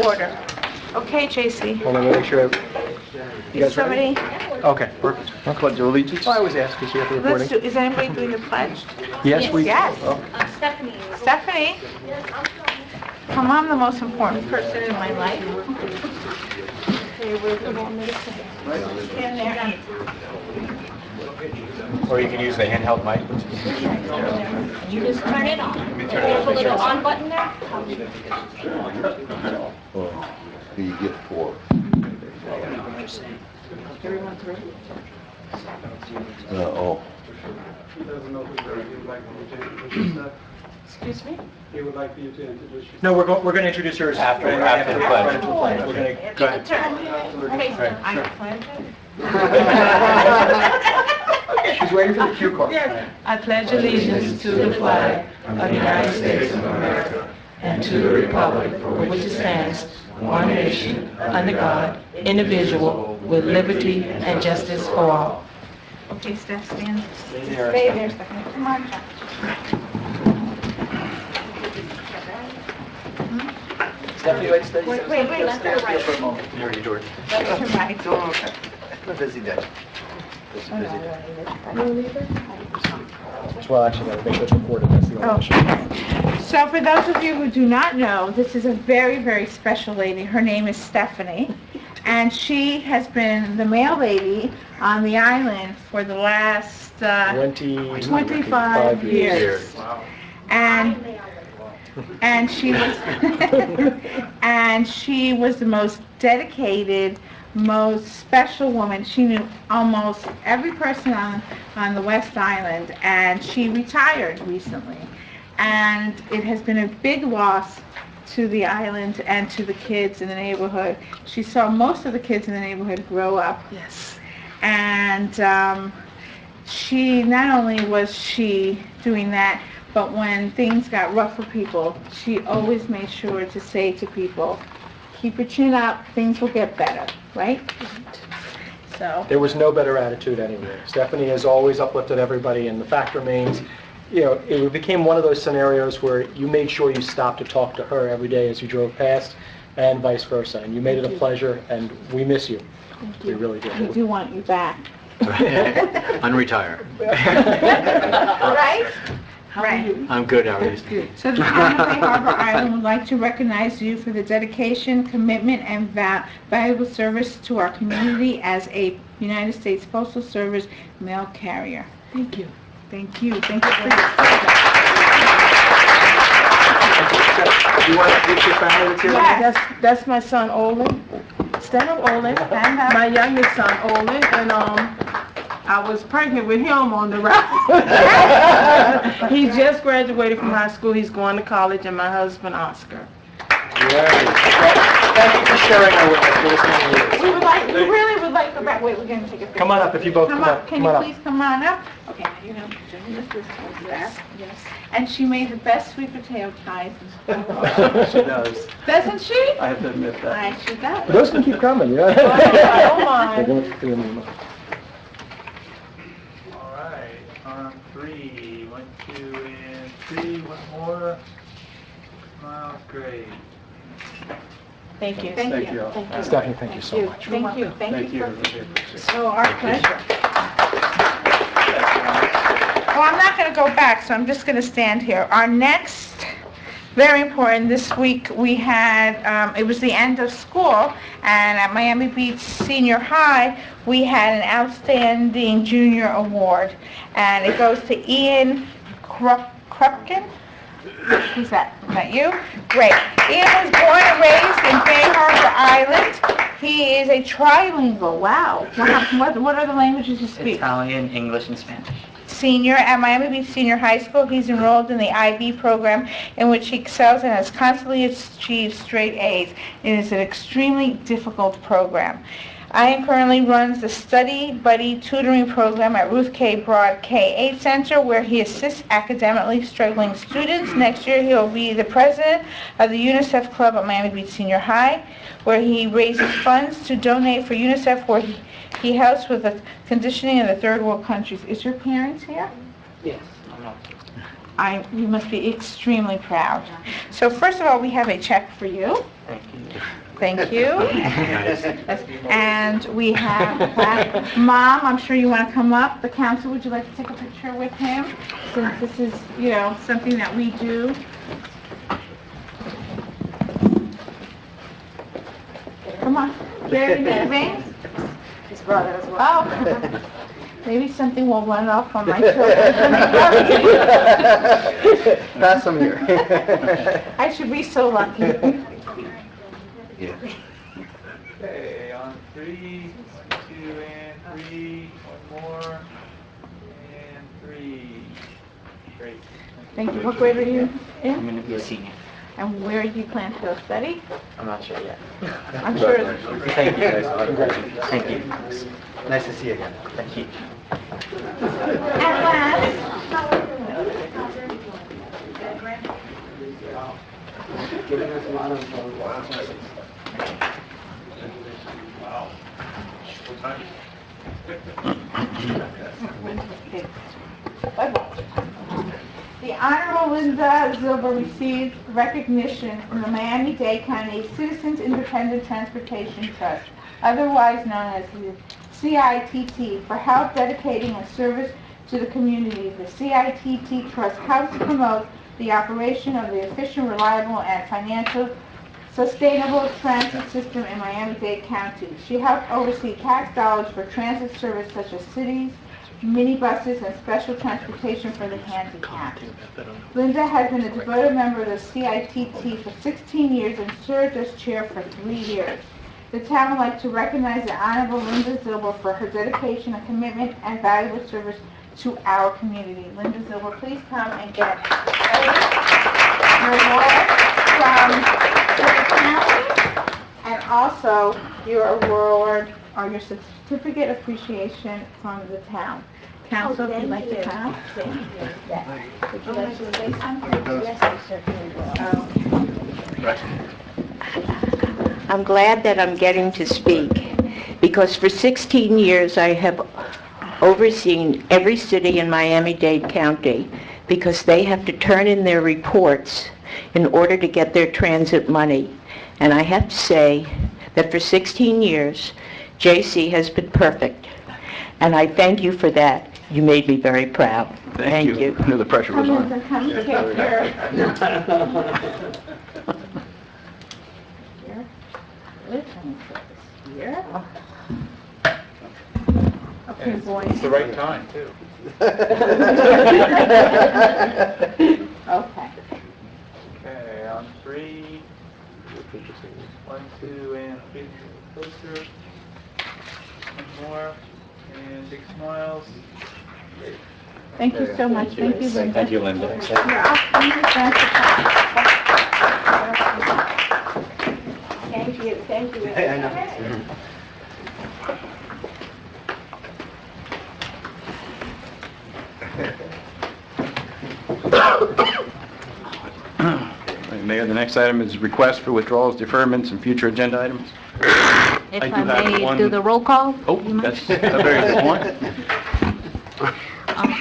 Order. Okay, JC. Hold on, let me make sure. You guys ready? Somebody, Okay, perfect. Pledge allegiance. I always ask, because you have the recording. let's do, is anybody doing the pledge? Yes, we... Yes. Oh, Stephanie. Stephanie? Come on, I'm the most important person in my life. Okay, where do you want me to say? Stand there. Or you can use the handheld mic. You just turn it on. There's a little on button there. Oh, you get 4. Everyone through? Oh. He doesn't know who he would like you to introduce yourself. Excuse me? He would like you to introduce yourself. No, we're going to introduce yours after the pledge. We're going to... Go ahead. Okay, I pledge it. She's waiting for the cue card. I pledge allegiance to the flag of the United States of America and to the republic for which it stands, one nation, under God, indivisible, with liberty and justice for all. Okay, Steph, stand. Stay there. Stay there, Stephanie. Come on, John. Stephanie, wait, stay. Wait, let's go right. For a moment. You already, George. That's your right. Okay. A busy day. Busy day. Well, actually, I think it's recorded. That's the only issue. So for those of you who do not know, this is a very, very special lady. Her name is Stephanie, and she has been the mail lady on the island for the last 25 years. Wow. And she was and she was the most dedicated, most special woman. She knew almost every person on the West Island, and she retired recently. And it has been a big loss to the island and to the kids in the neighborhood. She saw most of the kids in the neighborhood grow up. Yes. And she, not only was she doing that, but when things got rough for people, she always made sure to say to people, keep your chin up, things will get better, right? So, There was no better attitude anywhere. Stephanie has always uplifted everybody, and the fact remains, you know, it became one of those scenarios where you made sure you stopped to talk to her every day as you drove past, and vice versa. And you made it a pleasure, and we miss you. thank We you. really do. We do want you back. Unretire. Right? Right. I'm good, how are you? So the town of Bay Harbor Island would like to recognize you for the dedication, commitment, and valuable service to our community as a United States Postal Service mail carrier. Thank you. Thank you. Thank you for your service. You want to meet your family that's here? Yes. That's my son Olin, Stand up, Olin, Stand up. my youngest son Olin, and I was pregnant with him on the route. He just graduated from high school. He's going to college, and my husband Oscar. Thank you for sharing our with us for this many years. We really would like to back. Wait, we're going to take a picture. Come on up if you both Come come up. up. Can Come you on up. please come on up? Okay, now you know, this is yes. And she made the best sweet potato pies. She does. Doesn't she? I have to admit that. Aye, she does. But those can keep coming, yeah? Oh, my. All right, on 3. 1, 2, and 3. One more. Smiles, great. Thank you. Thank you. Stephanie, thank you so much. Thank you. Thank you. Oh, our pleasure. Well, I'm not going to go back, so I'm just going to stand here. Our next, very important, this week we had, it was the end of school, and at Miami Beach Senior High, we had an outstanding junior award, and it goes to Ian Krupkin. Who's that? Is that you? Great. Ian was born and raised in Bay Harbor Island. He is a trilingual. Wow. What are the languages you speak? Italian, English, and Spanish. Senior at Miami Beach Senior High School. He's enrolled in the IB program, in which he excels and has constantly achieved straight A's. It is an extremely difficult program. Ian currently runs the Study Buddy Tutoring Program at Ruth K. Broad K-8 Center, where he assists academically struggling students. Next year, he'll be the president of the UNICEF Club at Miami Beach Senior High, where he raises funds to donate for UNICEF, where he helps with the conditioning in the third world countries. Is your parents here? Yes. I'm not. You must be extremely proud. So first of all, we have a check for you. Thank you. And we have Mom, I'm sure you want to come up. The council, would you like to take a picture with him? Since this is, something that we do. Come on. Jerry leaving? His brother as well. Oh. Maybe something will run off on my children. Pass them here. I should be so lucky. Yeah. Okay, on 3, 2 and 3, one more, and 3. Great. Thank you. What grade are you I'm in? going to be a senior. And where do you plan to go study? I'm not sure yet. I'm sure. Thank you. Thank you. Nice to see you again. Thank you. And last, the Honorable Linda Zilber received recognition from the Miami-Dade County Citizens Independent Transportation Trust, otherwise known as the CITT, for help dedicating and service to the community. The CITT Trust helps promote the operation of the efficient, reliable, and financial sustainable transit system in Miami-Dade County. She helped oversee tax dollars for transit service such as cities, minibuses, and special transportation for the handicapped. Linda has been a devoted member of the CITT for 16 years and served as chair for 3 years. The town would like to recognize the Honorable Linda Zilber for her dedication and commitment and valuable service to our community. Linda Zilber, please come and get your award from the county and also your award or your certificate of appreciation from the town. Council, if you'd like to come. Thank you. Yeah. Would you like to say something? Yes, I certainly will. I'm glad that I'm getting to speak, because for 16 years I have overseen every city in Miami-Dade County, because they have to turn in their reports in order to get their transit money. And I have to say that for 16 years, JC has been perfect. And I thank you for that. You made me very proud. Thank you. I knew the pressure was on. Come get your... Here. Okay, boys. It's the right time, too. Okay. Okay, on 3, 1, 2, and 3, closer. One more, and big smiles. Great. Thank you so much. Thank you, Linda. Thank you, Linda. You're up. Thank you. Thank you. I know. Mayor, the next item is request for withdrawals, deferments, and future agenda items. If I do I have may one. do the roll call? Oh, You mind? that's a very good point.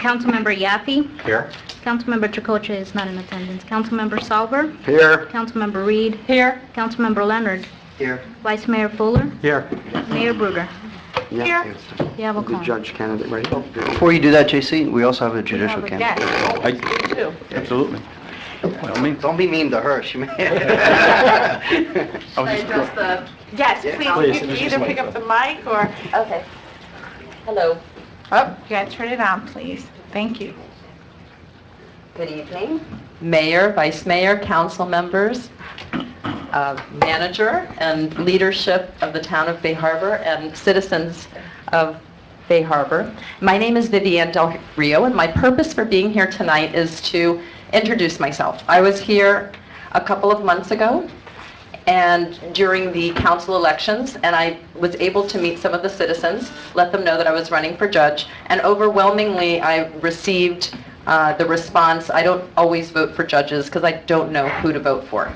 Councilmember Yaffe. Here. Councilmember Chicoche is not in attendance. Councilmember Salver. Here. Councilmember Reed. Here. Councilmember Leonard. Here. Vice Mayor Fuller. Here. Mayor Bruder. Here. You have a The call. judge candidate ready? Before you do that, JC, we also have a judicial Have a candidate. guest. Absolutely. Well, I mean, Don't be mean to her, she may... I was just- Yes, Yeah. please, you can either pick up the mic or... Okay. Hello. Oh, you gotta turn it on, please. Thank you. Good evening. Mayor, Vice Mayor, council members, manager, and leadership of the town of Bay Harbor, and citizens of Bay Harbor. My name is Vivienne Del Rio, and my purpose for being here tonight is to introduce myself. I was here a couple of months ago and during the council elections, and I was able to meet some of the citizens, let them know that I was running for judge, and overwhelmingly I received the response, I don't always vote for judges because I don't know who to vote for.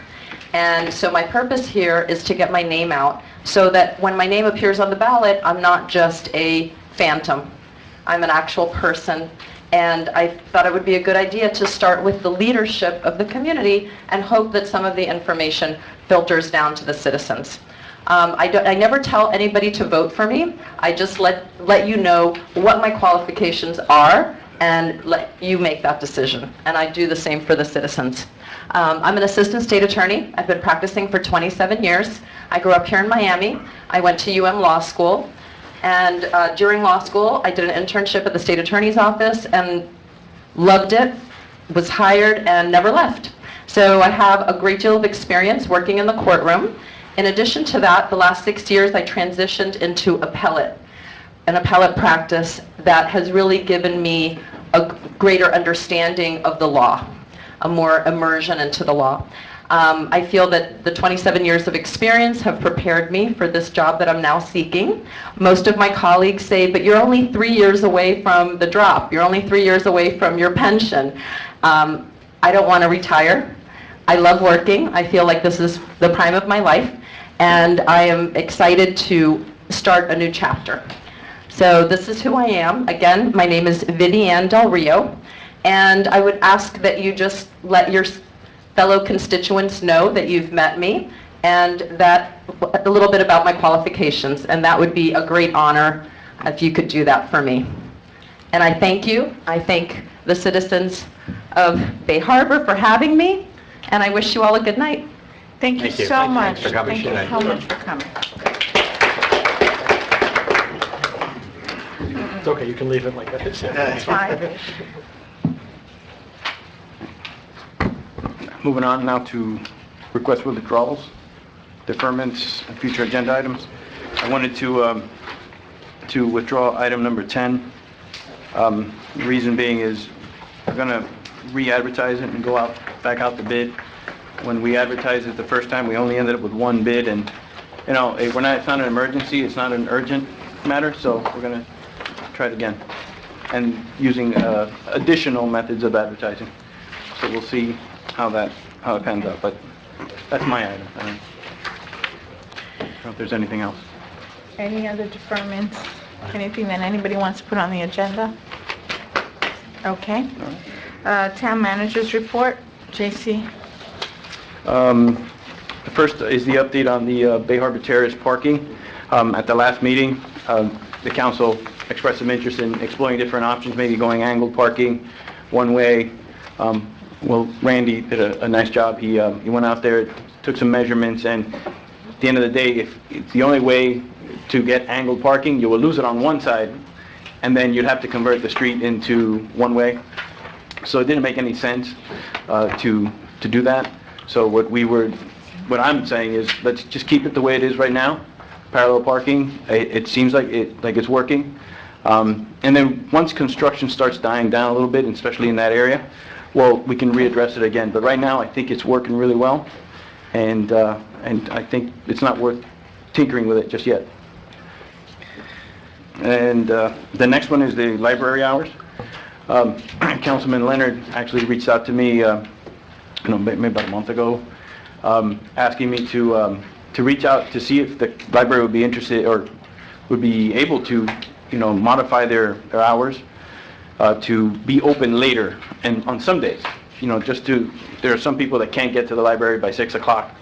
And so my purpose here is to get my name out so that when my name appears on the ballot, I'm not just a phantom. I'm an actual person, And I thought it would be a good idea to start with the leadership of the community and hope that some of the information filters down to the citizens. I never tell anybody to vote for me. I just let you know what my qualifications are and let you make that decision. And I do the same for the citizens. I'm an assistant state attorney. I've been practicing for 27 years. I grew up here in Miami. I went to UM Law School. And during law school, I did an internship at the state attorney's office and loved it, was hired, and never left. So I have a great deal of experience working in the courtroom. In addition to that, the last 6 years, I transitioned into an appellate practice that has really given me a greater understanding of the law, a more immersion into the law. I feel that the 27 years of experience have prepared me for this job that I'm now seeking. Most of my colleagues say, but you're only 3 years away from the drop. You're only 3 years away from your pension. I don't want to retire. I love working. I feel like this is the prime of my life, and I am excited to start a new chapter. So this is who I am. Again, my name is Vivian Del Rio, and I would ask that you just let your fellow constituents know that you've met me and that a little bit about my qualifications, and that would be a great honor if you could do that for me. And I thank you. I thank the citizens of Bay Harbor for having me, and I wish you all a good night. Thank you Thank you. so much. Thanks for coming Thank you tonight. so much for coming. It's okay, you can leave it like that. It's fine. Moving on now to request for withdrawals, deferments, and future agenda items. I wanted to withdraw item number 10. The reason being is we're going to re-advertise it and go back out to bid. When we advertised it the first time, we only ended up with one bid, and it's not an emergency, it's not an urgent matter, so we're going to try it again, and using additional methods of advertising. So we'll see how it pans out, but that's my item. I don't know if there's anything else. Any other deferments? Anything that anybody wants to put on the agenda? Okay. Town managers report. J.C. The first is the update on the Bay Harbor Terrace parking. At the last meeting, the council expressed some interest in exploring different options, maybe going angled parking, one way. Well, Randy did a nice job. He went out there, took some measurements, and at the end of the day, if it's the only way to get angled parking, you will lose it on one side, and then you'd have to convert the street into one way. So it didn't make any sense to do that. So what I'm saying is, let's just keep it the way it is right now. Parallel parking. It seems like it's working. And then once construction starts dying down a little bit, and especially in that area, well, we can readdress it again. But right now, I think it's working really well, and I think it's not worth tinkering with it just yet. And the next one is the library hours. Councilman Leonard actually reached out to me, maybe about a month ago, asking me to reach out to see if the library would be interested or would be able to, modify their hours to be open later and on some days. There are some people that can't get to the library by 6 o'clock,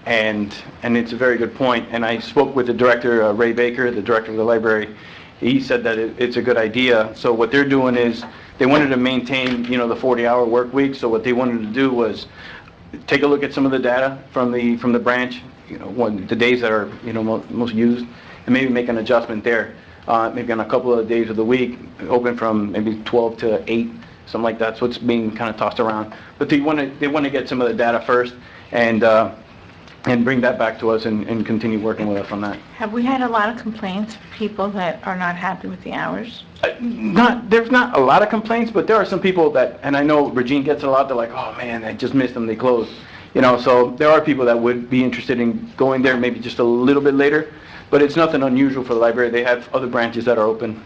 and it's a very good point. And I spoke with the director, Ray Baker, the director of the library. He said that it's a good idea. So what they're doing is they wanted to maintain, the 40-hour work week. So what they wanted to do was take a look at some of the data from the branch, the days that are most used, and maybe make an adjustment there. Maybe on a couple of days of the week, open from maybe 12 to 8, something like that. So it's being kind of tossed around. But they want to get some of the data first and bring that back to us and continue working with us on that. Have we had a lot of complaints from people that are not happy with the hours? There's not a lot of complaints, but there are some people that, and I know Regine gets it a lot, they're like, oh man, I just missed them, they closed. So there are people that would be interested in going there maybe just a little bit later, but it's nothing unusual for the library. They have other branches that are open,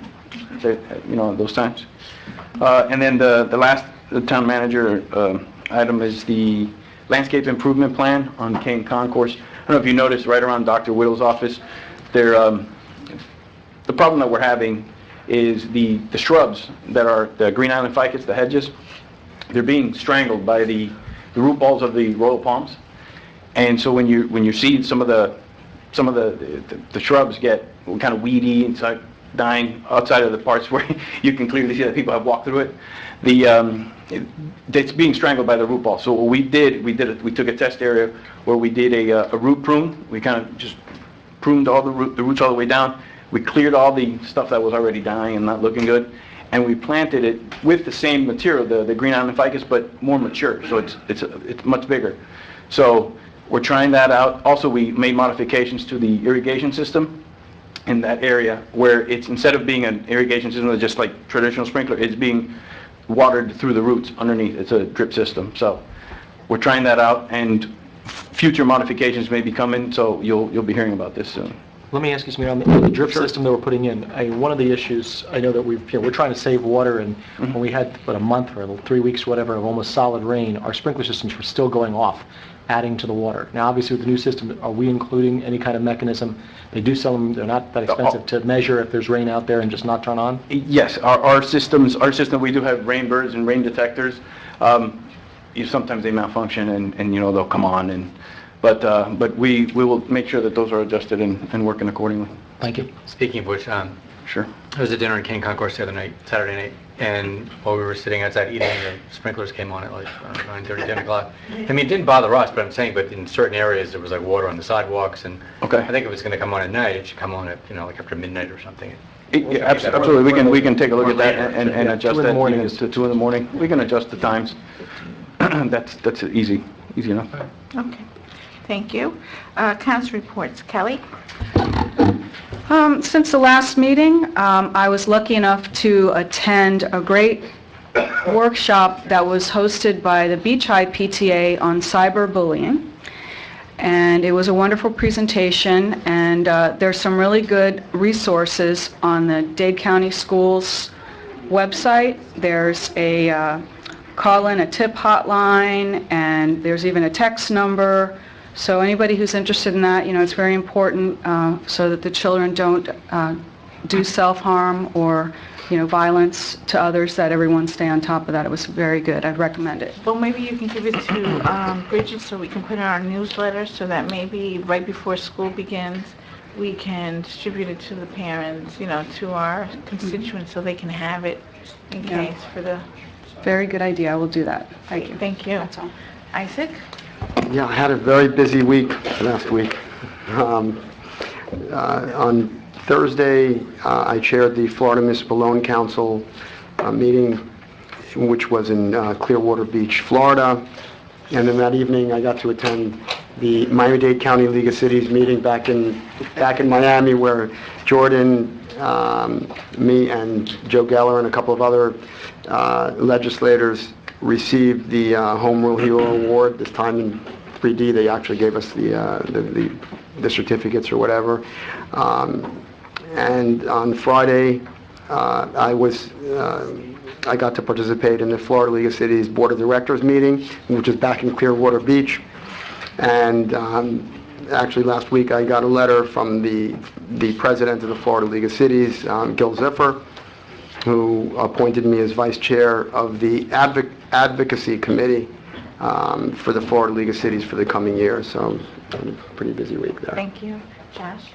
those times. And then the last town manager item is the landscape improvement plan on Kane Concourse. I don't know if you noticed right around Dr. Whittle's office, the problem that we're having is the shrubs that are the Green Island ficus, the hedges, they're being strangled by the root balls of the royal palms. And so when you see some of the shrubs get kind of weedy and start dying outside of the parts where you can clearly see that people have walked through it, it's being strangled by the root ball. So what we took a test area where we did a root prune. We kind of just pruned all the roots all the way down. We cleared all the stuff that was already dying and not looking good, and we planted it with the same material, the Green Island ficus, but more mature. So it's much bigger. So we're trying that out. Also, we made modifications to the irrigation system in that area, where it's, instead of being an irrigation system that's just like traditional sprinkler, it's being watered through the roots underneath. It's a drip system. So we're trying that out, and future modifications may be coming, so you'll be hearing about this soon. Let me ask you something on the drip system that we're putting in. One of the issues, I know that we're trying to save water, and when we had a month or 3 weeks, whatever, of almost solid rain, our sprinkler systems were still going off, adding to the water. Now, obviously, with the new system, are we including any kind of mechanism? They do sell them; they're not that expensive to measure if there's rain out there and just not turn on. Yes, our system, we do have rain birds and rain detectors. Sometimes they malfunction, and they'll come on, but we will make sure that those are adjusted and working accordingly. Thank you. Speaking of which, Sure. there was a dinner in King Concourse the other night, Saturday night, and while we were sitting outside eating, the sprinklers came on at like 9:30, 10 o'clock. I mean, it didn't bother us, but I'm saying, but in certain areas there was like water on the sidewalks, and Okay. I think if it's going to come on at night, it should come on at like after midnight or something. Yeah, absolutely. We can take a look at that and adjust 2 in the that morning even to 2 in the morning. We can adjust the times. That's easy enough. Okay, thank you. Council reports. Kelly? Since the last meeting, I was lucky enough to attend a great workshop that was hosted by the Beach High PTA on cyberbullying. And it was a wonderful presentation, and there's some really good resources on the Dade County Schools website. There's a call-in, a tip hotline, and there's even a text number. So anybody who's interested in that, it's very important so that the children don't do self-harm or, violence to others, that everyone stay on top of that. It was very good. I'd recommend it. Well, maybe you can give it to Bridget so we can put it in our newsletter, so that maybe right before school begins, we can distribute it to the parents, to our constituents, so they can have it in case for the... Very good idea. I will do that. Thank you. Thank you. That's all. Isaac? Yeah, I had a very busy week last week. On Thursday, I chaired the Florida Municipal Loan Council meeting, which was in Clearwater Beach, Florida. And then that evening, I got to attend the Miami-Dade County League of Cities meeting back in Miami, where Jordan, me, and Joe Geller and a couple of other legislators received the Home Rule Hero Award. This time in 3D, they actually gave us the certificates or whatever. And on Friday, I got to participate in the Florida League of Cities Board of Directors meeting, which is back in Clearwater Beach. And actually last week I got a letter from the president of the Florida League of Cities, Gil Ziffer, who appointed me as vice chair of the advocacy committee for the Florida League of Cities for the coming year. So a pretty busy week there. Thank you. Josh?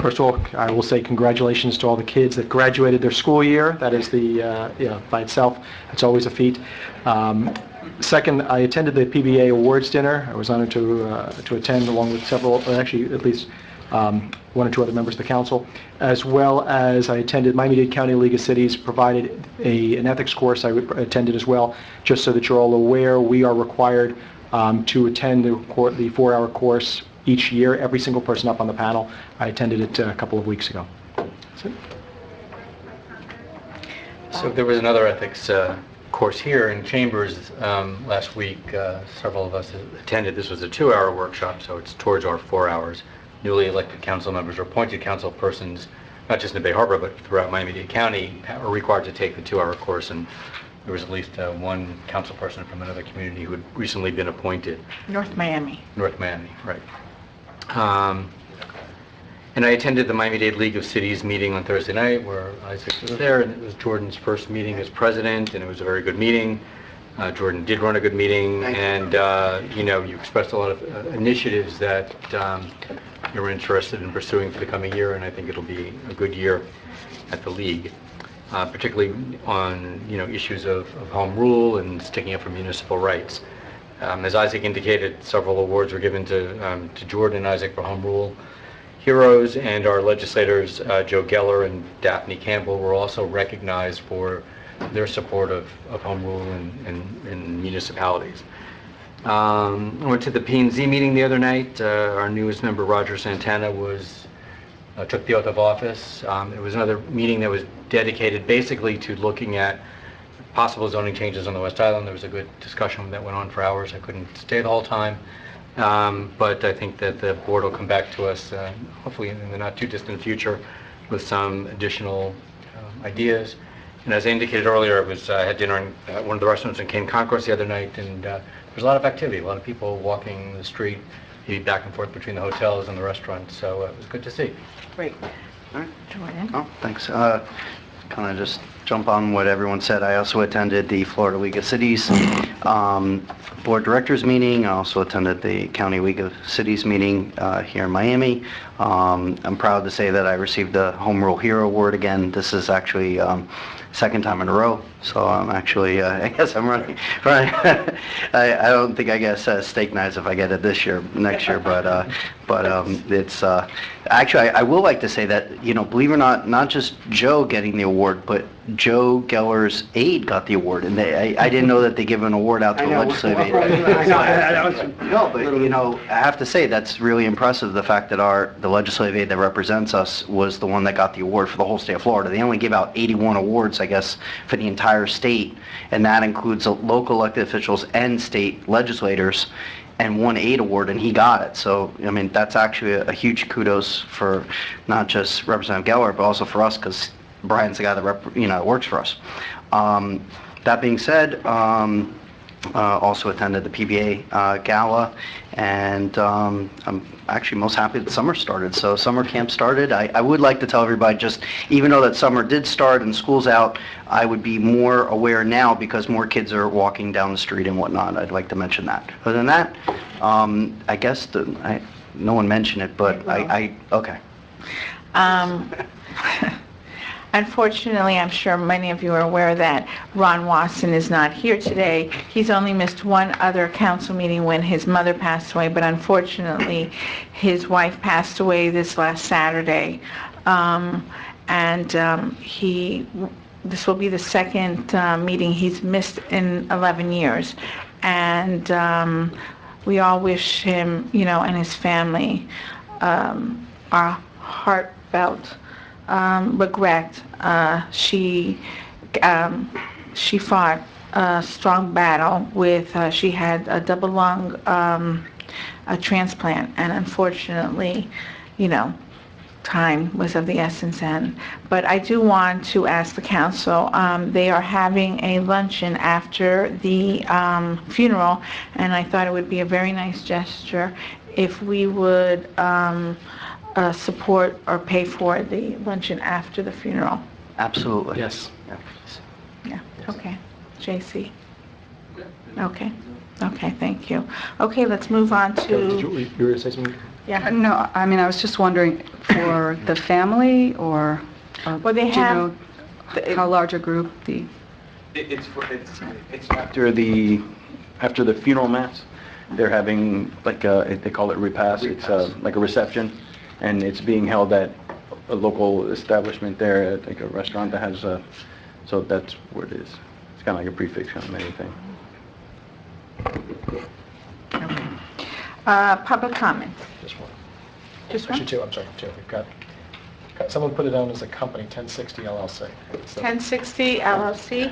First of all, I will say congratulations to all the kids that graduated their school year. That is by itself, it's always a feat. Second, I attended the PBA Awards dinner. I was honored to attend, along with several, actually at least one or two other members of the council, as well as I attended Miami-Dade County League of Cities, provided an ethics course I attended as well. Just so that you're all aware, we are required to attend the 4-hour course each year, every single person up on the panel. I attended it a couple of weeks ago. That's it. So there was another ethics course here in Chambers last week. Several of us attended. This was a 2-hour workshop, so it's towards our 4 hours. Newly elected council members or appointed council persons, not just in Bay Harbor, but throughout Miami-Dade County, are required to take the 2-hour course, and there was at least one council person from another community who had recently been appointed. North Miami. North Miami, right. And And I attended the Miami-Dade League of Cities meeting on Thursday night where Isaac was there, and it was Jordan's first meeting as president, and it was a very good meeting. Jordan did run a good meeting, and you expressed a lot of initiatives that you're interested in pursuing for the coming year, and I think it'll be a good year at the league, particularly on issues of home rule and sticking up for municipal rights. As Isaac indicated, several awards were given to Jordan and Isaac for home rule heroes, and our legislators, Joe Geller and Daphne Campbell, were also recognized for their support of home rule in municipalities. I went to the P&Z meeting the other night. Our newest member, Roger Santana, took the oath of office. It was another meeting that was dedicated basically to looking at possible zoning changes on the West Island. There was a good discussion that went on for hours. I couldn't stay the whole time. But I think that the board will come back to us, hopefully in the not too distant future, with some additional ideas. And as I indicated earlier, I had dinner at one of the restaurants in Cane Concourse the other night, and there was a lot of activity, a lot of people walking the street, maybe back and forth between the hotels and the restaurants, so it was good to see. Great. All right. Jordan? Oh, thanks. Kind of just jump on what everyone said. I also attended the Florida League of Cities Board Directors meeting. I also attended the County League of Cities meeting here in Miami. I'm proud to say that I received the Home Rule Hero Award again. This is actually second time in a row, so I'm actually, I guess I'm running. I don't think I get steak knives if I get it next year, but it's, actually, I will like to say that, believe it or not just Joe getting the award, but Joe Geller's aide got the award, and I didn't know that they give an award out to the legislative aide. No, but, I have to say, that's really impressive, the fact that the legislative aide that represents us was the one that got the award for the whole state of Florida. They only give out 81 awards, I guess, for the entire state, and that includes local elected officials and state legislators, and one aide award, and he got it. So, I mean, that's actually a huge kudos for not just Representative Geller, but also for us, because Brian's the guy that works for us. That being said, also attended the PBA gala, and I'm actually most happy that summer started. So summer camp started. I would like to tell everybody, just even though that summer did start and school's out, I would be more aware now because more kids are walking down the street and whatnot. I'd like to mention that. Other than that, I guess no one mentioned it, but okay. Unfortunately, I'm sure many of you are aware that Ron Watson is not here today. He's only missed one other council meeting when his mother passed away, but unfortunately, his wife passed away this last Saturday. This will be the second meeting he's missed in 11 years. And we all wish him, and his family our heartfelt regret. She fought a strong battle with, she had a double lung a transplant, and unfortunately, time was of the essence. But I do want to ask the council, they are having a luncheon after the funeral, and I thought it would be a very nice gesture if we would support or pay for the luncheon after the funeral. Absolutely. Yes. Yeah, okay. JC? Okay, thank you. Okay, let's move on to... You were going to say something? Yeah. No, I mean, I was just wondering, for the family, or Well, they have... how large a group It's after the funeral mass. They're having they call it repast. It's like a reception, and it's being held at a local establishment there, at like a restaurant that has so that's where it is. It's kind of like a prefix kind of anything. Public comment. Just one. Just one? Actually, two. I'm sorry, two. We've got someone put it down as a company, 1060 LLC. So- 1060 LLC.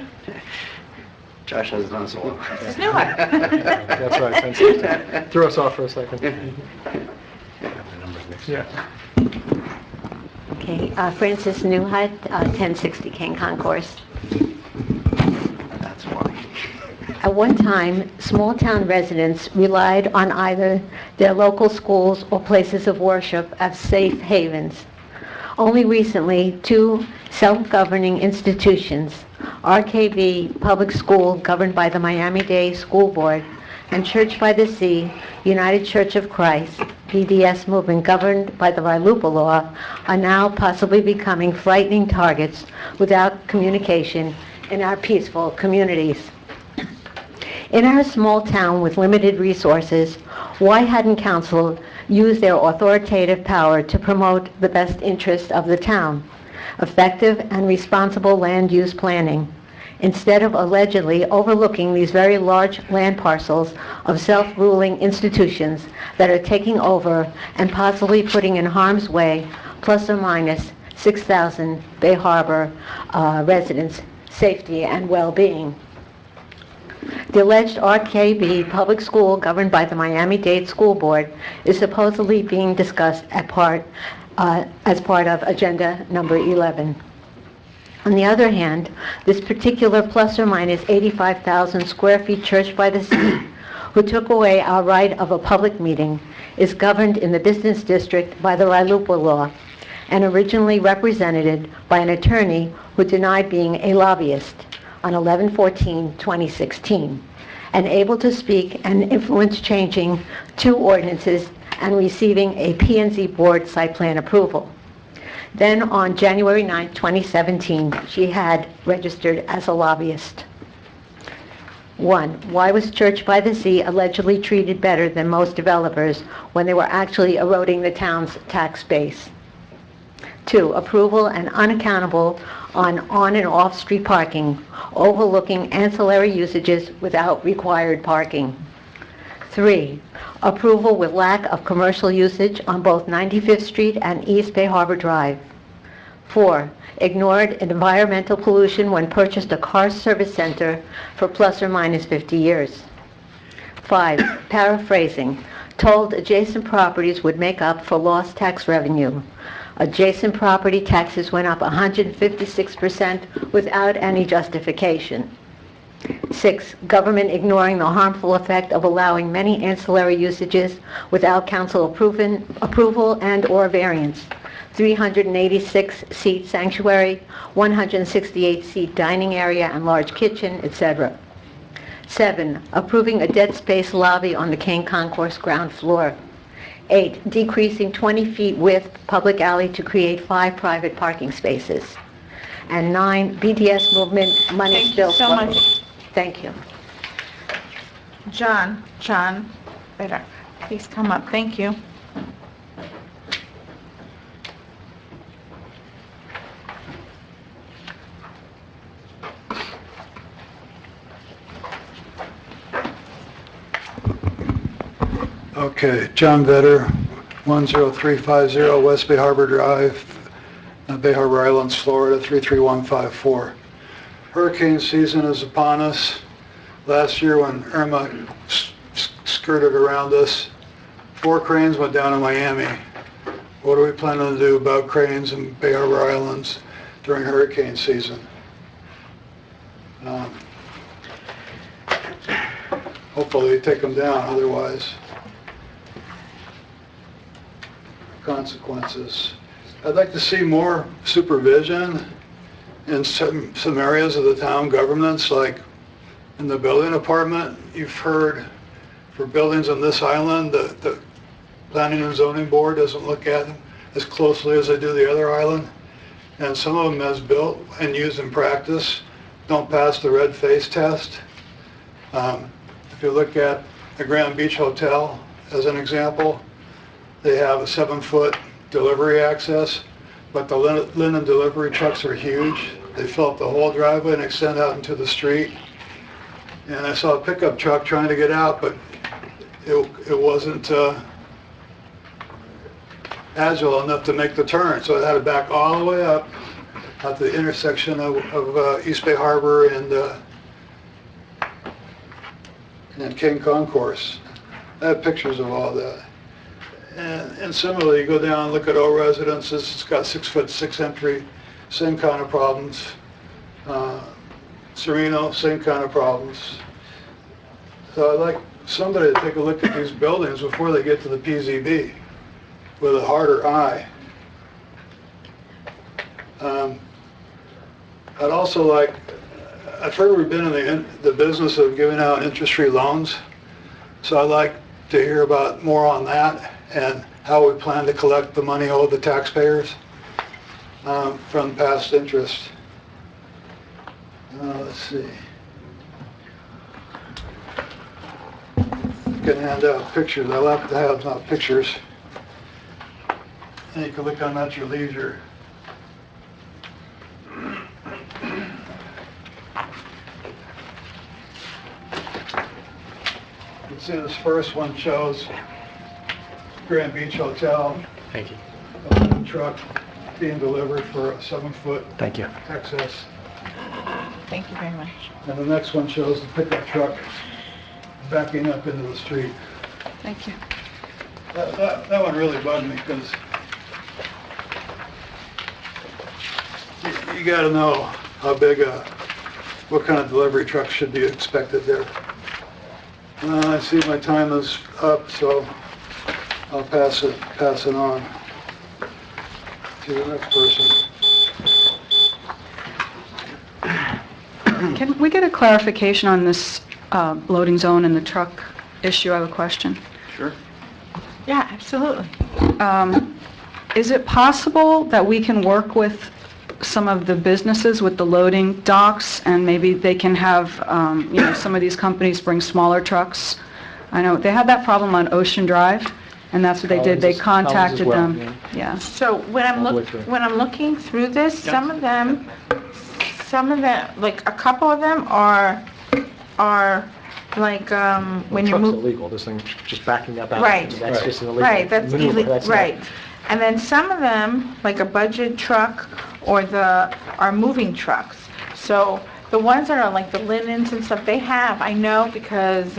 Josh has done so well. This is Newhart. That's right, 1060. Threw us off for a second. Yeah. Okay, Francis Newhart, 1060 Cane Concourse. That's funny. At one time, small-town residents relied on either their local schools or places of worship as safe havens. Only recently, two self-governing institutions, RKB Public School, governed by the Miami-Dade School Board, and Church by the Sea, United Church of Christ, PDS movement, governed by the RILUPA law, are now possibly becoming frightening targets without communication in our peaceful communities. In our small town with limited resources, why hadn't council used their authoritative power to promote the best interests of the town? Effective and responsible land use planning, instead of allegedly overlooking these very large land parcels of self-ruling institutions that are taking over and possibly putting in harm's way plus or minus 6,000 Bay Harbor residents' safety and well-being. The alleged RKB public school, governed by the Miami-Dade School Board, is supposedly being discussed as part of Agenda Number 11. On the other hand, this particular plus or minus 85,000 square feet Church by the Sea, who took away our right of a public meeting, is governed in the business district by the RILUPA law and originally represented by an attorney who denied being a lobbyist on 11/14/2016, and able to speak and influence changing two ordinances and receiving a P&Z board site plan approval. Then on January 9, 2017, she had registered as a lobbyist. 1. Why was Church by the Sea allegedly treated better than most developers when they were actually eroding the town's tax base? 2. Approval and unaccountable on and off-street parking, overlooking ancillary usages without required parking. 3. Approval with lack of commercial usage on both 95th Street and East Bay Harbor Drive. 4. Ignored environmental pollution when purchased a car service center for plus or minus 50 years. 5. Paraphrasing, told adjacent properties would make up for lost tax revenue. Adjacent property taxes went up 156% without any justification. 6. Government ignoring the harmful effect of allowing many ancillary usages without council approval and/or variance. 386-seat sanctuary, 168-seat dining area and large kitchen, etc. 7. Approving a dead space lobby on the Kane Concourse ground floor. 8. Decreasing 20 feet width public alley to create 5 private parking spaces. And 9. BDS movement money still Thank you so flowing. much. Thank you. John, better, please come up. Thank you. Okay, John Vetter, 10350 West Bay Harbor Drive, Bay Harbor Islands, Florida, 33154. Hurricane season is upon us. Last year when Irma skirted around us, 4 cranes went down in Miami. What are we planning to do about cranes in Bay Harbor Islands during hurricane season? Hopefully they take them down, otherwise consequences. I'd like to see more supervision in some areas of the town governments, like in the building department. You've heard for buildings on this island, the planning and zoning board doesn't look at them as closely as they do the other island. And some of them, as built and used in practice, don't pass the red face test. If you look at the Grand Beach Hotel as an example, they have a 7-foot delivery access, but the linen delivery trucks are huge. They fill up the whole driveway and extend out into the street. And I saw a pickup truck trying to get out, but it wasn't agile enough to make the turn, so it had to back all the way up at the intersection of East Bay Harbor and King Concourse. I have pictures of all that. And similarly, you go down and look at O Residences, it's got 6'6" entry, same kind of problems. Sereno, same kind of problems. So I'd like somebody to take a look at these buildings before they get to the PZB with a harder eye. I'd also like, I've heard we've been in the business of giving out interest-free loans, so I'd like to hear about more on that and how we plan to collect the money owed the taxpayers from past interest. Let's see. You can hand out pictures. I love to have pictures. And you can look on that at your leisure. You can see this first one shows Grand Beach Hotel. Thank you. A linen truck being delivered for a 7-foot Thank you. excess. Thank you very much. And the next one shows the pickup truck backing up into the street. Thank you. That one really bugged me because you got to know how big what kind of delivery truck should be expected there. I see my time is up, so I'll pass it on to the next person. Can we get a clarification on this loading zone and the truck issue? I have a question. Sure. Yeah, absolutely. Is it possible that we can work with some of the businesses with the loading docks, and maybe they can have, some of these companies bring smaller trucks? I know they had that problem on Ocean Drive, and that's what they did. They contacted them. Yeah. So when I'm looking through this, some of them, like a couple of them are like when you Truck's move. illegal, this thing just backing up out. Right. That's just an illegal Right, that's maneuver. That's not- right. And then some of them, like a budget truck or are moving trucks. So the ones that are like the linens and stuff, I know because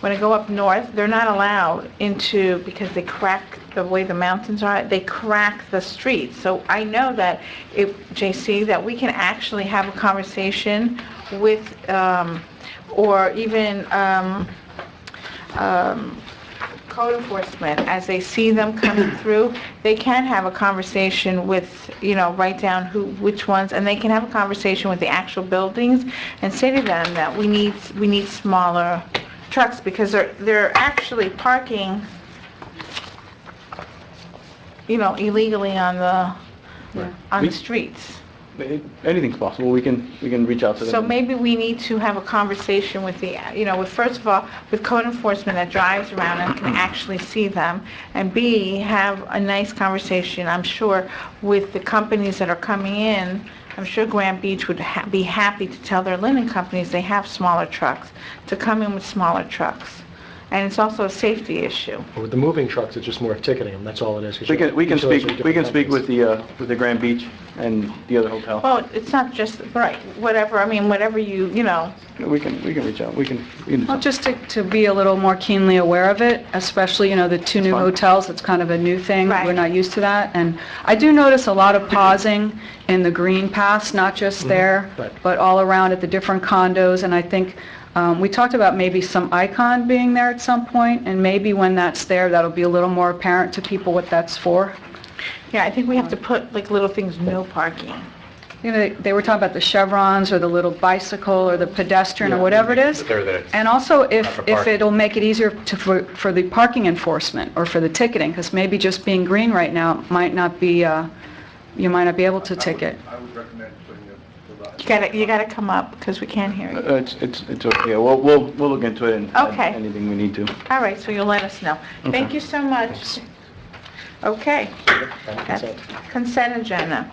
when I go up north, they're not allowed because they crack the way the mountains are, they crack the streets. So I know that JC, that we can actually have a conversation with, or even code enforcement, as they see them coming through, they can have a conversation with, write down which ones, and they can have a conversation with the actual buildings and say to them that we need smaller trucks because they're actually parking, illegally on the streets. Anything's possible. We can reach out to them. So maybe we need to have a conversation with first of all, with code enforcement that drives around and can actually see them, and B, have a nice conversation, I'm sure, with the companies that are coming in. I'm sure Grand Beach would be happy to tell their linen companies they have smaller trucks, to come in with smaller trucks. And it's also a safety issue. But with the moving trucks, it's just more of ticketing them, that's all it is. 'Cause We can utilities are speak different with the Grand Beach and the other hotel. Well, it's not just, right, whatever you. We can reach out. We can Well, just to be a little more keenly aware of it, especially, the two new fine. hotels, it's kind of a new thing. Right. We're not used to that. And I do notice a lot of pausing in the green paths, not just there, Right. but all around at the different condos. And I think we talked about maybe some icon being there at some point, and maybe when that's there, that'll be a little more apparent to people what that's for. Yeah, I think we have to put like little things, no parking. They were talking about the chevrons or the little bicycle or the pedestrian or whatever it is. Clear that it's And also not if for parking. it'll make it easier for the parking enforcement or for the ticketing, because maybe just being green right now might not be, you might not be able to ticket. I would recommend putting it You gotta come up because we can't hear you. It's okay. We'll look into it and Okay. add anything we need to. All right, so you'll let us know. Okay. Thank you so much. Okay. That's consent agenda.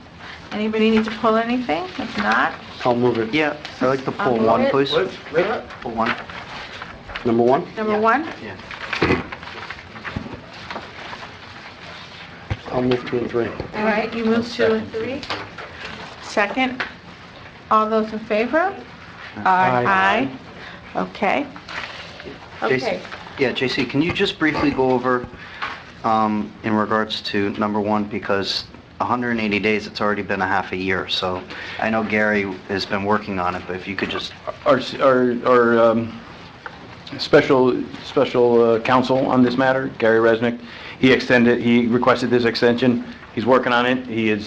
Anybody need to pull anything? If not, I'll move it. Yeah, I'd like to pull I'll move one, it. please. Pull one. Number one? number one? Yeah. I'll move 2 and 3. All right, you move 2 and 3. Second. All those in favor? Aye. Okay. Okay. Yeah, JC, can you just briefly go over in regards to number one, because 180 days, it's already been a half a year, so I know Gary has been working on it, but if you could just... Our special counsel on this matter, Gary Resnick. He requested this extension. He's working on it.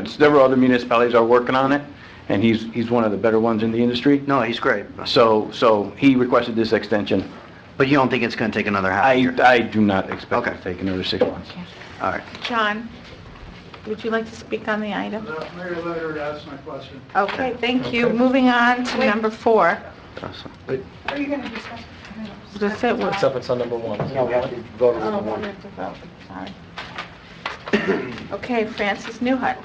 Several other municipalities are working on it, and he's one of the better ones in the industry. No, he's great. So he requested this extension. But you don't think it's going to take another half year? I do not expect it to take another 6 months. All right. John, would you like to speak on the item? Mayor Leonard asked my question. Okay, thank you. Moving on to number 4. Awesome. Are you going to discuss? Just say what? Except it's on number 1. No, we have to vote on number 1. We have to vote, sorry. Okay, Francis Newhut.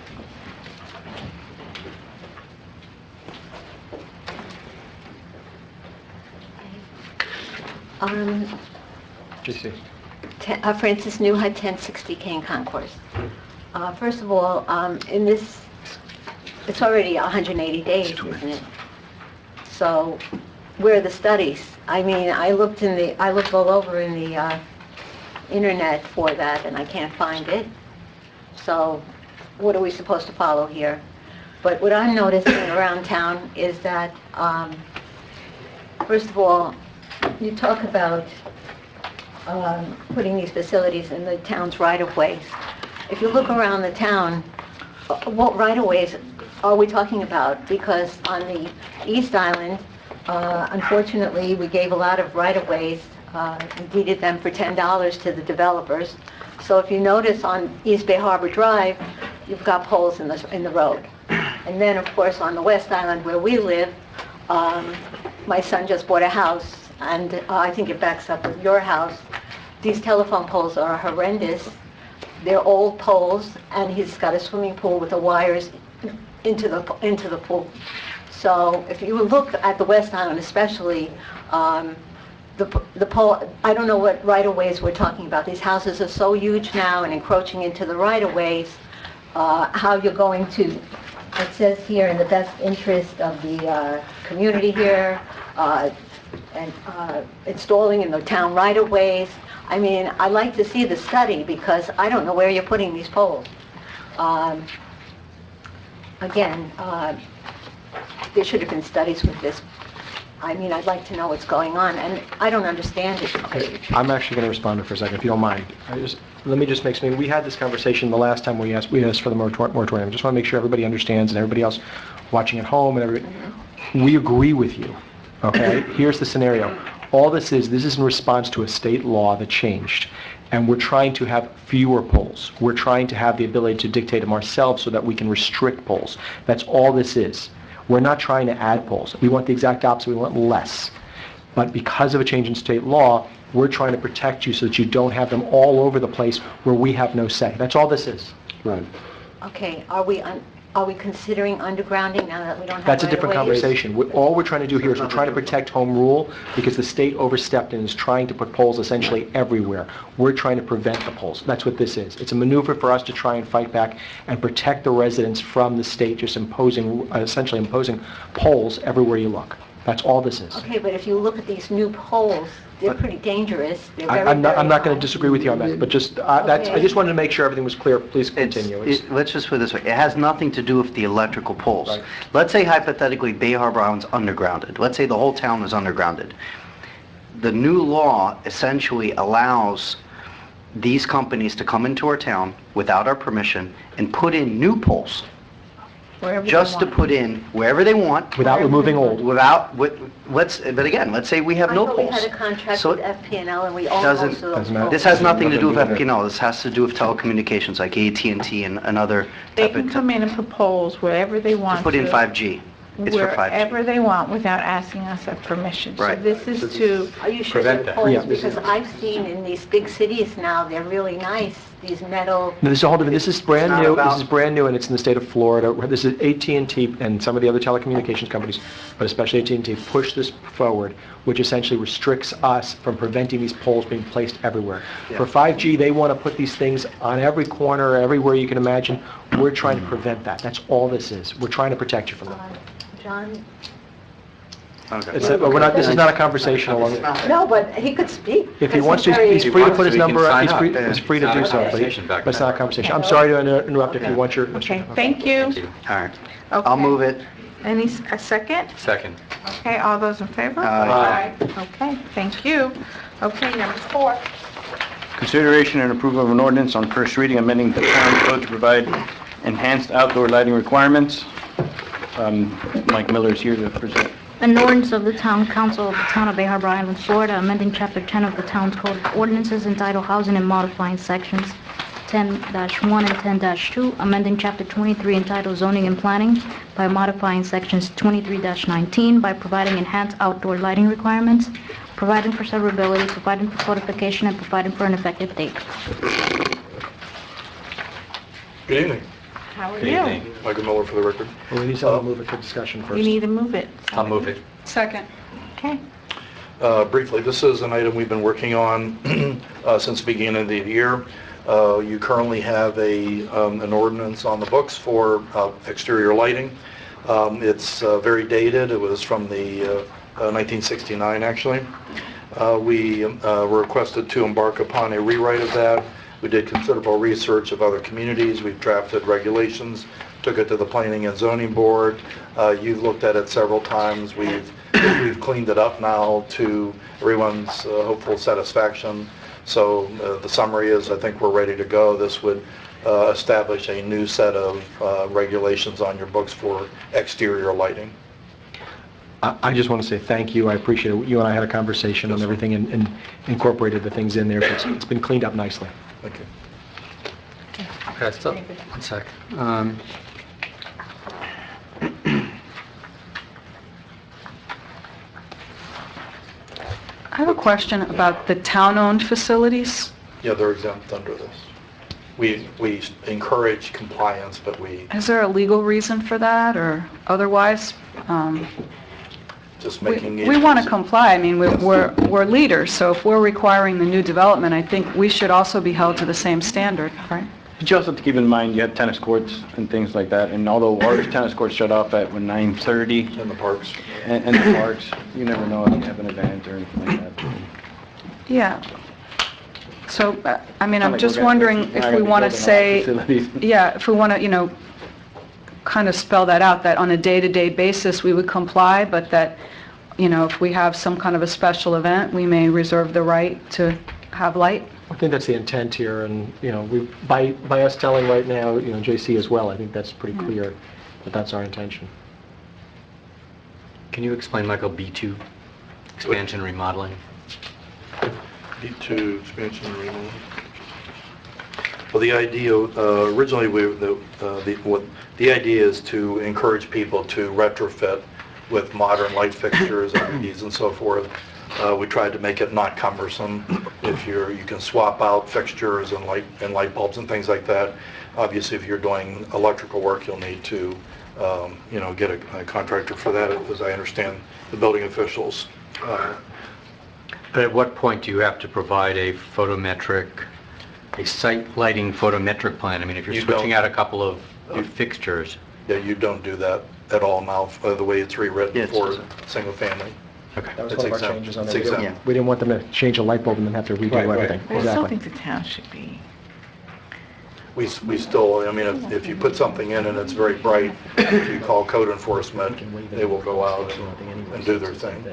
GC. Francis Newhut, 1060 Kane Concourse. First of all, in this, it's already 180 days, isn't it? So, where are the studies? I mean, I looked all over in the internet for that, and I can't find it. So, what are we supposed to follow here? But what I'm noticing around town is that, first of all, you talk about putting these facilities in the town's right-of-ways. If you look around the town, what right-of-ways are we talking about? Because on the East Island, unfortunately, we gave a lot of right-of-ways, deeded them for $10 to the developers. So if you notice on East Bay Harbor Drive, you've got poles in the road. And then, of course, on the West Island where we live, my son just bought a house, and I think it backs up with your house. These telephone poles are horrendous. They're old poles, and he's got a swimming pool with the wires into the pool. So if you look at the West Island especially, the pole, I don't know what right-of-ways we're talking about. These houses are so huge now and encroaching into the right-of-ways, how you're going to, it says here, in the best interest of the community here, and installing in the town right-of-ways. I mean, I'd like to see the study because I don't know where you're putting these poles. Again, there should have been studies with this. I mean, I'd like to know what's going on, and I don't understand it. I'm actually going to respond to it for a second, if you don't mind. Let me just make something. We had this conversation the last time we asked for the moratorium. I just want to make sure everybody understands, and everybody else watching at home, and everybody. We agree with you, okay? Here's the scenario. All this is in response to a state law that changed, and we're trying to have fewer polls. We're trying to have the ability to dictate them ourselves so that we can restrict polls. That's all this is. We're not trying to add polls. We want the exact opposite. We want less. But because of a change in state law, we're trying to protect you so that you don't have them all over the place where we have no say. That's all this is. Right. Okay, are we considering undergrounding now that we don't have That's a different right-of-ways? conversation. All we're trying to do here is we're trying to protect home rule because the state overstepped and is trying to put poles essentially everywhere. We're trying to prevent the poles. That's what this is. It's a maneuver for us to try and fight back and protect the residents from the state just essentially imposing poles everywhere you look. That's all this is. Okay, but if you look at these new poles, they're pretty dangerous. They're very, I'm not very going to high. disagree with you on that, but just I just wanted to make sure everything was clear. Please continue. Let's just put it this way. It has nothing to do with the electrical poles. Right. Let's say hypothetically Bay Harbor Island's undergrounded. Let's say the whole town is undergrounded. The new law essentially allows these companies to come into our town without our permission and put in new poles. Wherever Just they to want. put in wherever they want. Without removing old. But again, let's say we have no I thought we poles. had a contract So with FP&L and we own doesn't- most of those doesn't matter. poles. This has nothing to do with FP&L. This has to do with telecommunications like AT&T and other They type can of come in and propose wherever they want to. put in 5G. It's for 5G. Wherever they want without asking us for permission. So Right. this is to Are you sure Prevent they're that. poles? Yeah. Because I've seen in these big cities now, they're really nice, these metal. No, this is a whole different, this is brand not new, about- this is brand new, and it's in the state of Florida. This is AT&T and some of the other telecommunications companies, but especially AT&T, push this forward, which essentially restricts us from preventing these poles being placed everywhere. For 5G, they want to put these things on every corner, everywhere you can imagine. We're trying to prevent that. That's all this is. We're trying to protect you from that. John? We're not, this is not a conversation along. No, but he could speak. If he because wants to, very- he's free to put his we can number, sign he's up. he's free to It's do not a so, but conversation back it's not a then. conversation. I'm sorry to interrupt if you want your... Okay, thank you. All right. Okay. I'll move it. A second? Second. Okay, all those in favor? Aye. Okay, thank you. Okay, number 4. Consideration and approval of an ordinance on first reading amending the town code to provide enhanced outdoor lighting requirements. Mike Miller is here to present. An ordinance of the Town Council of the Town of Bay Harbor Island, Florida, amending Chapter 10 of the Town's Code of Ordinances entitled Housing and modifying Sections 10-1 and 10-2, amending Chapter 23 entitled Zoning and Planning by modifying Sections 23-19 by providing enhanced outdoor lighting requirements, providing for severability, providing for codification, and providing for an effective date. Good evening. How are Good you? evening. Michael Miller for the record. Well, we need to move it for discussion first. You need to move it. I'll move it. Second. Okay. Briefly, this is an item we've been working on since the beginning of the year. You currently have an ordinance on the books for exterior lighting. It's very dated. It was from the 1969, actually. We were requested to embark upon a rewrite of that. We did considerable research of other communities. We've drafted regulations, took it to the Planning and Zoning Board. You've looked at it several times. We've cleaned it up now to everyone's hopeful satisfaction. So the summary is, I think we're ready to go. This would establish a new set of regulations on your books for exterior lighting. I just want to say thank you. I appreciate it. You and I had a conversation on everything and incorporated the things in there. It's been cleaned up nicely. Thank you. Okay, stop. 1 sec. I have a question about the town-owned facilities. Yeah, they're exempt under this. We encourage compliance, but we Is there a legal reason for that, or otherwise? just making it... We want to comply. I mean, we're leaders, so if we're requiring the new development, I think we should also be held to the same standard, right? But you also have to keep in mind, you have tennis courts and things like that, and although our tennis courts shut off at 9:30. In the parks. And the parks, you never know if you have an event or anything like that. Yeah. So, I mean, Not I'm like just we're gonna- wondering we're if not we gonna be want to building a lot of say, facilities. yeah, if we want to, kind of spell that out, that on a day-to-day basis, we would comply, but that, if we have some kind of a special event, we may reserve the right to have light. I think that's the intent here, and, by us telling right now, JC as well, I think that's pretty clear that that's our intention. Can you explain, Michael, B2, expansion remodeling? B2 expansion and remodeling. Well, the idea originally, the idea is to encourage people to retrofit with modern light fixtures, LEDs, and so forth. We tried to make it not cumbersome. If you can swap out fixtures and light bulbs and things like that. Obviously, if you're doing electrical work, you'll need to get a contractor for that, as I understand the building officials. But at what point do you have to provide a site lighting photometric plan? I mean, if you're switching out a couple of fixtures. Yeah, you don't do that at all now, the way it's rewritten for single family. Okay. That was It's one of our exempt. changes on It's there. exempt. We didn't want them to change a light bulb and then have to redo everything. I still Exactly. think the town should be. We still, I mean, if you put something in and it's very bright, if you call code enforcement, they will go out and do their thing.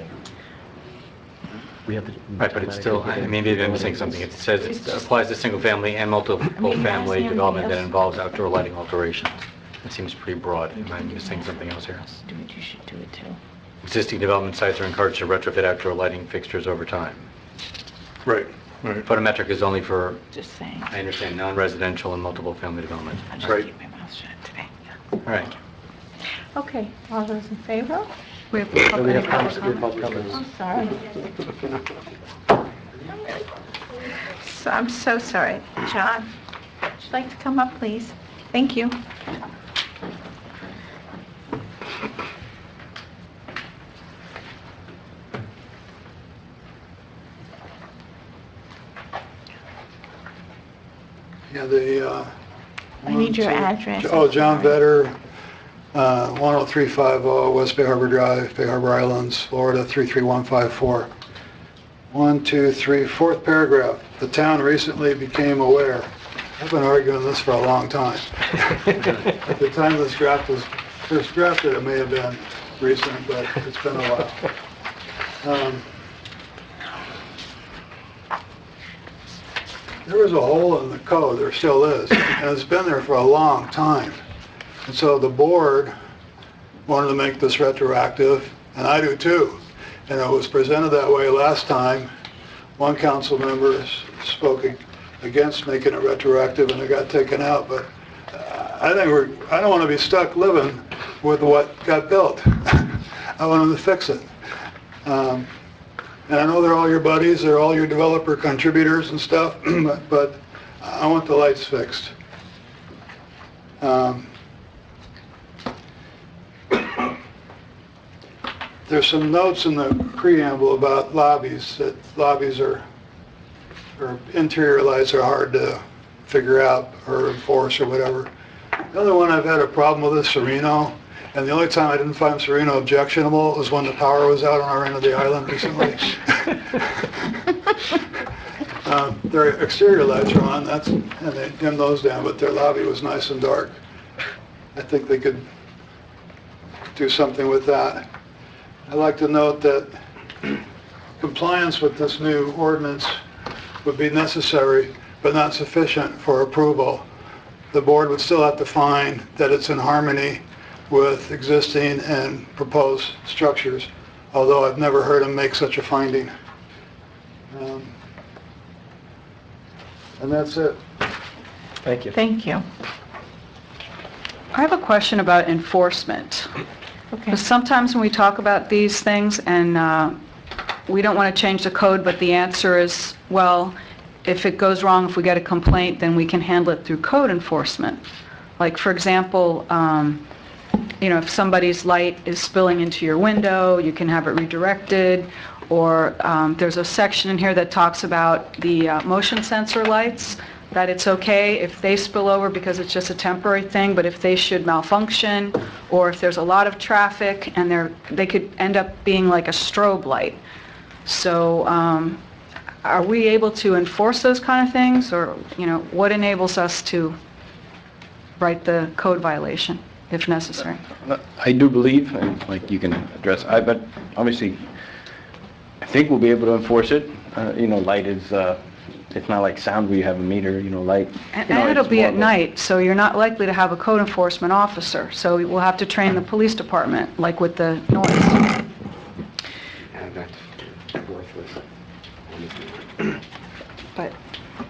Right, but it's still, maybe I'm missing something. It says it applies to single-family and multiple-family development that involves outdoor lighting alterations. It seems pretty broad. Am I missing something else here? Do it, you should do it too. Existing development sites are encouraged to retrofit outdoor lighting fixtures over time. Right. Photometric is only for, Just saying. I understand, non-residential and multiple-family development. I'm just Right. keeping my mouth shut today. All right. Okay, all those in favor? We have We have public public comment. comments. I'm sorry. I'm so sorry. John, would you like to come up, please? Thank you. Yeah, I need your address. Oh, John Vetter, 10350 West Bay Harbor Drive, Bay Harbor Islands, Florida 33154. 1, 2, 3, fourth paragraph. The town recently became aware. I've been arguing this for a long time. At the time this draft was first drafted, it may have been recent, but it's been a while. There was a hole in the code, there still is, and it's been there for a long time. And so the board wanted to make this retroactive, and I do too. And it was presented that way last time. One council member spoke against making it retroactive, and it got taken out. But I don't want to be stuck living with what got built. I want them to fix it. And I know they're all your buddies, they're all your developer contributors and stuff, but I want the lights fixed. There's some notes in the preamble about lobbies, that lobbies or interior lights are hard to figure out or enforce or whatever. The other one I've had a problem with is Sereno. And the only time I didn't find Sereno objectionable was when the power was out on our end of the island recently. Their exterior lights are on, and they dim those down, but their lobby was nice and dark. I think they could do something with that. I'd like to note that compliance with this new ordinance would be necessary, but not sufficient for approval. The board would still have to find that it's in harmony with existing and proposed structures, although I've never heard them make such a finding. And that's it. Thank you. Thank you. I have a question about enforcement. Okay. Because sometimes when we talk about these things and we don't want to change the code, but the answer is, well, if it goes wrong, if we get a complaint, then we can handle it through code enforcement. Like, for example, if somebody's light is spilling into your window, you can have it redirected. Or there's a section in here that talks about the motion sensor lights, that it's okay if they spill over because it's just a temporary thing, but if they should malfunction, or if there's a lot of traffic and they could end up being like a strobe light. So are we able to enforce those kind of things, or what enables us to write the code violation if necessary? I do believe, and like you can address, but obviously, I think we'll be able to enforce it. Light is, it's not like sound where you have a meter, light. And it'll be at night, so you're not likely to have a code enforcement officer. So we'll have to train the police department, like with the noise. Yeah, that's worthless. But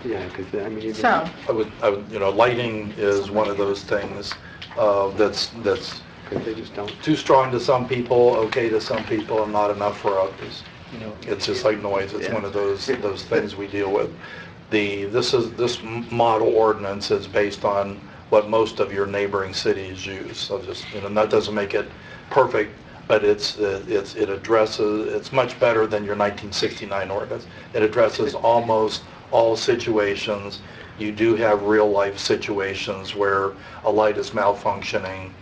Yeah, because I mean, So, I would, lighting is one of those things that's they just don't. too strong to some people, okay to some people, and not enough for others. It's just like noise. It's one of those things we deal with. This model ordinance is based on what most of your neighboring cities use. So just, that doesn't make it perfect, but it addresses, it's much better than your 1969 ordinance. It addresses almost all situations. You do have real life situations where a light is malfunctioning.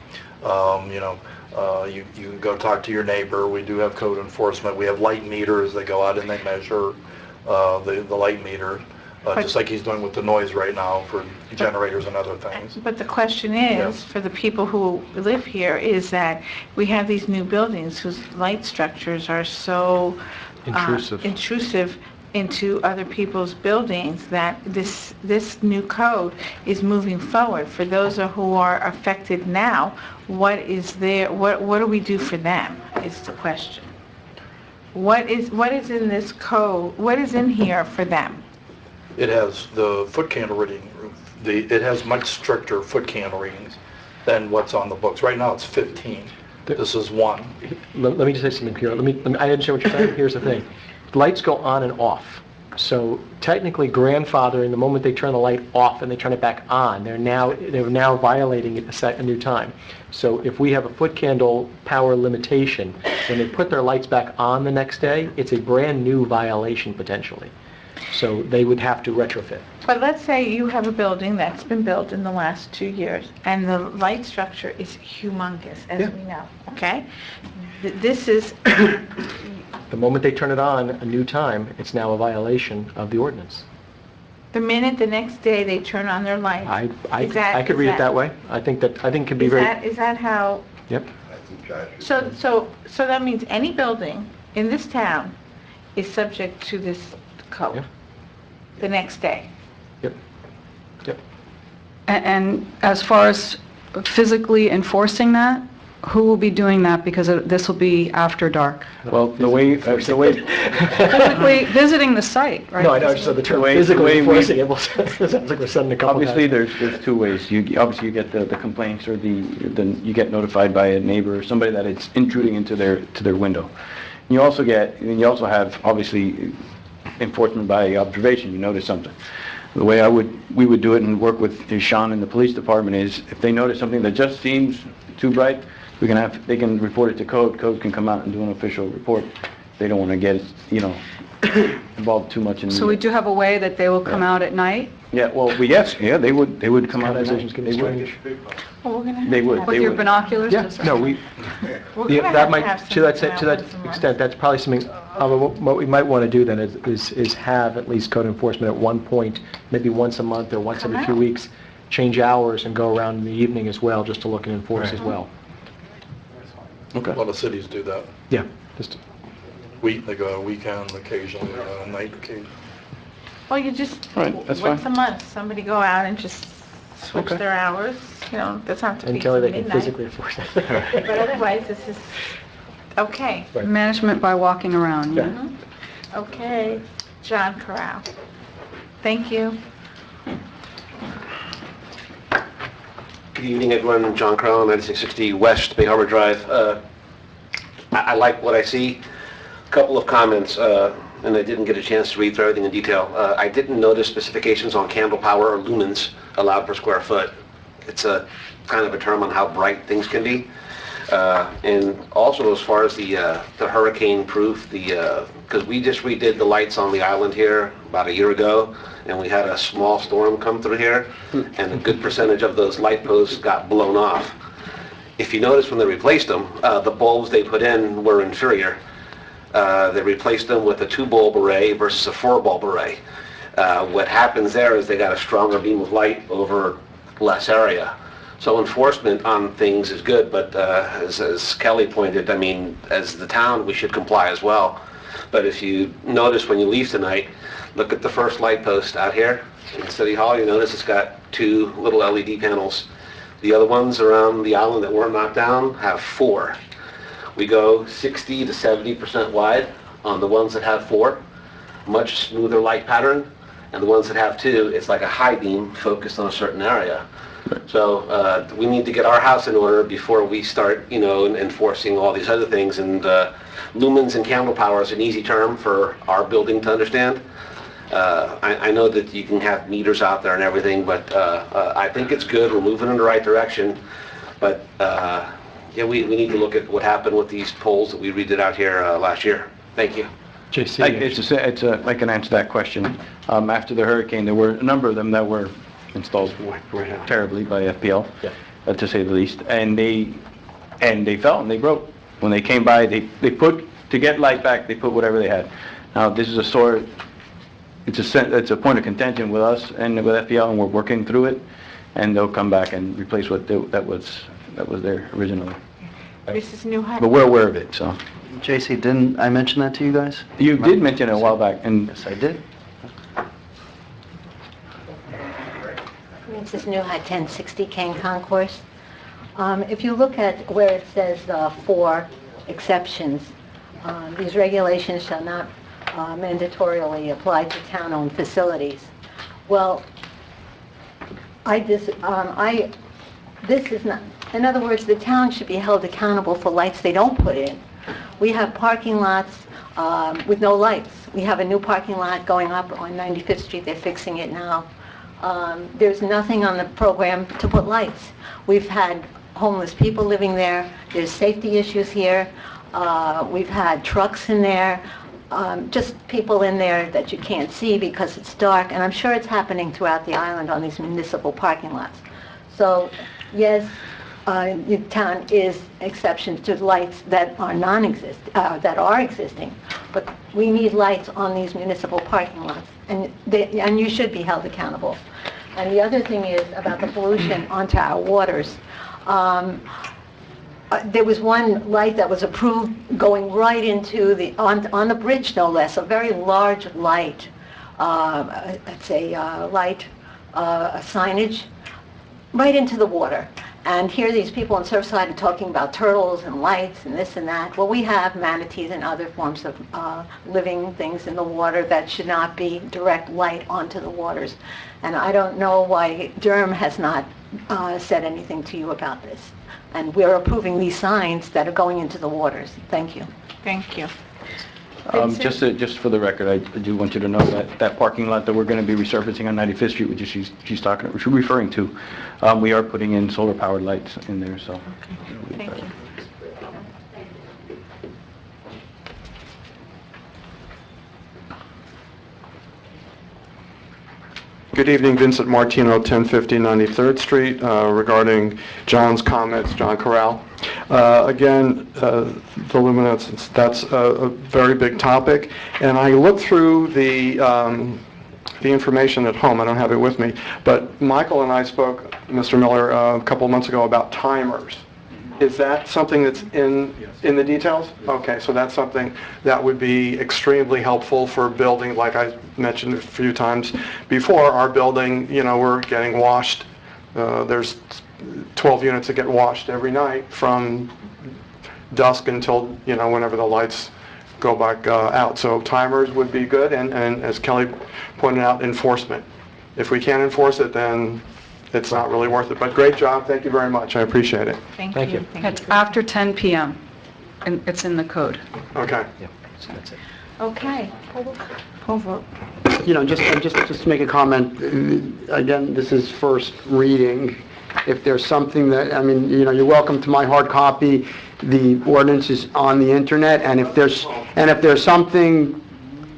You can go talk to your neighbor. We do have code enforcement. We have light meters. They go out and they measure the light meter, just like he's doing with the noise right now for generators and other things. but the question is, for the people who live here, is that we have these new buildings whose light structures are so intrusive into other people's buildings that this new code is moving forward. For those who are affected now, what do we do for them is the question. What is in this code, what is in here for them? It has the foot candle reading. It has much stricter foot candle readings than what's on the books. Right now it's 15. This is 1. Let me just say something here. I understand what you're saying. Here's the thing. Lights go on and off. So technically grandfathering, the moment they turn the light off and they turn it back on, they're now violating it a new time. So if we have a foot candle power limitation, when they put their lights back on the next day, it's a brand new violation potentially. So they would have to retrofit. But let's say you have a building that's been built in the last 2 years, and the light structure is humongous, as we know, okay? This is... The moment they turn it on a new time, it's now a violation of the ordinance. The minute the next day they turn on their lights. I could read it that way. I think it could be very... Is that how Yep. So that means any building in this town is subject to this code Yep. the next day? Yep. Yep. And as far as physically enforcing that, who will be doing that? Because this will be after dark. Well, the way, Physically visiting the site, right? No, I know, I just said the term physically enforcing it. Sounds like we're sending a couple guys. obviously, there's two ways. Obviously, you get the complaints, or you get notified by a neighbor or somebody that it's intruding into their window. You also have, obviously, enforcement by observation. You notice something. The way we would do it and work with Sean and the police department is, if they notice something that just seems too bright, they can report it to code. Code can come out and do an official report. They don't want to get, involved too much in. So we do have a way that they will come out at night? Yeah, well, they would come out at night. They would. Well, we're gonna have They to would. have With your binoculars? Yeah, no, We're yeah, gonna that have to might, have to that something out once a month. extent, that's probably something, what we might want to do then is have at least code enforcement at one point, maybe once a month or once Come every few out. weeks, change hours and go around in the evening as well, just to look and enforce as well. A lot of cities do that. Yeah, just, They go a weekend occasionally, a night occasionally. Well, you just, Right, that's once fine. a month, somebody go out and just switch Okay. their hours, that's not to be until till they can midnight. physically enforce it. But otherwise, this is, okay. Right. Management by walking around, yeah. Mhm. Okay, John Corral. Thank you. Good evening, everyone. John Crowe, 9660 West Bay Harbor Drive. I like what I see. Couple of comments, and I didn't get a chance to read through everything in detail. I didn't notice specifications on candle power or lumens allowed per square foot. It's a kind of a term on how bright things can be. And also, as far as the hurricane proof, because we just redid the lights on the island here about a year ago, and we had a small storm come through here, and a good percentage of those light posts got blown off. If you notice when they replaced them, the bulbs they put in were inferior. They replaced them with a 2-bulb array versus a 4-bulb array. What happens there is they got a stronger beam of light over less area. So enforcement on things is good, but as Kelly pointed, I mean, as the town, we should comply as well. But if you notice when you leave tonight, look at the first light post out here in City Hall. You notice it's got 2 little LED panels. The other ones around the island that weren't knocked down have 4. We go 60 to 70% wide on the ones that have 4, much smoother light pattern, and the ones that have 2, it's like a high beam focused on a certain area. So we need to get our house in order before we start, enforcing all these other things. And lumens and candle power is an easy term for our building to understand. I know that you can have meters out there and everything, but I think it's good. We're moving in the right direction. But we need to look at what happened with these poles that we redid out here last year. Thank you. JC? I can answer that question. After the hurricane, there were a number of them that were installed terribly by FPL, to say the least, and they fell and they broke. When they came by, they put, to get light back, they put whatever they had. Now, this is it's a point of contention with us and with FPL, and we're working through it, and they'll come back and replace what that was there originally. Mrs. Newhart? But we're aware of it, so. JC, didn't I mention that to you guys? You did mention it a while back, and Yes, I did. Mrs. Newhart, 1060 Kane Concourse. If you look at where it says 4 exceptions, these regulations shall not mandatorily apply to town-owned facilities. Well, this is not, in other words, the town should be held accountable for lights they don't put in. We have parking lots with no lights. We have a new parking lot going up on 95th Street. They're fixing it now. There's nothing on the program to put lights. We've had homeless people living there. There's safety issues here. We've had trucks in there. Just people in there that you can't see because it's dark. And I'm sure it's happening throughout the island on these municipal parking lots. So, yes, the town is exception to lights that are that are existing, but we need lights on these municipal parking lots, and you should be held accountable. And the other thing is about the pollution onto our waters. there was one light that was approved going right into on the bridge, no less, a very large light. It's a light, a signage, right into the water. And here these people on Surfside are talking about turtles and lights and this and that. Well, we have manatees and other forms of living things in the water that should not be direct light onto the waters. And I don't know why Durham has not said anything to you about this. And we're approving these signs that are going into the waters. Thank you. Thank you. Just for the record, I do want you to know that that parking lot that we're going to be resurfacing on 95th Street, which she's referring to, we are putting in solar-powered lights in there, so. Thank you. Good evening, Vincent Martino, 1050 93rd Street, regarding John's comments, John Corral. Again, the luminescence, that's a very big topic, and I looked through the information at home. I don't have it with me, but Michael and I spoke, Mr. Miller, a couple of months ago about timers. Is that something that's in the details? Okay, so that's something that would be extremely helpful for building, like I mentioned a few times before, our building, you know, we're getting washed. There's 12 units that get washed every night from dusk until, you know, whenever the lights go back out. So timers would be good, and as Kelly pointed out, enforcement. If we can't enforce it, then it's not really worth it. But great job. Thank you very much. I appreciate it. Thank you. It's after 10 p.m. and it's in the code. Okay. Yeah, so that's it. Okay. Full vote. You know, just to make a comment, again, this is first reading. If there's something that, I mean, you know, you're welcome to my hard copy. The ordinance is on the internet, and if there's something,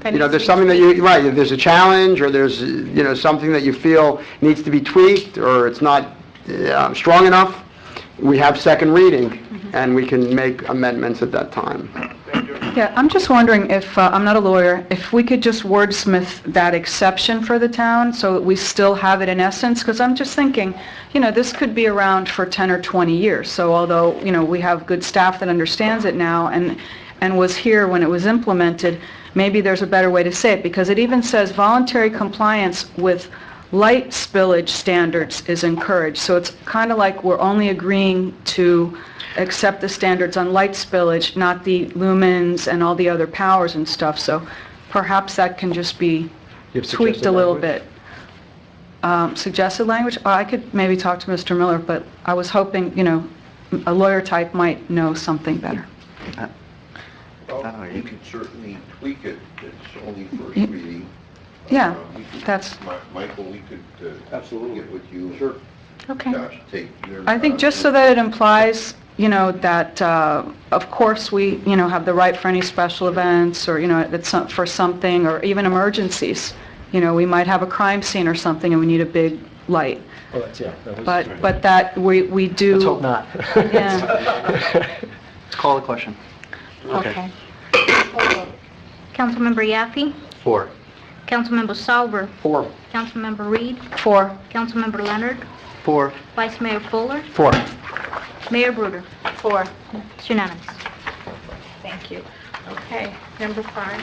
you know, there's something that if there's a challenge, or there's, you know, something that you feel needs to be tweaked, or it's not strong enough, we have second reading, and we can make amendments at that time. Yeah, I'm just wondering if, I'm not a lawyer, if we could just wordsmith that exception for the town so that we still have it in essence, because I'm just thinking, you know, this could be around for 10 or 20 years. So although, you know, we have good staff that understands it now and was here when it was implemented, maybe there's a better way to say it, because it even says voluntary compliance with light spillage standards is encouraged. So it's kind of like we're only agreeing to accept the standards on light spillage, not the lumens and all the other powers and stuff. So perhaps that can just be tweaked a little bit. Suggested language? I could maybe talk to Mr. Miller, but I was hoping, you know, a lawyer type might know something better. Well, you can certainly tweak it. It's only first reading. Yeah, that's... Michael, we could absolutely get with you. Sure. Okay. I think just so that it implies, you know, that, of course, we, you know, have the right for any special events, or, you know, it's for something, or even emergencies. You know, we might have a crime scene or something and we need a big light. Oh, that's, yeah. But that we do... Let's hope not. Yeah. Let's call the question. Okay. Councilmember Yaffe? 4. Councilmember Salver? 4. Councilmember Reed? 4. Councilmember Leonard? 4. Vice Mayor Fuller? 4. Mayor Bruder? 4. It's unanimous. Thank you. Okay, number 5.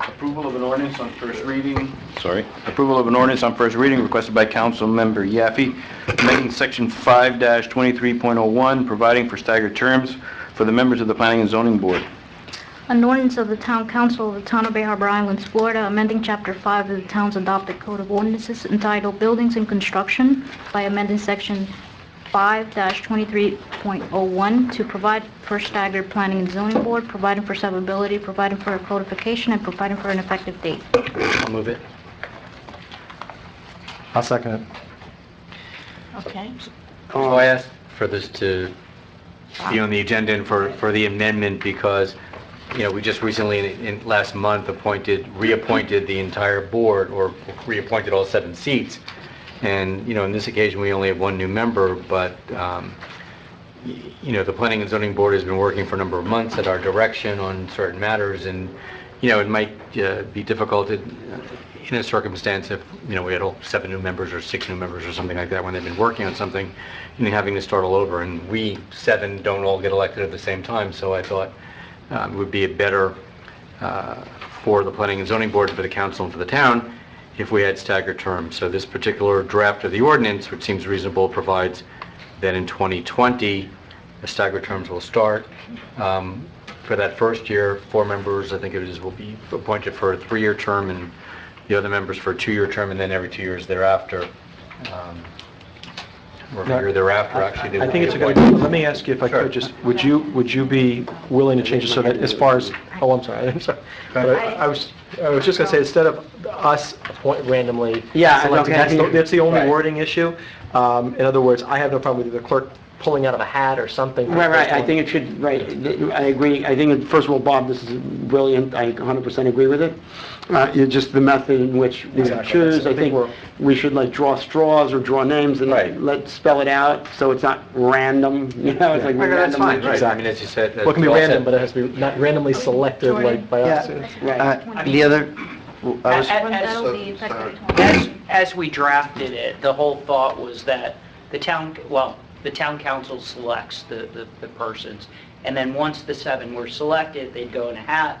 Approval of an ordinance on first reading. Sorry. Approval of an ordinance on first reading requested by Councilmember Yaffe, amending Section 5-23.01, providing for staggered terms for the members of the Planning and Zoning Board. An ordinance of the Town Council of the Town of Bay Harbor Islands, Florida, amending Chapter 5 of the town's adopted Code of Ordinances entitled Buildings and Construction by amending Section 5-23.01 to provide for staggered planning and zoning board, providing for severability, providing for a codification, and providing for an effective date. I'll move it. I'll second it. Okay. So I asked for this to be on the agenda and for the amendment because, you know, we just recently, in last month, reappointed the entire board, or reappointed all 7 seats. And, you know, on this occasion, we only have 1 new member, but, you know, the Planning and Zoning Board has been working for a number of months at our direction on certain matters, and, it might be difficult in a circumstance if, we had 7 new members or 6 new members or something like that when they've been working on something, having to start all over. And we 7 don't all get elected at the same time, so I thought it would be a better for the Planning and Zoning Board, for the council, and for the town if we had staggered terms. So this particular draft of the ordinance, which seems reasonable, provides that in 2020, the staggered terms will start. For that first year, 4 members, I think it is, will be appointed for a 3-year term, and the other members for a 2-year term, and then every 2 years thereafter, or a year thereafter, actually. They I will think be it's a good appointed. idea. Let me ask you if I could just, would you be willing to change it so that as far as, I'm sorry. But I was just going to say, instead of us appoint randomly, Yeah, selecting, okay. that's the only Right. wording issue. In other words, I have no problem with the clerk pulling out of a hat or something. for the Right, first I one. think it should, right, I agree. I think, first of all, Bob, this is brilliant. I 100% agree with it. It's just the method in which we Exactly. choose. I I think think we should like draw straws or draw names and let's spell it out so it's not random, it's like Right, random. that's fine, right. I mean, as you said... Well, it can be random, but it has to be not randomly selected like by us. The other, I was, As we drafted it, the whole thought was that the town council selects the persons, and then once the 7 were selected, they'd go in a hat,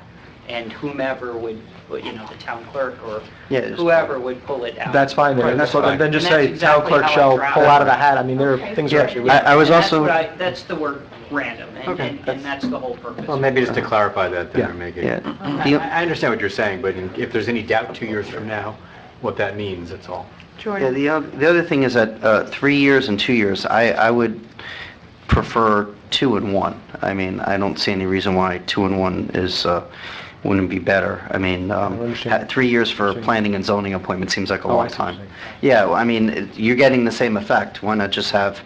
and whomever would, the town clerk or whoever would pull it out. That's fine, then. So then just say, town clerk shall pull out of a hat. I mean, there are things are actually... I was also... That's the word random, and that's the whole purpose. Well, maybe just to clarify that, then, or make it... Yeah. I understand what you're saying, but if there's any doubt 2 years from now, what that means, that's all. Yeah, the other thing is that 3 years and 2 years, I would prefer 2 and 1. I mean, I don't see any reason why 2 and 1 wouldn't be better. I mean, 3 years for planning and zoning appointment seems like a long time. Yeah, well, I mean, you're getting the same effect. Why not just have,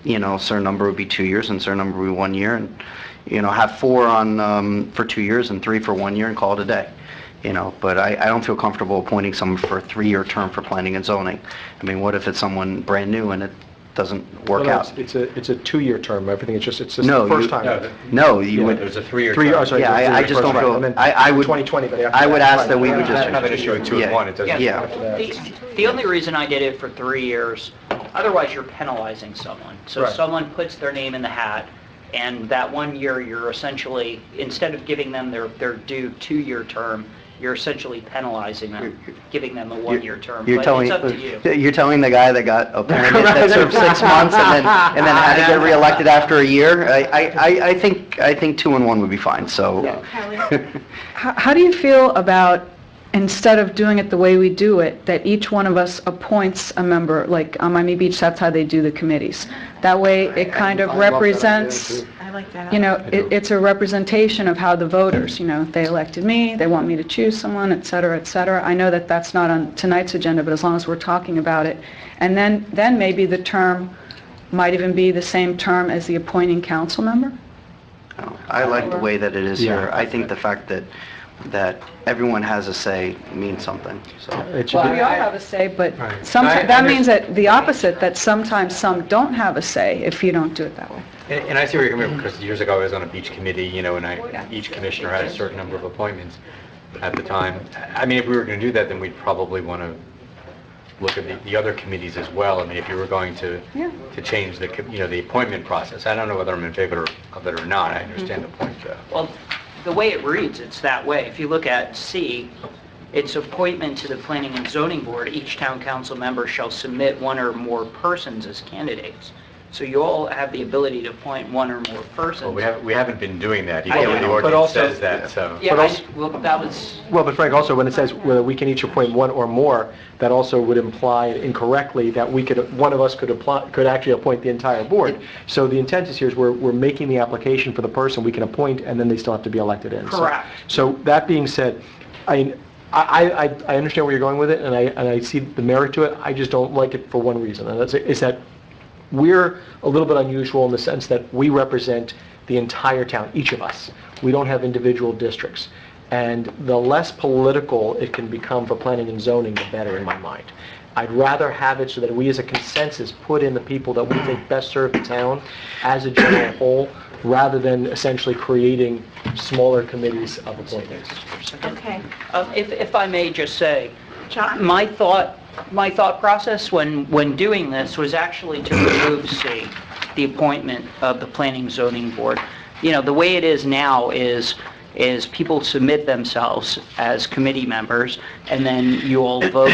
a certain number would be 2 years and a certain number would be 1 year, and, have 4 on for 2 years and 3 for 1 year and call it a day. But I don't feel comfortable appointing someone for a 3-year term for planning and zoning. I mean, what if it's someone brand new and it doesn't work out? It's a 2-year term. Everything, it's just No, the first you- time. No, you would... There's a 3-year Three, term. oh, sorry. Yeah, I just don't feel... I would... 2020, but after I would that, ask that we would just... Have an issue with 2 and 1, it doesn't... Yeah. The only reason I did it for 3 years, otherwise you're penalizing someone. So Right. someone puts their name in the hat, and that 1 year you're essentially, instead of giving them their due 2-year term, you're essentially penalizing them, giving them a 1-year term. You're But telling, it's up to you. you're telling the guy that got appointed that served 6 months and then had to get reelected after a year? I think 2 and 1 would be fine, so... How do you feel about, instead of doing it the way we do it, that each one of us appoints a member, like on Miami Beach, that's how they do the committees. That way, it kind of represents, it's a representation of how the voters, they elected me, they want me to choose someone, et cetera, et cetera. I know that that's not on tonight's agenda, but as long as we're talking about it. And then maybe the term might even be the same term as the appointing council member? I like the way that it is here. I think the fact that everyone has a say means something, so... Well, we all have a say, but sometimes, that means that the opposite, that sometimes some don't have a say if you don't do it that way. And I see where you're coming from, because years ago I was on a beach committee, and each commissioner had a certain number of appointments at the time. I mean, if we were going to do that, then we'd probably want to look at the other committees as well. I mean, if you were going to change the appointment process. I don't know whether I'm in favor of it or not. I understand the point, though. Well, the way it reads, it's that way. If you look at C, it's appointment to the Planning and Zoning Board. Each town council member shall submit 1 or more persons as candidates. So you all have the ability to appoint 1 or more persons. Well, we haven't been doing that. I Even know. the But ordinance also- says that, so... Yeah, well, that was... Well, but Frank, also when it says whether we can each appoint 1 or more, that also would imply incorrectly that one of us could actually appoint the entire board. So the intent is here is we're making the application for the person we can appoint, and then they still have to be elected in. Correct. So that being said, I understand where you're going with it, and I see the merit to it. I just don't like it for one reason, and is that we're a little bit unusual in the sense that we represent the entire town, each of us. We don't have individual districts. And the less political it can become for planning and zoning, the better in my mind. I'd rather have it so that we as a consensus put in the people that we think best serve the town as a general whole, rather than essentially creating smaller committees of appointments. Okay. If I may just say, my thought process when doing this was actually to remove C, the appointment of the Planning Zoning Board. You know, the way it is now is people submit themselves as committee members, and then you all vote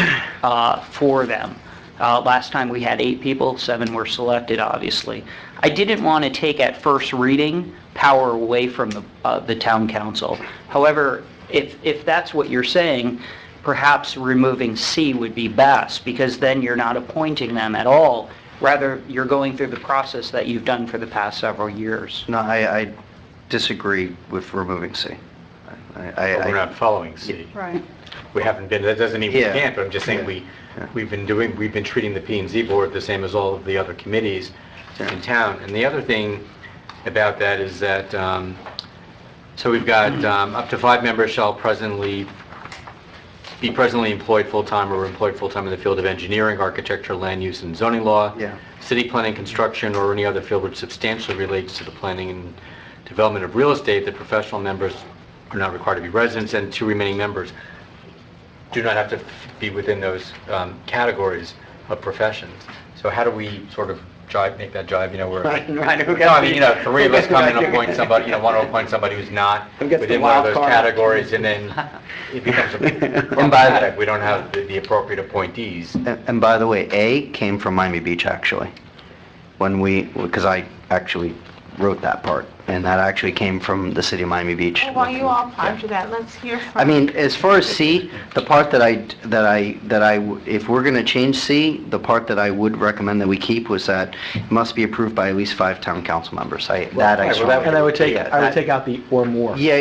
for them. Last time we had 8 people, 7 were selected, obviously. I didn't want to take at first reading power away from the town council. However, if that's what you're saying, perhaps removing C would be best, because then you're not appointing them at all. Rather, you're going through the process that you've done for the past several years. No, I disagree with removing C. We're not following C. Right. We haven't been, that doesn't mean we Yeah. can't, but I'm just saying we've been treating the P&Z board the same as all of the other committees in town. And the other thing about that is that, so we've got up to 5 members shall be presently employed full-time or employed full-time in the field of engineering, architecture, land use, and zoning law, city planning, construction, or any other field which substantially relates to the planning and development of real estate. The professional members are not required to be residents, and 2 remaining members do not have to be within those categories of professions. So how do we sort of make that jive? You know, we're, Right. no, I mean, 3 of us come and appoint somebody, want to appoint somebody who's not gets the within one of wild those card? categories, and then it becomes problematic. We don't have the appropriate appointees. And by the way, A came from Miami Beach, actually. Because I actually wrote that part, and that actually came from the city of Miami Beach. Well, while you all ponder that, let's hear from... I mean, as far as C, the part if we're going to change C, the part that I would recommend that we keep was that it must be approved by at least 5 town council members. And I would take out the or more. Yeah.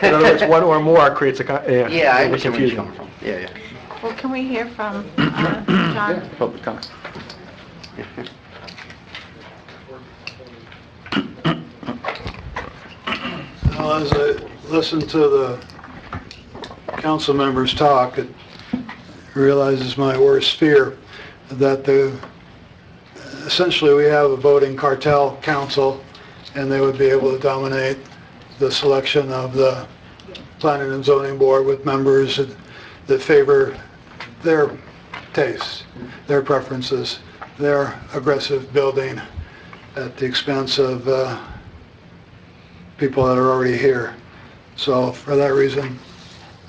In other words, 1 or more creates a Yeah, I understand where you're confusion. coming from. Yeah. Well, can we hear from John? Public comment. Well, as I listened to the council members talk, it realizes my worst fear, that essentially we have a voting cartel council, and they would be able to dominate the selection of the planning and zoning board with members that favor their tastes, their preferences, their aggressive building at the expense of people that are already here. So for that reason,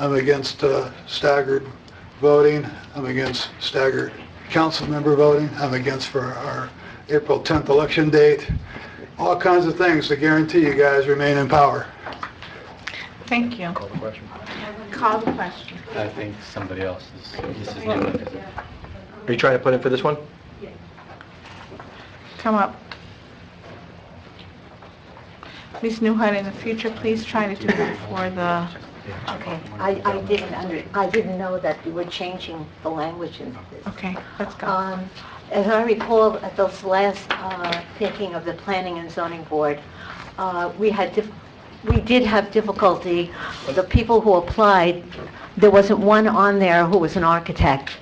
I'm against staggered voting. I'm against staggered council member voting. I'm against for our April 10th election date. All kinds of things to guarantee you guys remain in power. Thank you. Call the question. Call the question. I think somebody else this is new. Are you trying to put in for this one? Come up. Ms. Newhart, in the future, please try to do that for the... Okay, I didn't know that you were changing the language in this. Okay, let's go. As I recall, at this last thinking of the Planning and Zoning Board, we did have difficulty. The people who applied, there wasn't one on there who was an architect.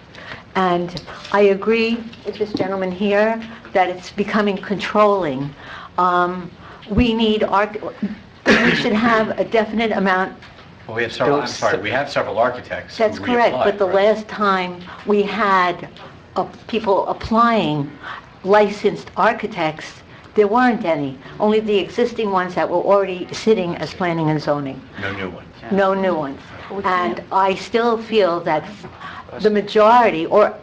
And I agree with this gentleman here that it's becoming controlling. We should have a definite amount. Well, we have several, we have several architects. That's who correct, reapplied, but the right? last time we had people applying, licensed architects, there weren't any. Only the existing ones that were already sitting as planning and zoning. No new ones. No new ones. And I still feel that the majority, or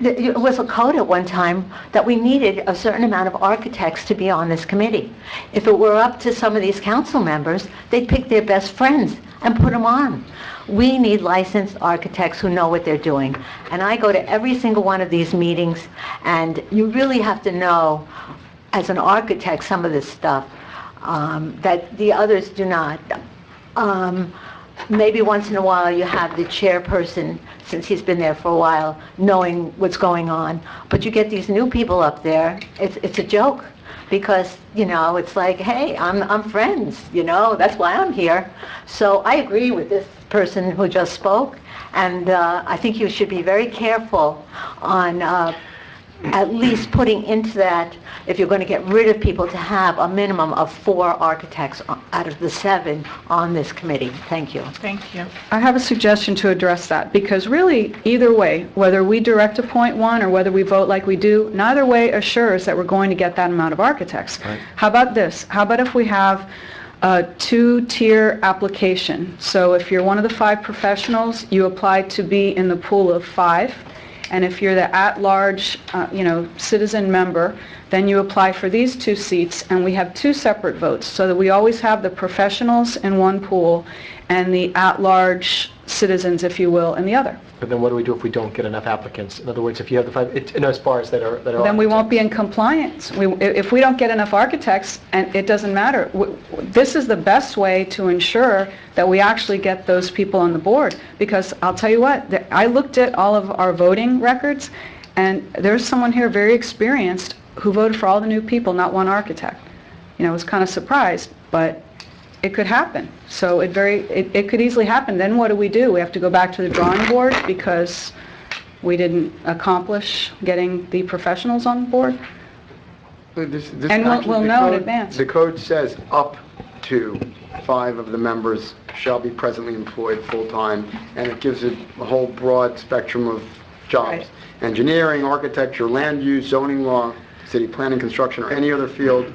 it was a code at one time that we needed a certain amount of architects to be on this committee. If it were up to some of these council members, they'd pick their best friends and put them on. We need licensed architects who know what they're doing. And I go to every single one of these meetings, and you really have to know, as an architect, some of this stuff that the others do not. Maybe once in a while you have the chairperson since he's been there for a while, knowing what's going on. But you get these new people up there, it's a joke. Because, it's like, hey, I'm friends, that's why I'm here. So I agree with this person who just spoke, and I think you should be very careful on at least putting into that, if you're going to get rid of people, to have a minimum of 4 architects out of the 7 on this committee. Thank you. Thank you. I have a suggestion to address that, because really, either way, whether we direct appoint one or whether we vote like we do, neither way assures that we're going to get that amount of architects. Right. How about this? How about if we have a 2-tier application? So if you're one of the 5 professionals, you apply to be in the pool of 5. And if you're the at-large, citizen member, then you apply for these 2 seats, and we have 2 separate votes, so that we always have the professionals in one pool and the at-large citizens, if you will, in the other. But then what do we do if we don't get enough applicants? In other words, if you have the 5, as far as that are Then we won't be in compliance. If we don't get enough architects, and it doesn't matter, this is the best way to ensure that we actually get those people on the board. Because I'll tell you what, I looked at all of our voting records, and there's someone here very experienced who voted for all the new people, not one architect. I was kind of surprised, but it could happen. So it could easily happen. Then what do? We have to go back to the drawing board because we didn't accomplish getting the professionals on board? And we'll know in advance. The code says up to 5 of the members shall be presently employed full-time, and it gives it a whole broad spectrum of jobs. Right. Engineering, architecture, land use, zoning law, city planning, construction, or any other field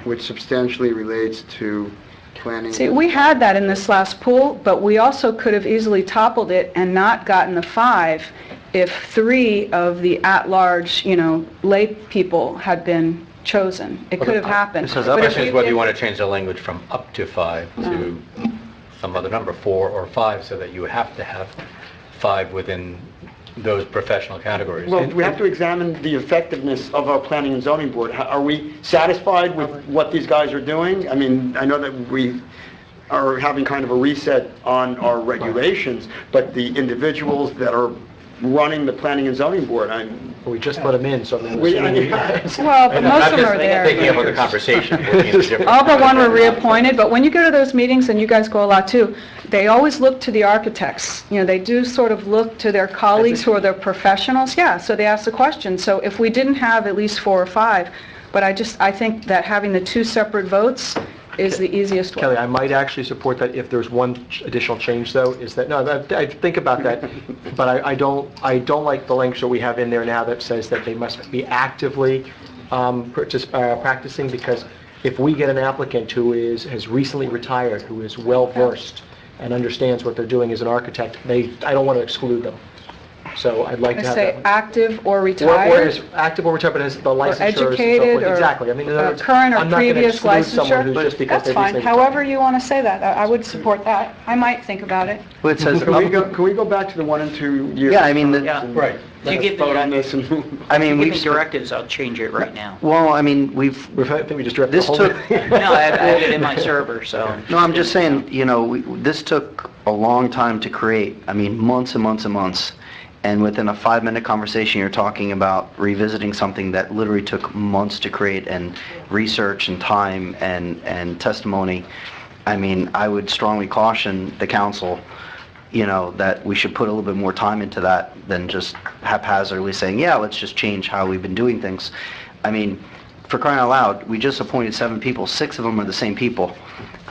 which substantially relates to planning. See, we had that in this last pool, but we also could have easily toppled it and not gotten the 5 if 3 of the at-large, lay people had been chosen. It could have happened. So the question is whether you want to change the language from up to 5 to some other number, 4 or 5, so that you have to have 5 within those professional categories. Well, we have to examine the effectiveness of our planning and zoning board. Are we satisfied with what these guys are doing? I mean, I know that we are having kind of a reset on our regulations, but the individuals that are running the planning and zoning board, we just put them in, so well, but most of them are there. Taking up with the conversation. All but one were reappointed, but when you go to those meetings, and you guys go a lot too, they always look to the architects. They do sort of look to their colleagues who are their professionals. Yeah, so they ask the question. So if we didn't have at least 4 or 5, but I think that having the 2 separate votes is the easiest way. Kelly, I might actually support that if there's one additional change, though, is that, I think about that, but I don't like the language that we have in there now that says that they must be actively practicing, because if we get an applicant who has recently retired, who is well-versed and understands what they're doing as an architect, I don't want to exclude them. So I'd like to have that. Active or retired? Or is active or retired, but has the licensure and so forth. Educated or exactly. I mean, current or previous licensure? That's fine. However you want to say that. I would support that. I might think about it. Well, it says Can we go back to the 1 and 2 years? Yeah, I mean, right. If you give vote on this and we've directives, I'll change it right now. Well, I mean, I think we just directed this the whole took. No, I have it in my server, so. No, I'm just saying, this took a long time to create. I mean, months and months and months. And within a 5-minute conversation, you're talking about revisiting something that literally took months to create, and research and time and testimony. I mean, I would strongly caution the council, that we should put a little bit more time into that than just haphazardly saying, yeah, let's just change how we've been doing things. I mean, for crying out loud, we just appointed 7 people. 6 of them are the same people,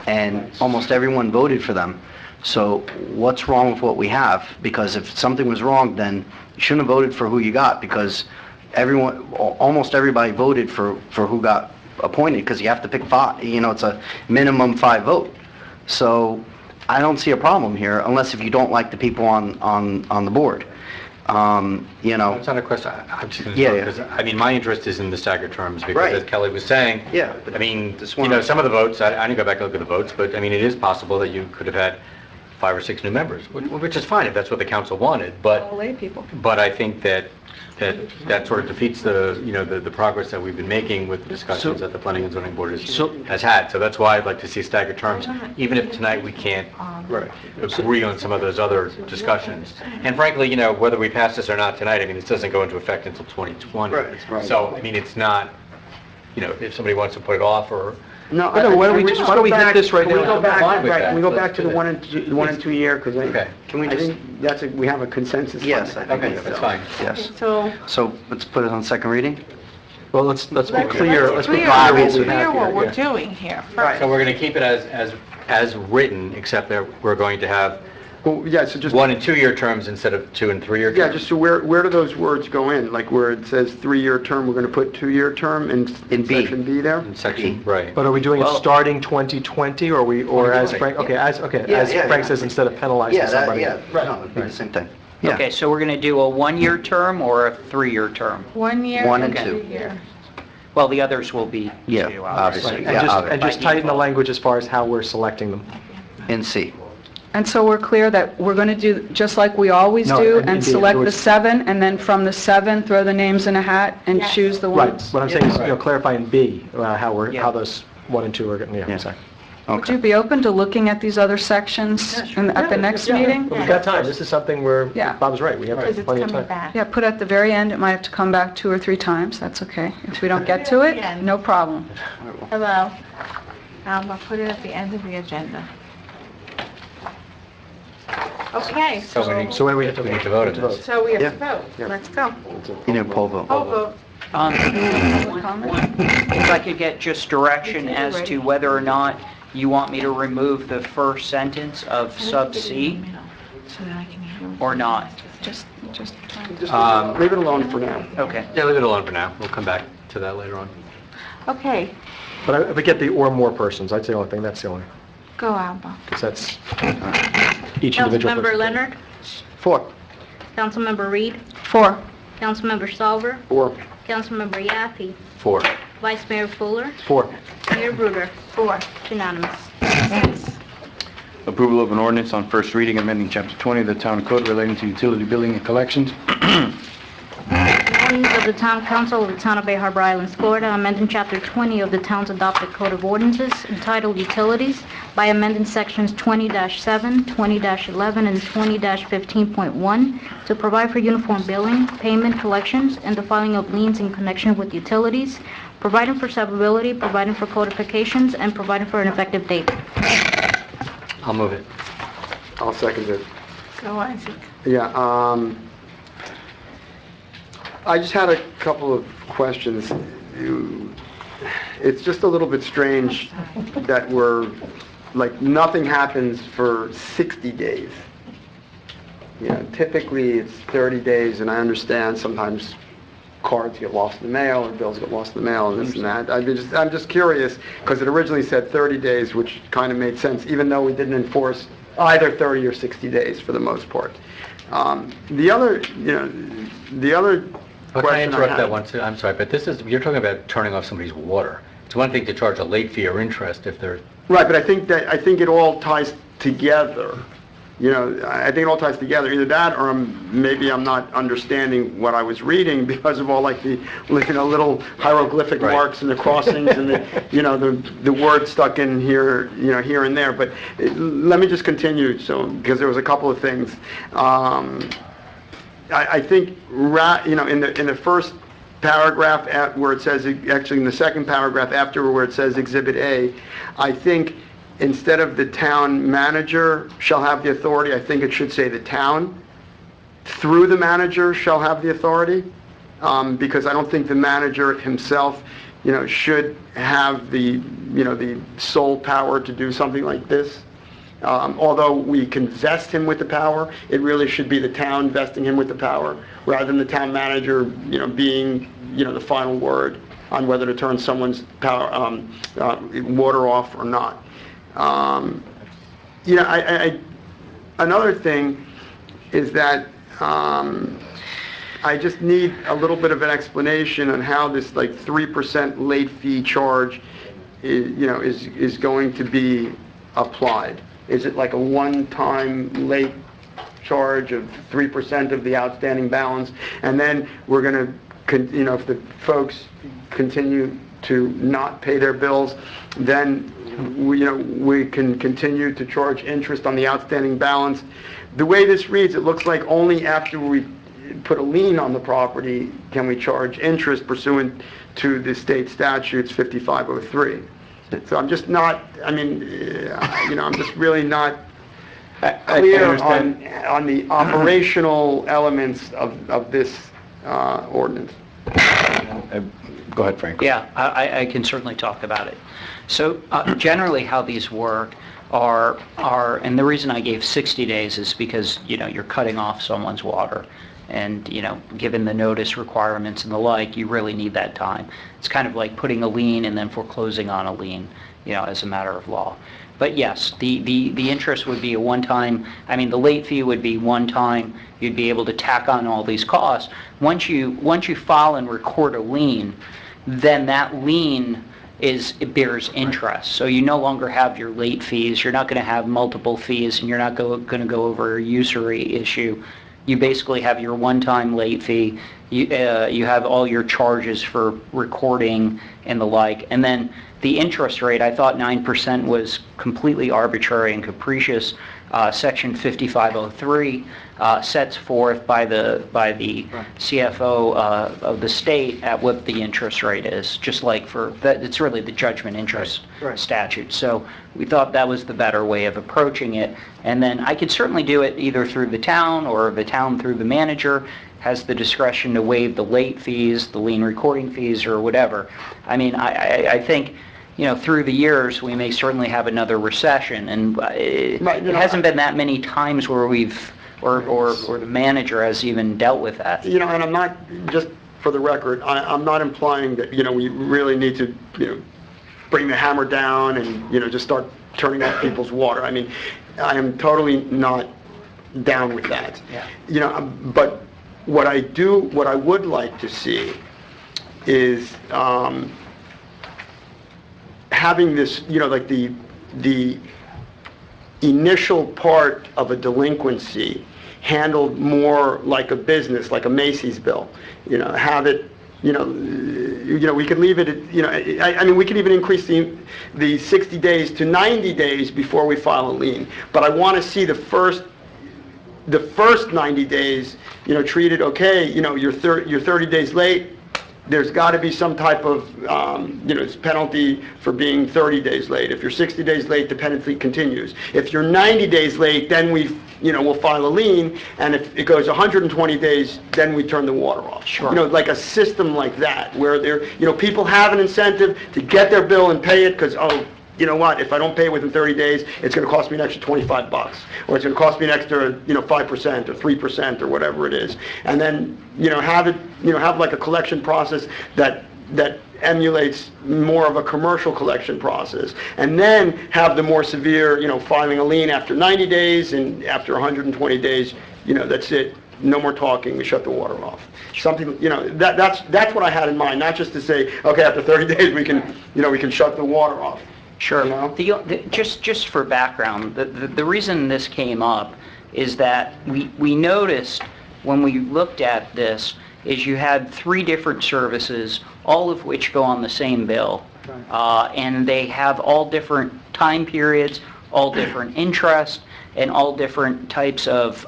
and almost everyone voted for them. So what's wrong with what we have? Because if something was wrong, then you shouldn't have voted for who you got, because almost everybody voted for who got appointed, because you have to pick 5. It's a minimum 5 vote. So I don't see a problem here, unless if you don't like the people on the board. It's not a question. I'm just going to because I mean, my interest is in the staggered terms, because as Kelly was saying, I mean, some of the votes, I didn't go back and look at the votes, but I mean, it is possible that you could have had 5 or 6 new members, which is fine if that's what the council wanted, but All lay people. I think that sort of defeats the progress that we've been making with the discussions that the Planning and Zoning Board has had. So that's why I'd like to see staggered terms, even if tonight we can't agree on some of those other discussions. And frankly, whether we pass this or not tonight, I mean, this doesn't go into effect until 2020. Right. So, I mean, it's not, if somebody wants to put it off or... No, why don't we hit this right Can we now? go back, fine with right, that. can we go back Let's to do the that. 1 and 2 year? Because Okay. I think we have a consensus. on Yes, that. I think Okay, that's fine. Yes. So, So let's put it on second reading? Well, let's be clear, let's be clear let's what we clear have what here. we're yeah. doing here. Right. So we're going to keep it as written, except that we're going to have Well, yeah, so just... 1 and 2 year terms instead of 2 and 3 year terms. Yeah, just so where do those words go in? Like where it says 3-year term, we're going to put 2-year term in B. section B there? In section, right. But are we doing it starting 2020, or as 2020. Frank, as Yeah, Frank yeah. says, instead of penalizing somebody? No, it'd be the same thing. Yeah. Okay, so we're going to do a 1-year term or a 3-year term? 1 year. 1 and 2 2. year. Well, the others will be Yeah, 2, obviously. And Yeah, just tighten the language as far as how we're selecting them. In C. And so we're clear that we're going to do just like we always No, do and and indeed, select it the was- 7, and then from the 7, throw the names in a hat and Yes. choose the Right, ones. what I'm saying is, Right. clarify in B, how Yeah. those 1 and 2 are, Yeah. I'm sorry. Would you be open to looking at these other sections at the next Yeah, meeting? We've got time, this is something where, Yeah. Bob's right, we have Because it's plenty of coming time. back. Yeah, put at the very end, it might have to come back 2 or 3 times, that's okay. If we don't get to it, Yeah. no problem. Hello. I'll put it at the end of the agenda. Okay, So we need So where we have to we need to vote on this. so we have Yeah. to vote. Let's go. You need a poll vote. Poll vote. If I could get just direction as to whether or not you want me to remove the first sentence of sub C So that I can hear. or not. Just Leave it alone for now. Okay. Yeah, leave it alone for now. We'll come back to that later on. Okay, But if we get the or more persons, I'd say the only thing, that's the only, go Alba. because that's each individual Councilmember person. Leonard, 4. Councilmember Reed, 4. Councilmember Salver, 4. Councilmember Yaffe, 4. Vice Mayor Fuller, 4. Mayor Bruder, 4. It's unanimous. Approval of an ordinance on first reading amending Chapter 20 of the Town Code relating to utility billing and collections. Ordinance of the Town Council of the Town of Bay Harbor Islands, Florida, amending Chapter 20 of the town's adopted Code of Ordinances entitled Utilities by amending Sections 20-7, 20-11, and 20-15.1 to provide for uniform billing, payment, collections, and the filing of liens in connection with utilities, providing for severability, providing for codifications, and providing for an effective date. I'll move it. I'll second it. Go Isaac. Yeah, I just had a couple of questions. It's just a little bit strange that nothing happens for 60 days. Typically it's 30 days, and I understand sometimes cards get lost in the mail, or bills get lost in the mail, and this and that. I'm just curious, because it originally said 30 days, which kind of made sense, even though we didn't enforce either 30 or 60 days for the most part. The other But can I question interrupt had- that one too? I'm sorry, but you're talking about turning off somebody's water. It's one thing to charge a late fee or interest if they're... Right, but I think it all ties together. I think it all ties together. Either that, or maybe I'm not understanding what I was reading because of all the little hieroglyphic Right. marks and the crossings and the words stuck in here, here and there. But let me just continue, because there was a couple of things. I think, in the first paragraph where it says, actually in the second paragraph after where it says Exhibit A, I think instead of the town manager shall have the authority, I think it should say the town through the manager shall have the authority, because I don't think the manager himself, should have the sole power to do something like this. Although we can vest him with the power, it really should be the town vesting him with the power, rather than the town manager, being, the final word on whether to turn someone's power, water off or not. Another thing is that I just need a little bit of an explanation on how this 3% late fee charge is going to be applied. Is it like a one-time late charge of 3% of the outstanding balance? And then we're going to, if the folks continue to not pay their bills, then we can continue to charge interest on the outstanding balance. The way this reads, it looks like only after we put a lien on the property can we charge interest pursuant to the state statutes 5503. So I'm just not, I'm just really not clear on the operational elements of this ordinance. Go ahead, Frank. Yeah, I can certainly talk about it. So generally how these work are, and the reason I gave 60 days is because, you're cutting off someone's water. And, given the notice requirements and the like, you really need that time. It's kind of like putting a lien and then foreclosing on a lien, as a matter of law. But yes, the interest would be a one-time, the late fee would be one time. You'd be able to tack on all these costs. Once you file and record a lien, then that lien it bears interest. So you no longer have your late fees. You're not going to have multiple fees, and you're not going to go over a usury issue. You basically have your one-time late fee. You have all your charges for recording and the like, and then the interest rate, I thought 9% was completely arbitrary and capricious. Section 5503 sets forth by the CFO of the state at what the interest rate is, just like for that. It's really the judgment interest statute. So we thought that was the better way of approaching it. And then I could certainly do it either through the town or the town through the manager has the discretion to waive the late fees, the lien recording fees, or whatever. I think, through the years, we may certainly have another recession, and it hasn't been that many times where we've, or the manager has even dealt with that. And I'm not, just for the record, I'm not implying that, we really need to, bring the hammer down and, just start turning off people's water. I am totally not down with that. Yeah. But what I would like to see is, having this, like the initial part of a delinquency handled more like a business, like a Macy's bill. Have it, we could leave it at, we could even increase the 60 days to 90 days before we file a lien. But I want to see the first 90 days, treated okay. You're 30 days late. There's got to be some type of, penalty for being 30 days late. If you're 60 days late, the penalty continues. If you're 90 days late, then we'll file a lien, and if it goes 120 days, then we turn the water off. Sure. Like a system like that, where people have an incentive to get their bill and pay it, because, you know what, if I don't pay it within 30 days, it's going to cost me an extra $25, or it's going to cost me an extra, 5% or 3% or whatever it is. And then, have like a collection process that emulates more of a commercial collection process. And then have the more severe, filing a lien after 90 days, and after 120 days, that's it. No more talking, we shut the water off. Something, that's what I had in mind, not just to say, okay, after 30 days we can shut the water off. Sure. Just for background, the reason this came up is that we noticed when we looked at this is you had 3 different services, all of which go on the same bill. And they have all different time periods, all different interest, and all different types of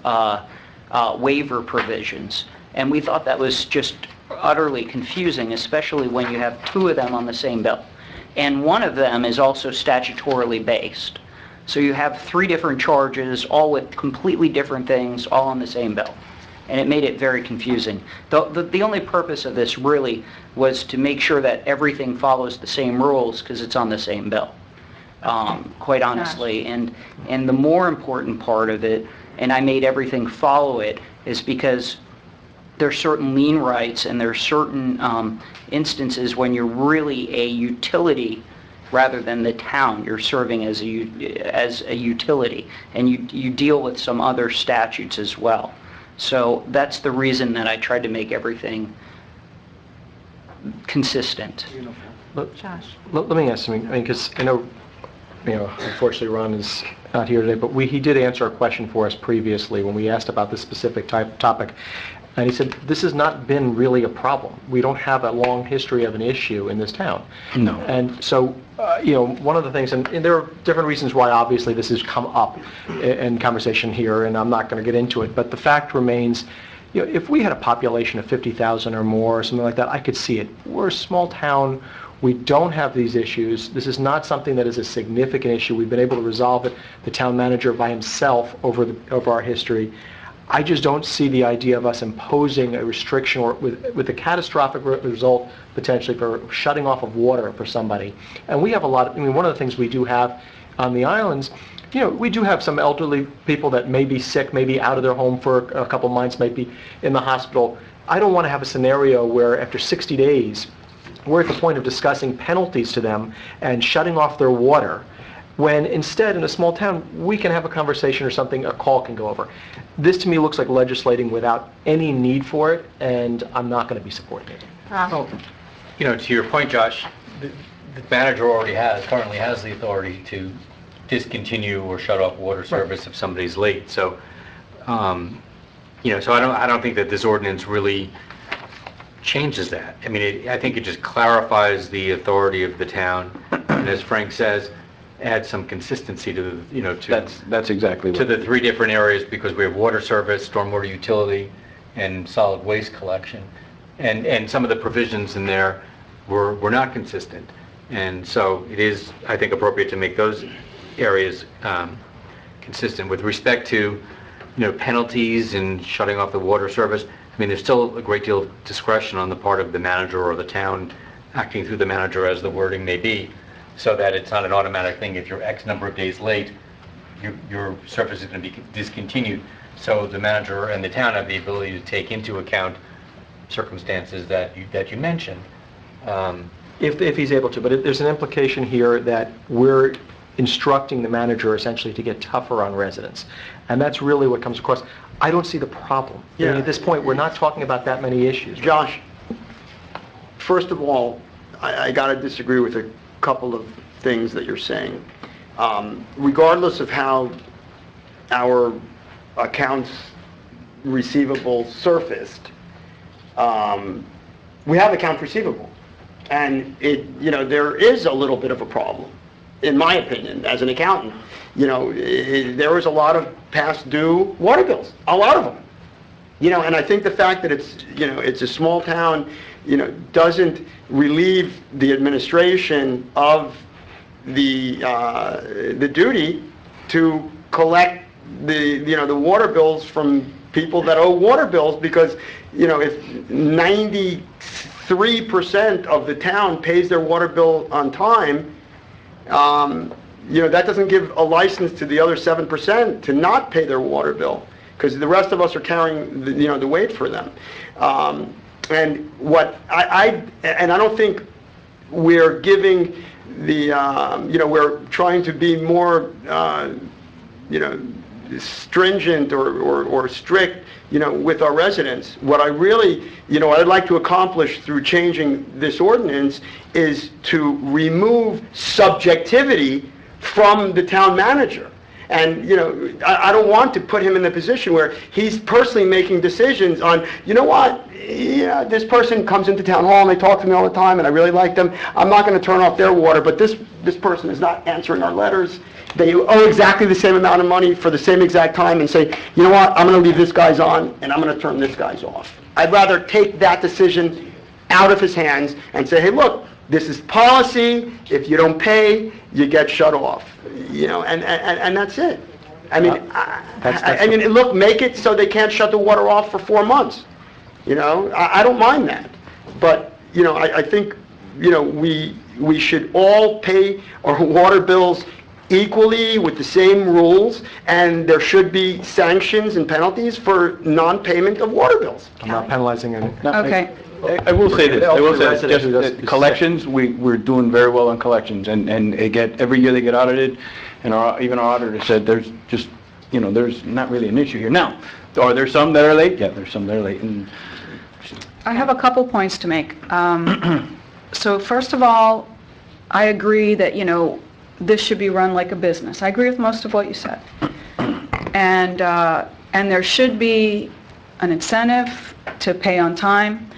waiver provisions. And we thought that was just utterly confusing, especially when you have 2 of them on the same bill. And one of them is also statutorily based. So you have 3 different charges, all with completely different things, all on the same bill. And it made it very confusing. The only purpose of this really was to make sure that everything follows the same rules because it's on the same bill, quite honestly. And the more important part of it, and I made everything follow it, is because there's certain lien rights and there's certain instances when you're really a utility rather than the town. You're serving as a utility, and you deal with some other statutes as well. So that's the reason that I tried to make everything consistent. Let me ask something, because I know unfortunately Ron is not here today, but he did answer a question for us previously when we asked about this specific topic. And he said, this has not been really a problem. We don't have a long history of an issue in this town. No. And so, one of the things, and there are different reasons why obviously this has come up in conversation here, and I'm not going to get into it, but the fact remains, if we had a population of 50,000 or more or something like that, I could see it. We're a small town. We don't have these issues. This is not something that is a significant issue. We've been able to resolve it, the town manager by himself over our history. I just don't see the idea of us imposing a restriction or with a catastrophic result potentially for shutting off of water for somebody. And we have a lot one of the things we do have on the islands, we do have some elderly people that may be sick, maybe out of their home for a couple months, maybe in the hospital. I don't want to have a scenario where after 60 days, we're at the point of discussing penalties to them and shutting off their water, when instead in a small town we can have a conversation or something, a call can go over. This to me looks like legislating without any need for it, and I'm not going to be supporting it. To your point, Josh, the manager currently has the authority to discontinue or shut off water service if somebody's late. So, so I don't think that this ordinance really changes that. I mean, I think it just clarifies the authority of the town, and as Frank says, add some consistency to that's exactly to the three different areas, because we have water service, stormwater utility, and solid waste collection, and some of the provisions in there were not consistent, and so it is, I think, appropriate to make those areas consistent. With respect to penalties and shutting off the water service, I mean, there's still a great deal of discretion on the part of the manager or the town acting through the manager, as the wording may be, so that it's not an automatic thing. If you're X number of days late, your service is going to be discontinued. So the manager and the town have the ability to take into account circumstances that you mentioned. If he's able to, but there's an implication here that we're instructing the manager essentially to get tougher on residents, and that's really what comes across. I don't see the problem. I mean, at this point, we're not talking about that many issues. Josh, first of all, I got to disagree with a couple of things that you're saying. Regardless of how our accounts receivable surfaced, we have accounts receivable, and there is a little bit of a problem, in my opinion, as an accountant. There was a lot of past due water bills, a lot of them. And I think the fact that it's a small town, doesn't relieve the administration of the duty to collect the water bills from people that owe water bills, because if 93% of the town pays their water bill on time, that doesn't give a license to the other 7% to not pay their water bill, because the rest of us are carrying the weight for them. And what I don't think we're giving the we're trying to be more stringent or strict with our residents. What I really what I'd like to accomplish through changing this ordinance is to remove subjectivity from the town manager. And, I don't want to put him in the position where he's personally making decisions on, this person comes into town hall and they talk to me all the time and I really like them. I'm not going to turn off their water, but this person is not answering our letters. They owe exactly the same amount of money for the same exact time, and say, you know what, I'm going to leave this guy's on and I'm going to turn this guy's off. I'd rather take that decision out of his hands and say, hey, look, this is policy. If you don't pay, you get shut off. And that's it. I mean, look, make it so they can't shut the water off for 4 months. I don't mind that. But, I think, we should all pay our water bills equally with the same rules, and there should be sanctions and penalties for non-payment of water bills. I'm not penalizing any. Okay. I will say this. Just collections, we're doing very well on collections, and every year they get audited, and even our auditor said there's just, there's not really an issue here. Now, are there some that are late? Yeah, there's some that are late. And I have a couple points to make. So first of all, I agree that, this should be run like a business. I agree with most of what you said. And there should be an incentive to pay on time.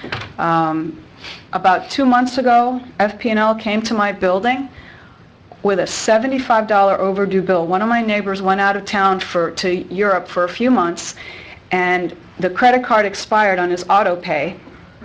About 2 months ago, FP&L came to my building with a $75 overdue bill. One of my neighbors went out of town to Europe for a few months, and the credit card expired on his auto pay,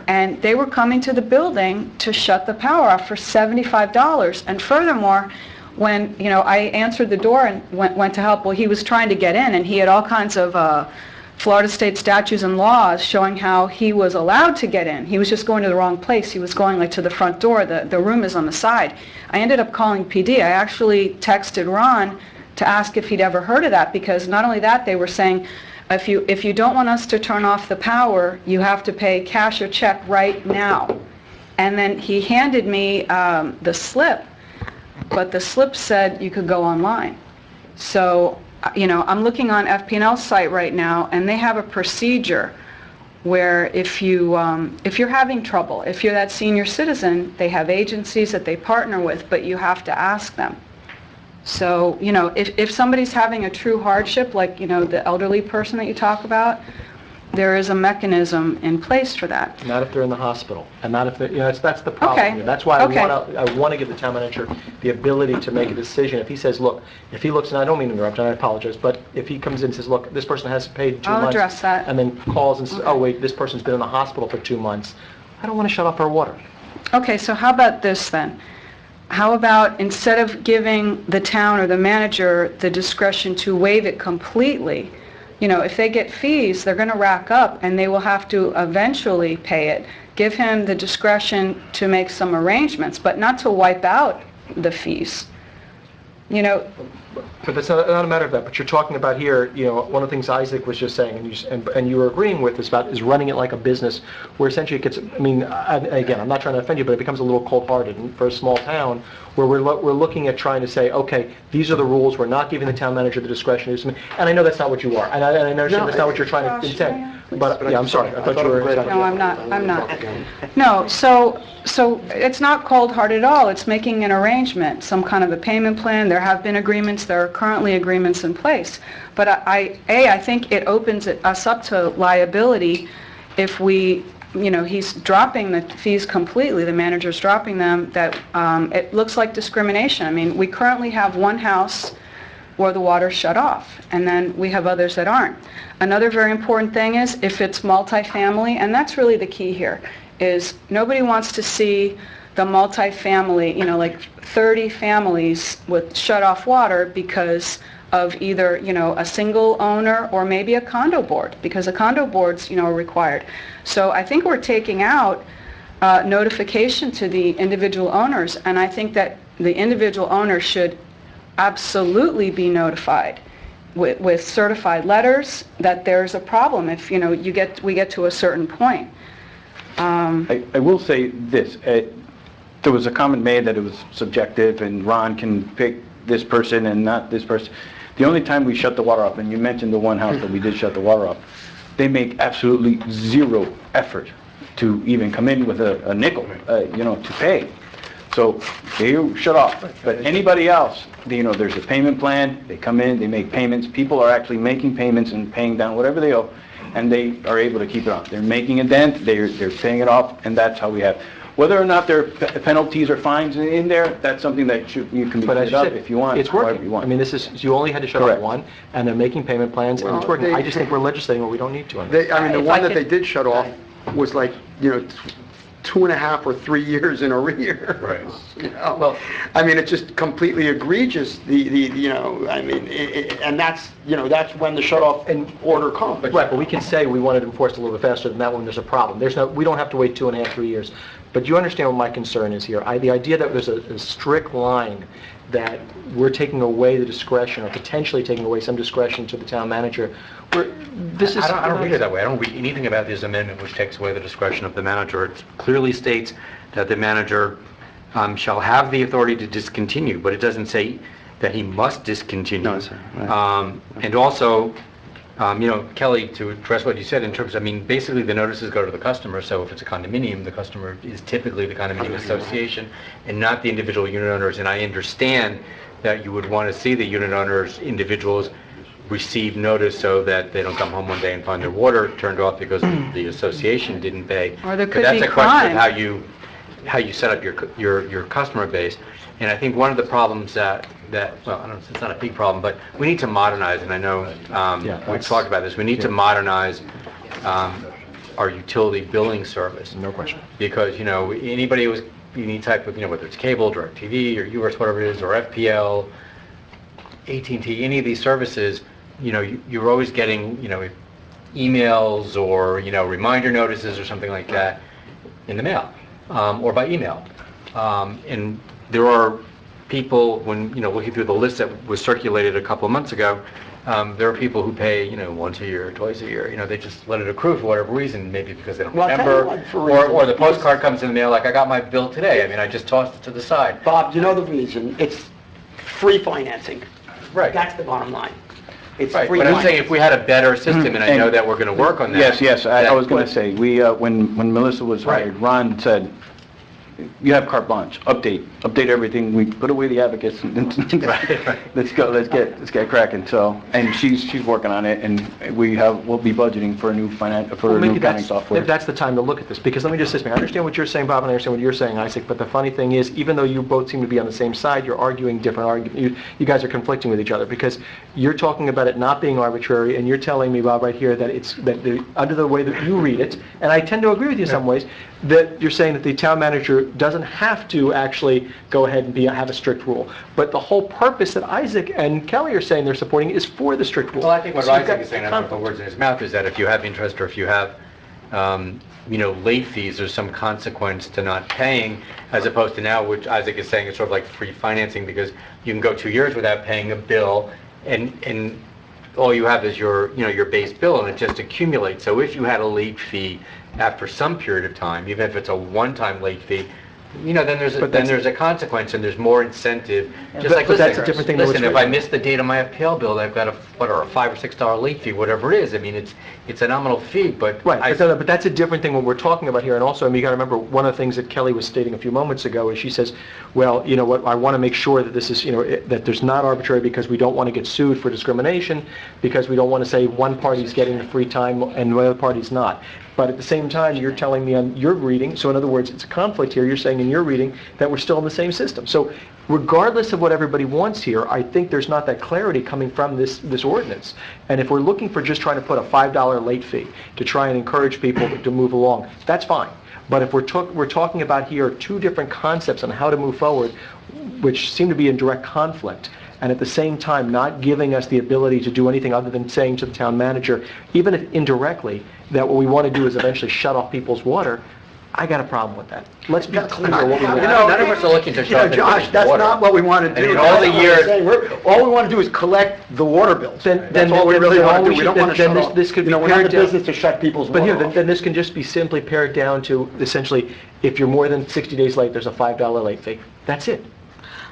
and they were coming to the building to shut the power off for $75. And furthermore, when I answered the door and went to help, well, he was trying to get in, and he had all kinds of Florida state statutes and laws showing how he was allowed to get in. He was just going to the wrong place. He was going like to the front door. The room is on the side. I ended up calling PD. I actually texted Ron to ask if he'd ever heard of that, because not only that, they were saying, if you don't want us to turn off the power, you have to pay cash or check right now. And then he handed me the slip, but the slip said you could go online. So I'm looking on FP&L's site right now, and they have a procedure where if you're having trouble, if you're that senior citizen, they have agencies that they partner with, but you have to ask them. So, if somebody's having a true hardship, like, the elderly person that you talk about, there is a mechanism in place for that. Not if they're in the hospital, and not if they're, that's the problem. Okay. Here. That's why Okay. I want to give the town manager the ability to make a decision. If he says, look, if he looks, and I don't mean to interrupt, and I apologize, but if he comes in and says, look, this person hasn't paid 2 months. I'll address that. And then calls and says, oh, wait, this person's been in the hospital for 2 months. I don't want to shut off her water. Okay, so how about this then? How about instead of giving the town or the manager the discretion to waive it completely, if they get fees, they're going to rack up and they will have to eventually pay it. Give him the discretion to make some arrangements, but not to wipe out the fees. But that's not a matter of that. But you're talking about here, one of the things Isaac was just saying, and you were agreeing with, is running it like a business, where essentially it gets. Again, I'm not trying to offend you, but it becomes a little cold-hearted for a small town, where we're looking at trying to say, okay, these are the rules. We're not giving the town manager the discretion to do something. And I know that's not what you are, and I understand that's not what you're trying to intend. But yeah, I'm sorry. I thought you were. No, I'm not. No, so it's not cold-hearted at all. It's making an arrangement, some kind of a payment plan. There have been agreements. There are currently agreements in place. But I think it opens us up to liability if he's dropping the fees completely, the manager's dropping them, that it looks like discrimination. We currently have one house where the water's shut off, and then we have others that aren't. Another very important thing is if it's multifamily, and that's really the key here, is nobody wants to see the multifamily, like 30 families with shut off water because of either, a single owner or maybe a condo board, because a condo board's, are required. So I think we're taking out notification to the individual owners, and I think that the individual owner should absolutely be notified with certified letters that there's a problem if we get to a certain point. I will say this. There was a comment made that it was subjective and Ron can pick this person and not this person. The only time we shut the water off, and you mentioned the one house that we did shut the water off, they make absolutely zero effort to even come in with a nickel, to pay. So they shut off. But anybody else, there's a payment plan. They come in, they make payments. People are actually making payments and paying down whatever they owe, and they are able to keep it on. They're making a dent. They're paying it off, and that's how we have. Whether or not there are penalties or fines in there, that's something that you can be cleared up if you want. It's working. You want. You only had to shut off one, and they're making payment plans, and it's working. I just think we're legislating what we don't need to. The one that they did shut off was like, 2.5 or 3 years in arrears. Right. It's just completely egregious. And that's when the shut-off order comes. Right, but we can say we want it enforced a little bit faster than that when there's a problem. We don't have to wait 2.5, 3 years. But you understand what my concern is here. The idea that there's a strict line that we're taking away the discretion or potentially taking away some discretion to the town manager. I don't read it that way. I don't read anything about this amendment which takes away the discretion of the manager. It clearly states that the manager shall have the authority to discontinue, but it doesn't say that he must discontinue. No, sir. Right. And also, Kelly, to address what you said in terms, basically the notices go to the customer, so if it's a condominium, the customer is typically the condominium association and not the individual unit owners, and I understand that you would want to see the unit owners, individuals, receive notice so that they don't come home one day and find their water turned off because the association didn't pay. Or there But could that's be a question of crime. how you set up your customer base. And I think one of the problems that well, I don't know, it's not a big problem, but we need to modernize, and I know we've talked about this, we need to modernize our utility billing service. No question. Because, anybody who's any type of, whether it's cable, DirecTV, or UVerse, whatever it is, or FPL, AT&T, any of these services, you're always getting, emails or, reminder notices or something like that in the mail, or by email. And there are people, when, looking through the list that was circulated a couple of months ago, there are people who pay, once a year, twice a year, they just let it accrue for whatever reason, maybe because they don't remember, or the postcard comes in the mail like, I got my bill today, I just tossed it to the side. Bob, you know the reason? It's free financing. Right. That's the bottom line. It's Right, free but I'm saying financing. if we had a better system, and I know that we're going to work on that. Yes, I was going to say, we, when Melissa was hired, Ron said, you have carte blanche, update everything, we put away the advocates, and let's go, let's get cracking, so, and she's working on it, and we'll be budgeting for a new accounting software. Maybe that's the time to look at this, because let me just say something. I understand what you're saying, Bob, and I understand what you're saying, Isaac, but the funny thing is, even though you both seem to be on the same side, you're arguing different arguments. You guys are conflicting with each other, because you're talking about it not being arbitrary, and you're telling me, Bob, right here, that under the way that you read it, and I tend to agree with you in some ways, that you're saying that the town manager doesn't have to actually go ahead and have a strict rule. But the whole purpose that Isaac and Kelly are saying they're supporting is for the strict rule. Well, I think what So you've Isaac got is saying, I don't put words in his mouth, is that if you have interest or if you have, late fees, there's some consequence to not paying, as opposed to now, which Isaac is saying is sort of like free financing, because you can go 2 years without paying a bill, and all you have is your base bill, and it just accumulates. So if you had a late fee after some period of time, even if it's a one-time late fee, then there's a consequence and there's more incentive. Just like, but that's a different thing than listen, what's if I written. miss the date of my FPL bill, I've got a $5 or $6 late fee, whatever it is. It's a nominal fee, but Right, but that's a different thing what we're talking about here. And also, you got to remember, one of the things that Kelly was stating a few moments ago is she says, well, you know what, I want to make sure that this is, that there's not arbitrary, because we don't want to get sued for discrimination, because we don't want to say one party's getting the free time and the other party's not. But at the same time, you're telling me on your reading, so in other words, it's a conflict here, you're saying in your reading that we're still in the same system. So regardless of what everybody wants here, I think there's not that clarity coming from this ordinance. And if we're looking for just trying to put a $5 late fee to try and encourage people to move along, that's fine. But if we're talking about here two different concepts on how to move forward, which seem to be in direct conflict, and at the same time not giving us the ability to do anything other than saying to the town manager, even if indirectly, that what we want to do is eventually shut off people's water, I got a problem with that. Let's be clear what we want. none of us are looking to shut Josh, people's that's water. not what we want to do. And in all the That's not what years- we're saying. All we want to do is collect the water bills. That's all we really want to do. We don't want to shut off. This could be We're not in pared the down. business to shut people's But water here, off. then this can just be simply pared down to essentially, if you're more than 60 days late, there's a $5 late fee. That's it.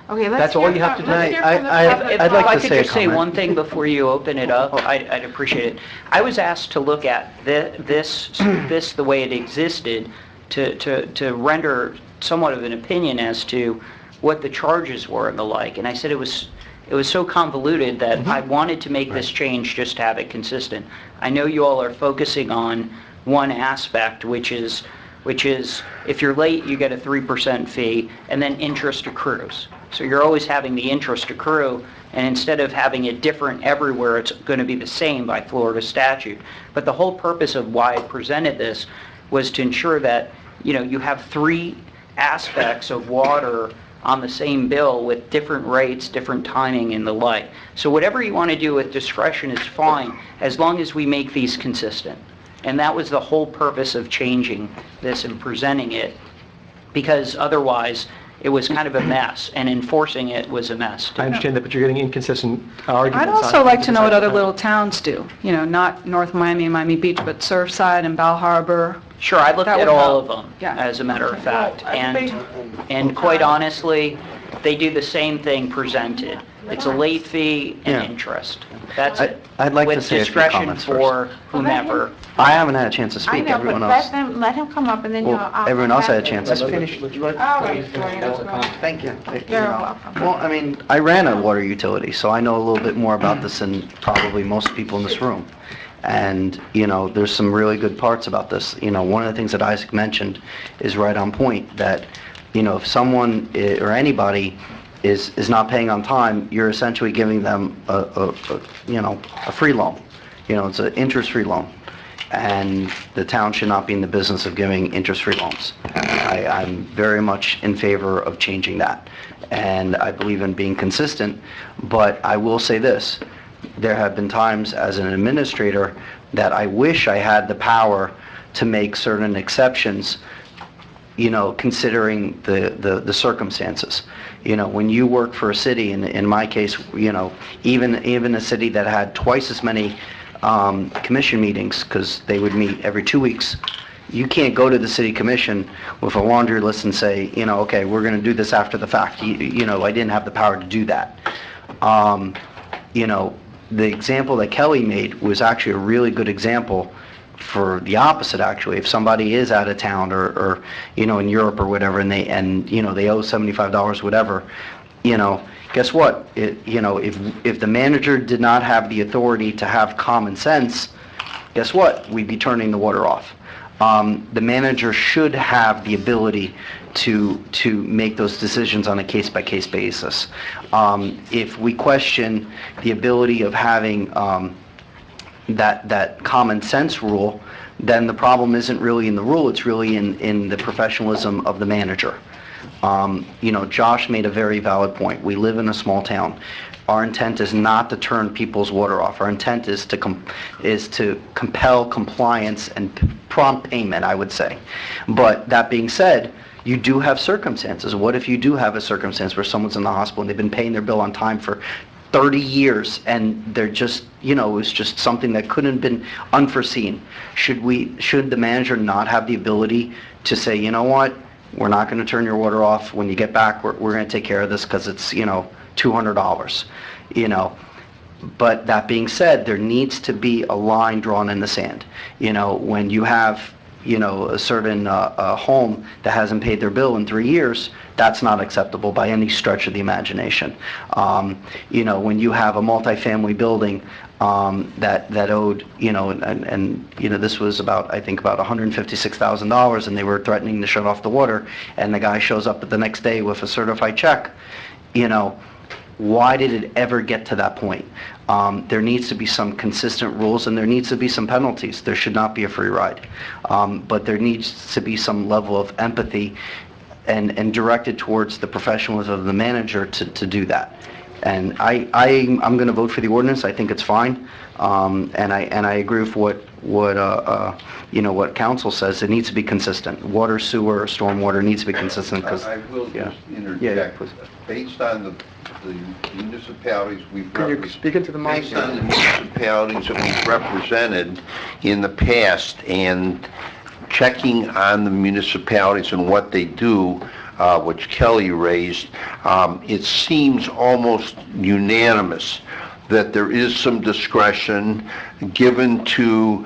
Okay, let's That's all hear you have from- to let's do. hear from the public. If I could just say one thing before you open it up, I'd appreciate it. I was asked to look at this the way it existed to render somewhat of an opinion as to what the charges were and the like. And I said it was so convoluted that I wanted to make this change just to have it consistent. I know you all are focusing on one aspect, which is if you're late, you get a 3% fee, and then interest accrues. So you're always having the interest accrue, and instead of having it different everywhere, it's going to be the same by Florida statute. But the whole purpose of why I presented this was to ensure that, you have three aspects of water on the same bill with different rates, different timing, and the like. So whatever you want to do with discretion is fine, as long as we make these consistent. And that was the whole purpose of changing this and presenting it, because otherwise it was kind of a mess, and enforcing it was a mess. I understand that, but you're getting inconsistent arguments. I'd also like to know what other little towns do, not North Miami and Miami Beach, but Surfside and Bal Harbor, Sure, I looked That at would all help. of them, Yeah. as a matter of fact, Well, and quite honestly, they do the same thing presented. It's a late fee and Yeah. interest. That's it. I'd like to say a few comments With discretion for whomever. I haven't had a chance to I speak. know, Everyone but else, let him come up and then you'll... well, everyone else had a chance. Let's finish. All right, Troy, let's go. Thank you. You're welcome. Well, I mean, I ran a water utility, so I know a little bit more about this than probably most people in this room. And, there's some really good parts about this. One of the things that Isaac mentioned is right on point, that, if someone or anybody is not paying on time, you're essentially giving them a free loan. It's an interest-free loan. And the town should not be in the business of giving interest-free loans. I'm very much in favor of changing that. And I believe in being consistent, but I will say this. There have been times as an administrator that I wish I had the power to make certain exceptions, considering the circumstances. When you work for a city, in my case, even a city that had twice as many commission meetings, because they would meet every 2 weeks, you can't go to the city commission with a laundry list and say, okay, we're going to do this after the fact. I didn't have the power to do that. The example that Kelly made was actually a really good example for the opposite, actually. If somebody is out of town or in Europe or whatever, and they owe $75, whatever, guess what? If the manager did not have the authority to have common sense, guess what? We'd be turning the water off. The manager should have the ability to make those decisions on a case-by-case basis. If we question the ability of having that common sense rule, then the problem isn't really in the rule, it's really in the professionalism of the manager. Josh made a very valid point. We live in a small town. Our intent is not to turn people's water off. Our intent is to compel compliance and prompt payment, I would say. But that being said, you do have circumstances. What if you do have a circumstance where someone's in the hospital and they've been paying their bill on time for 30 years and they're just, it was just something that couldn't have been unforeseen? Should the manager not have the ability to say, you know what, we're not going to turn your water off. When you get back, we're going to take care of this because it's, $200, But that being said, there needs to be a line drawn in the sand. When you have, a certain home that hasn't paid their bill in 3 years, that's not acceptable by any stretch of the imagination. When you have a multifamily building that owed, this was about $156,000, and they were threatening to shut off the water, and the guy shows up the next day with a certified check, why did it ever get to that point? There needs to be some consistent rules, and there needs to be some penalties. There should not be a free ride. But there needs to be some level of empathy and directed towards the professionalism of the manager to do that. And I'm going to vote for the ordinance. I think it's fine. And I agree with what council says. It needs to be consistent. Water, sewer, stormwater needs to be consistent because... I will just interject. Yeah, please. Based on the municipalities we've Can you speak into the mic? Based on the municipalities that we've represented in the past and checking on the municipalities and what they do, which Kelly raised, it seems almost unanimous that there is some discretion given to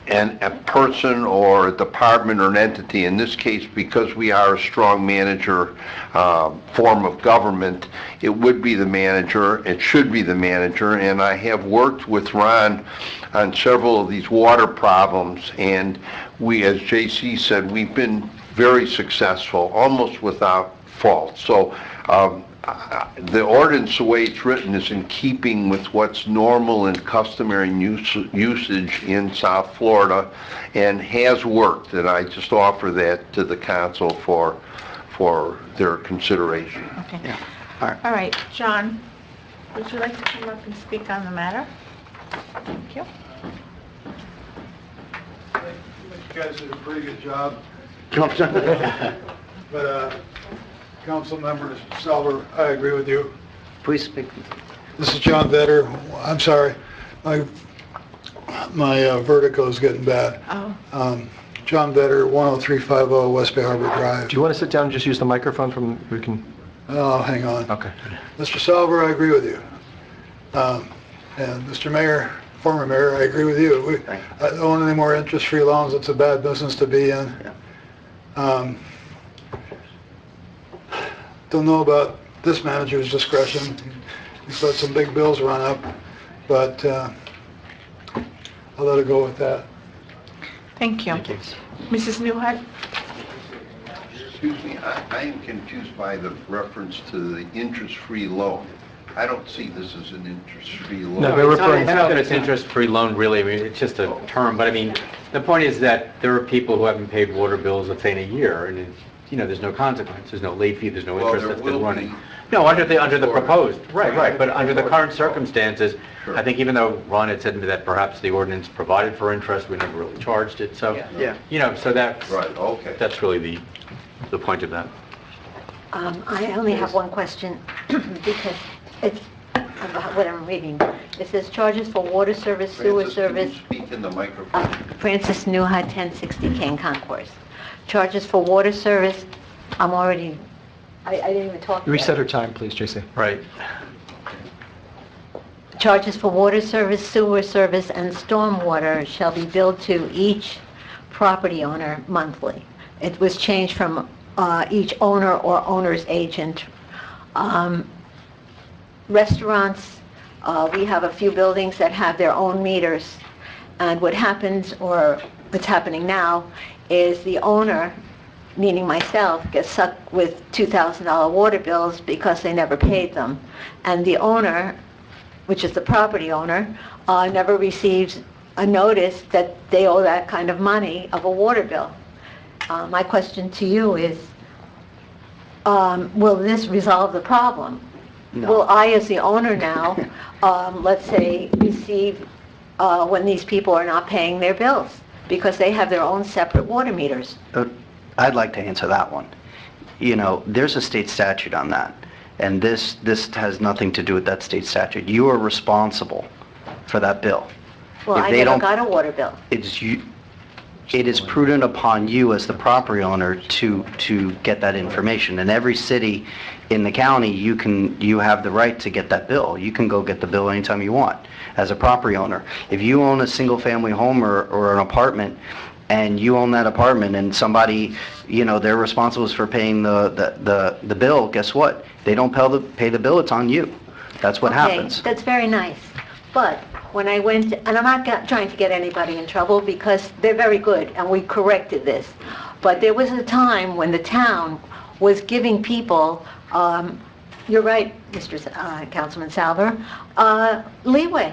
a person or a department or an entity. In this case, because we are a strong manager form of government, it would be the manager, it should be the manager, and I have worked with Ron on several of these water problems, and we, as JC said, we've been very successful, almost without fault. So the ordinance, the way it's written, is in keeping with what's normal and customary usage in South Florida and has worked, and I just offer that to the council for their consideration. Okay. Yeah. All right, John, would you like to come up and speak on the matter? Thank you. I think you guys did a pretty good job. But Council Member Salver, I agree with you. Please speak. This is John Vetter. I'm sorry. My vertigo is getting bad. Oh. John Vetter, 10350 West Bay Harbor Drive. Do you want to sit down and just use the microphone from, we can... Oh, hang on. Okay. Mr. Salver, I agree with you. And Mr. Mayor, former mayor, I agree with you. I don't want any more interest-free loans. It's a bad business to be in. Don't know about this manager's discretion. He's let some big bills run up, but I'll let it go with that. Thank you. Mrs. Newhart? Excuse me, I am confused by the reference to the interest-free loan. I don't see this as an interest-free loan. No, it's not that it's interest-free loan, really. I mean, it's just a term. But I mean, the point is that there are people who haven't paid water bills, let's say, in a year, and it's, you know, there's no consequence. There's no late fee. There's no interest that's been running. No, under the proposed. Right. But under the current circumstances, I think even though Ron had said to me that perhaps the ordinance provided for interest, we never really charged it. So, you know, so that's right. Okay. That's really the point of that. I only have one question because it's about what I'm reading. It says charges for water service, sewer service. Speak in the microphone. Francis Newhart, 1060 Kane Concourse. Charges for water service, I'm already, I didn't even talk about Reset her time, please, JC. Right. Charges for water service, sewer service, and stormwater shall be billed to each property owner monthly. It was changed from each owner or owner's agent. Restaurants, we have a few buildings that have their own meters, and what happens, or what's happening now, is the owner, meaning myself, gets stuck with $2,000 water bills because they never paid them. And the owner, which is the property owner, never receives a notice that they owe that kind of money of a water bill. My question to you is, will this resolve the problem? No. Will I, as the owner now, let's say, receive when these people are not paying their bills because they have their own separate water meters? I'd like to answer that one. You know, there's a state statute on that, and this has nothing to do with that state statute. You are responsible for that bill. Well, I never got a water bill. It is prudent upon you as the property owner to get that information. In every city in the county, you have the right to get that bill. You can go get the bill anytime you want as a property owner. If you own a single-family home or an apartment, and you own that apartment, and somebody, you know, they're responsible for paying the bill, guess what? They don't pay the bill, it's on you. That's what happens. That's very nice. But when I went, and I'm not trying to get anybody in trouble because they're very good and we corrected this, but there was a time when the town was giving people, you're right, Mr. Councilman Salver, leeway.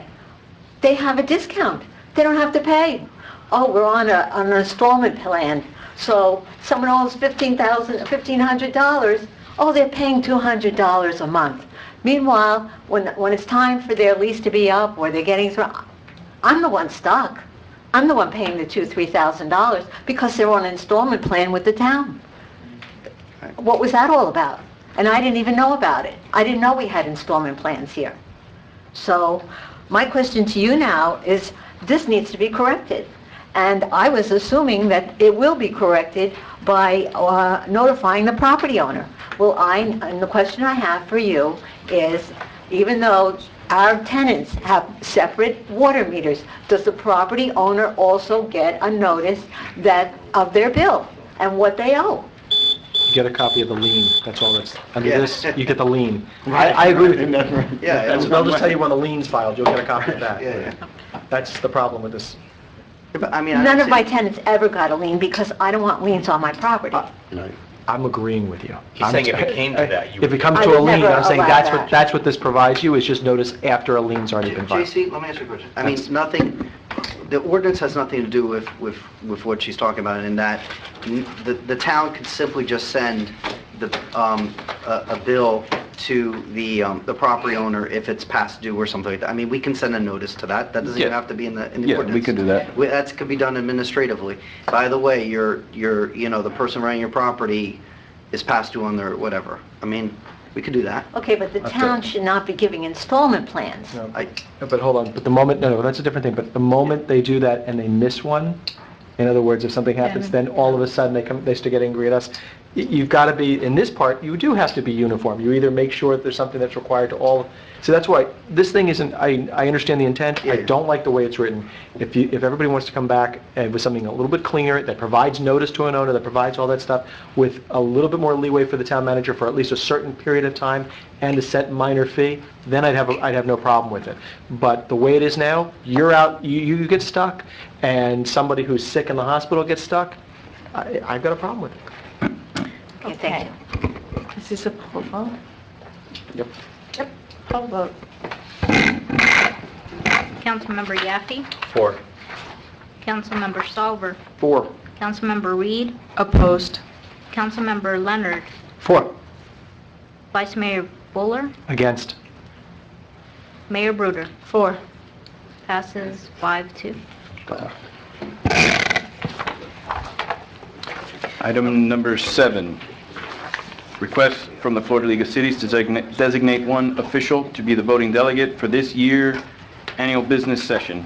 They have a discount. They don't have to pay. Oh, we're on an installment plan. So someone owes $1,500. Oh, they're paying $200 a month. Meanwhile, when it's time for their lease to be up or they're getting through, I'm the one stuck. I'm the one paying the $2,000, $3,000 because they're on an installment plan with the town. What was that all about? And I didn't even know about it. I didn't know we had installment plans here. So my question to you now is, this needs to be corrected. And I was assuming that it will be corrected by notifying the property owner. Well, and the question I have for you is, even though our tenants have separate water meters, does the property owner also get a notice of their bill and what they owe? You get a copy of the lien, that's all that's, under this, you get the lien. I agree with you. They'll just tell you when the lien's filed, you'll get a copy of that. That's the problem with this. I mean, none of my tenants ever got a lien because I don't want liens on my property. I'm agreeing with you. He's saying if it came to that, if it comes to a lien, I'm saying that's what this provides you, is just notice after a lien's already been filed. JC, let me ask you a question. I mean, the ordinance has nothing to do with what she's talking about, in that the town could simply just send a bill to the property owner if it's past due or something like that. I mean, we can send a notice to that. That doesn't even have to be in the ordinance. We can do that. That could be done administratively. By the way, the person running your property is past due on their whatever. I mean, we could do that. Okay, but the town should not be giving installment plans. No, but hold on, but the moment, no, that's a different thing, but the moment they do that and they miss one, In other words, if something happens, then all of a sudden they start getting angry at us. You've got to be, in this part, you do have to be uniform. You either make sure that there's something that's required to all, so that's why, this thing isn't, I understand the intent, I don't like the way it's written. If everybody wants to come back with something a little bit cleaner, that provides notice to an owner, that provides all that stuff, with a little bit more leeway for the town manager for at least a certain period of time, and a set minor fee, then I'd have no problem with it. But the way it is now, you're out, you get stuck, and somebody who's sick in the hospital gets stuck, I've got a problem with it. Okay. Is this a poll vote? Yep. Yep, poll vote. Councilmember Yaffe? 4. Councilmember Salver? 4. Councilmember Reed? Opposed. Councilmember Leonard? 4. Vice Mayor Fuller? Against. Mayor Bruder? 4. Passes 5-2. Item number 7, request from the Florida League of Cities to designate one official to be the voting delegate for this year annual business session.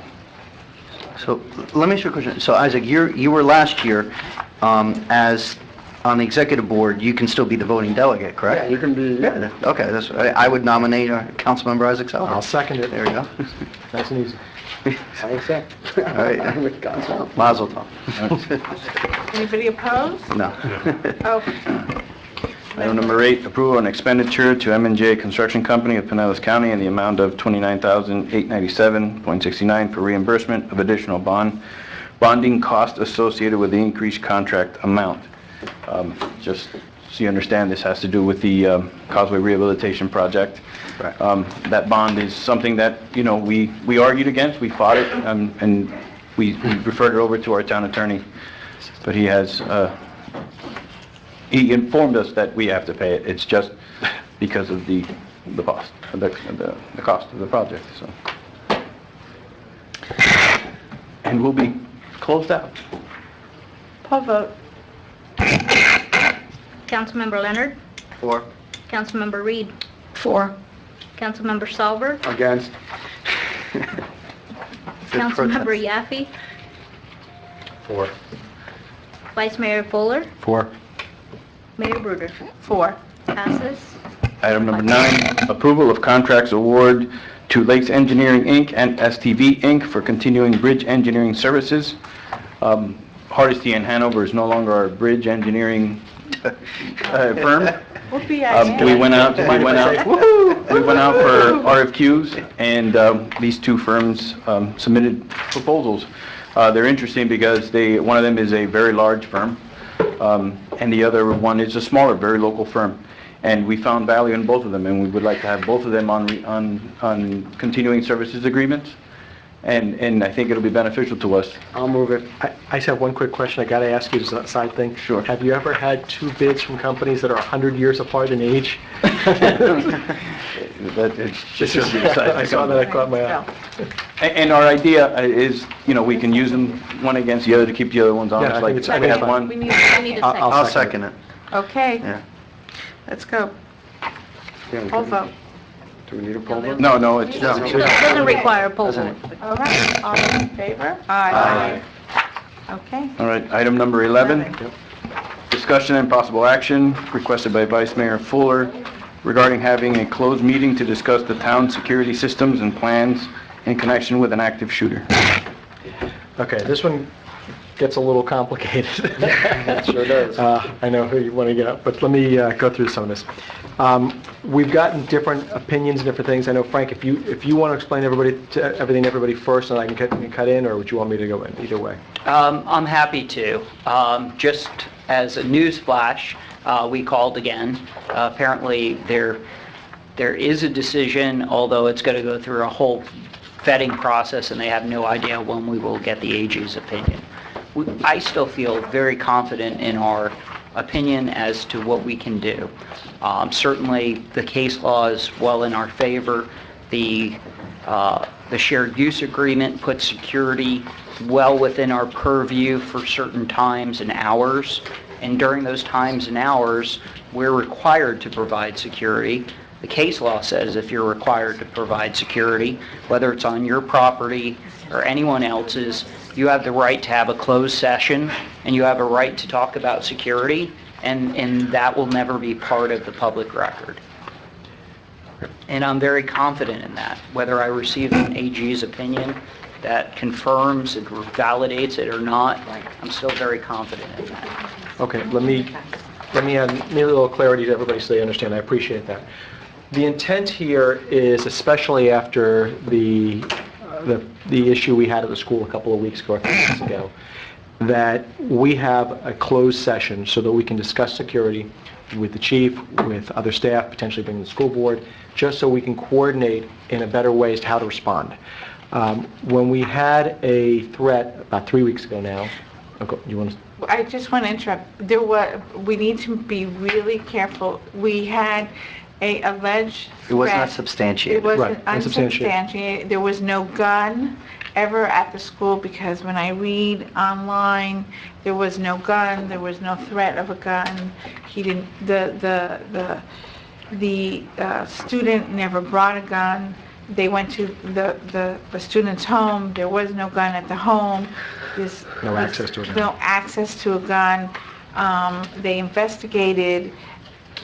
So let me ask you a question. So Isaac, you were last year as on the executive board. You can still be the voting delegate, correct? Yeah, you can be, yeah. Okay, I would nominate Councilmember Isaac Salver. I'll second it. There you go. Nice and easy. I accept. All right. With God's help. Mazel tov. Anybody opposed? No. Okay. Item number 8, approval and expenditure to M&J Construction Company of Pinellas County in the amount of $29,897.69 for reimbursement of additional bonding cost associated with the increased contract amount. Just so you understand, this has to do with the Causeway Rehabilitation Project. Right. That bond is something that, we argued against, we fought it, and we referred it over to our town attorney, but he has, he informed us that we have to pay it. It's just because of the cost, the cost of the project, so. And we'll be closed out. Poll vote. Councilmember Leonard? 4. Councilmember Reed? 4. Councilmember Salver? Against. Councilmember Yaffe? 4. Vice Mayor Fuller? 4. Mayor Bruder? 4. Passes. Item number 9, approval of contracts award to Lakes Engineering, Inc. and STV, Inc. for continuing bridge engineering services. Hardesty in Hanover is no longer our bridge engineering firm. We went out for RFQs, and these two firms submitted proposals. They're interesting because one of them is a very large firm, and the other one is a smaller, very local firm. And we found value in both of them, and we would like to have both of them on continuing services agreements. And I think it'll be beneficial to us. I'll move it. I just have one quick question. I got to ask you, as a side thing. Sure. Have you ever had two bids from companies that are 100 years apart in age? I saw that, I caught my eye. And our idea is, we can use them one against the other to keep the other ones honest. Yeah, I Like, think it's- we have one. We need a second. I'll second it. Okay, Yeah. let's go. Yeah, Poll vote. Do we need a poll vote? No, it's... Doesn't require a poll vote. All right, all in favor? Aye. Okay. All right, item number 11, discussion and possible action requested by Vice Mayor Fuller regarding having a closed meeting to discuss the town's security systems and plans in connection with an active shooter. Okay, this one gets a little complicated. It sure does. I know who you want to get up, but let me go through some of this. We've gotten different opinions and different things. I know, Frank, if you want to explain everything to everybody first, and I can cut in, or would you want me to go in? Either way. I'm happy to. Just as a news flash, we called again. Apparently, there is a decision, although it's going to go through a whole vetting process, and they have no idea when we will get the AG's opinion. I still feel very confident in our opinion as to what we can do. Certainly, the case law is well in our favor. The shared use agreement puts security well within our purview for certain times and hours. And during those times and hours, we're required to provide security. The case law says if you're required to provide security, whether it's on your property or anyone else's, you have the right to have a closed session, and you have a right to talk about security, and that will never be part of the public record. And I'm very confident in that. Whether I receive an AG's opinion that confirms and validates it or not, I'm still very confident in that. Okay, let me add maybe a little clarity to everybody so they understand. I appreciate that. The intent here is, especially after the issue we had at the school a couple of weeks ago, or 3 weeks ago, that we have a closed session so that we can discuss security with the chief, with other staff, potentially bring the school board, just so we can coordinate in a better way as to how to respond. When we had a threat about 3 weeks ago now, you want to? I just want to interrupt. We need to be really careful. We had a alleged It was threat. not substantiated. It was Right, unsubstantiated. unsubstantiated. There was no gun ever at the school, because when I read online, there was no gun, there was no threat of a gun. He didn't. The student never brought a gun. They went to the student's home. There was no gun at the home. No access to a gun. No access to a gun. They investigated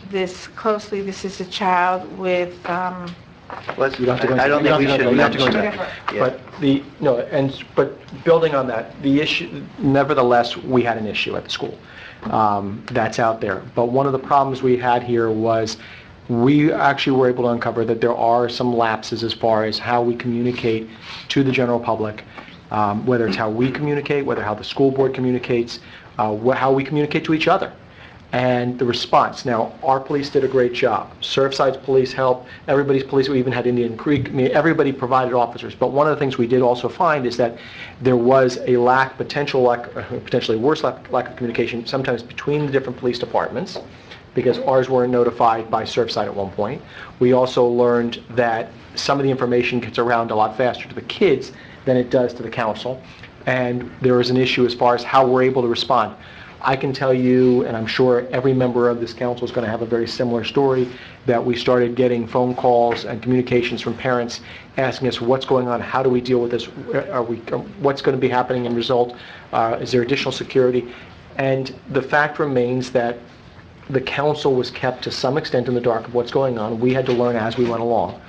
this closely. This is a child with, You don't have to go into- I don't think we should you don't have to go into mention that. Yeah. But building on that, the issue, nevertheless, we had an issue at the school. That's out there. But one of the problems we had here was we actually were able to uncover that there are some lapses as far as how we communicate to the general public, whether it's how we communicate, how the school board communicates, how we communicate to each other. And the response. Now, our police did a great job. Surfside's police helped. Everybody's police. We even had Indian Creek. I mean, everybody provided officers. But one of the things we did also find is that there was a potentially worse lack of communication, sometimes between the different police departments, because ours weren't notified by Surfside at one point. We also learned that some of the information gets around a lot faster to the kids than it does to the council. And there is an issue as far as how we're able to respond. I can tell you, and I'm sure every member of this council is going to have a very similar story, that we started getting phone calls and communications from parents asking us what's going on, how do we deal with this, what's going to be happening in result, is there additional security? And the fact remains that the council was kept to some extent in the dark of what's going on. We had to learn as we went along.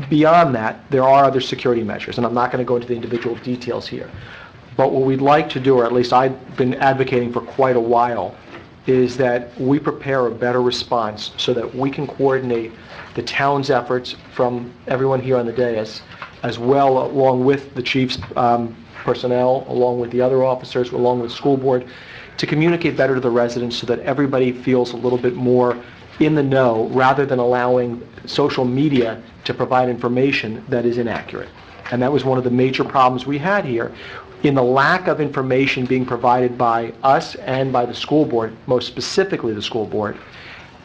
Beyond that, there are other security measures, and I'm not going to go into the individual details here. But what we'd like to do, or at least I've been advocating for quite a while, is that we prepare a better response so that we can coordinate the town's efforts from everyone here on the dais, as well along with the chief's personnel, along with the other officers, along with the school board, to communicate better to the residents so that everybody feels a little bit more in the know, rather than allowing social media to provide information that is inaccurate. And that was one of the major problems we had here, in the lack of information being provided by us and by the school board, most specifically the school board.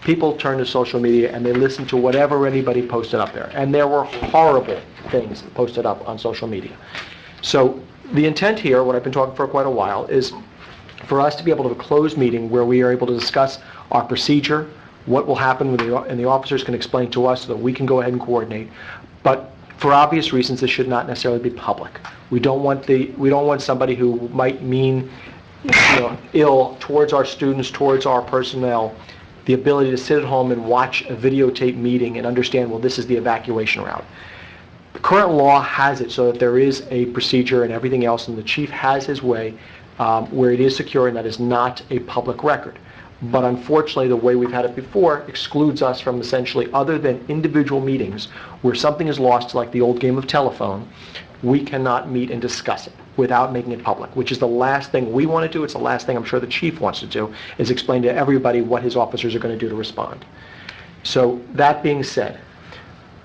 People turn to social media and they listen to whatever anybody posted up there. And there were horrible things posted up on social media. So the intent here, what I've been talking for quite a while, is for us to be able to have a closed meeting where we are able to discuss our procedure, what will happen, and the officers can explain to us so that we can go ahead and coordinate. But for obvious reasons, this should not necessarily be public. We don't want somebody who might mean ill towards our students, towards our personnel, the ability to sit at home and watch a videotape meeting and understand, well, this is the evacuation route. The current law has it so that there is a procedure and everything else, and the chief has his way where it is secure and that is not a public record. But unfortunately, the way we've had it before excludes us from essentially, other than individual meetings where something is lost, like the old game of telephone, we cannot meet and discuss it without making it public, which is the last thing we want to do. It's the last thing I'm sure the chief wants to do, is explain to everybody what his officers are going to do to respond. So that being said,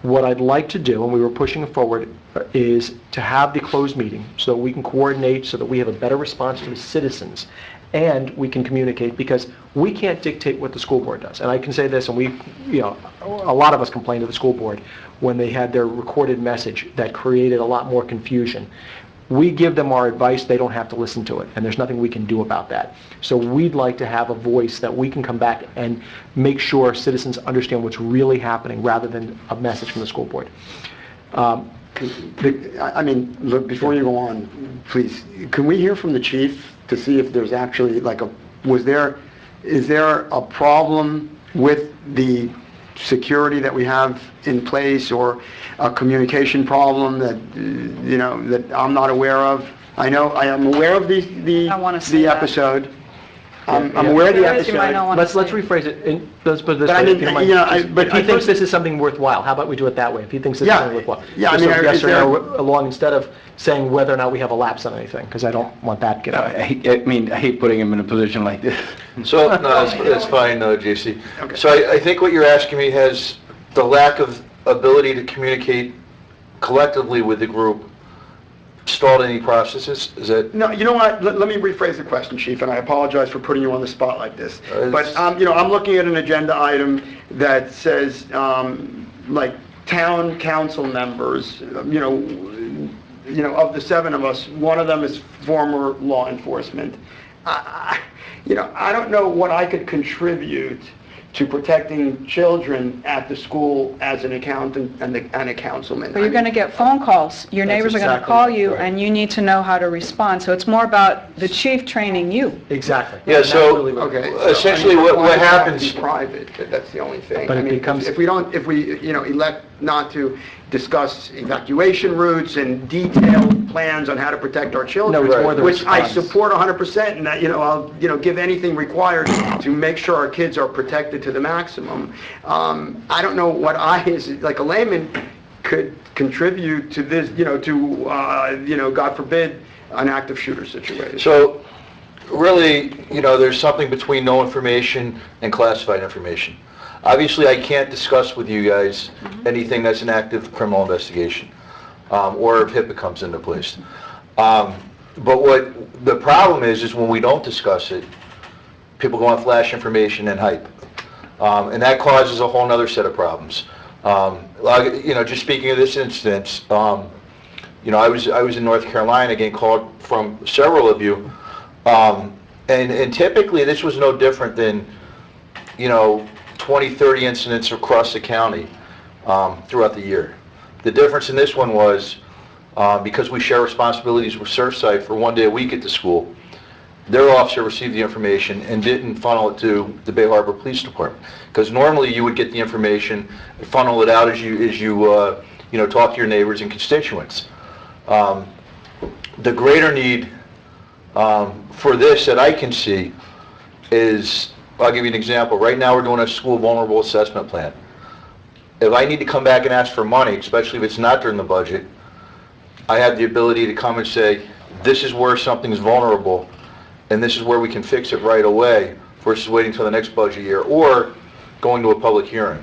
what I'd like to do, and we were pushing it forward, is to have the closed meeting so that we can coordinate, so that we have a better response to the citizens, and we can communicate, because we can't dictate what the school board does. And I can say this, and a lot of us complained to the school board when they had their recorded message that created a lot more confusion. We give them our advice, they don't have to listen to it, and there's nothing we can do about that. So we'd like to have a voice that we can come back and make sure citizens understand what's really happening, rather than a message from the school board. I mean, look, before you go on, please, can we hear from the chief to see if there's actually like is there a problem with the security that we have in place, or a communication problem that, that I'm not aware of? I know, I am aware of the episode. I'm aware of the episode. Let's rephrase it, and let's put it this But I way. mean, if you don't mind. you know, but If he I thinks first- this is something worthwhile, how about we do it that way? If he thinks this is Yeah. something worthwhile. Yeah, I Just mean, a yes is or there- no along, instead of saying whether or not we have a lapse on anything, because I don't want that to get out. I hate putting him in a position like this. So, no, that's fine, JC. So I think what you're asking me has the lack of ability to communicate collectively with the group stalled any processes? Is that? No, you know what? Let me rephrase the question, Chief, and I apologize for putting you on the spot like this. But, I'm looking at an agenda item that says, like, town council members, of the 7 of us, one of them is former law enforcement. I don't know what I could contribute to protecting children at the school as an accountant and a councilman. But you're going to get phone calls. Your neighbors are going to exactly call you, right. and you need to know how to respond. So it's more about the chief training you. Exactly. Yeah, so essentially what happens... Private, that's the only thing. But I it mean, becomes- if we elect not to discuss evacuation routes and detailed plans on how to protect our children, No, it's more the which I response. support 100%, and that, I'll, give anything required to make sure our kids are protected to the maximum. I don't know what I, as like a layman, could contribute to this, God forbid, an active shooter situation. So, really, there's something between no information and classified information. Obviously, I can't discuss with you guys anything that's an active criminal investigation, or if HIPAA comes into place. But what the problem is when we don't discuss it, people go on flash information and hype. And that causes a whole other set of problems. Just speaking of this instance, I was in North Carolina, getting called from several of you, and typically this was no different than, 20, 30 incidents across the county throughout the year. The difference in this one was, because we share responsibilities with Surfside for one day a week at the school, their officer received the information and didn't funnel it to the Bay Harbor Police Department. Because normally you would get the information, funnel it out as you talk to your neighbors and constituents. The greater need for this that I can see is, I'll give you an example. Right now we're doing a school vulnerable assessment plan. If I need to come back and ask for money, especially if it's not during the budget, I have the ability to come and say, this is where something's vulnerable, and this is where we can fix it right away, versus waiting until the next budget year, or going to a public hearing.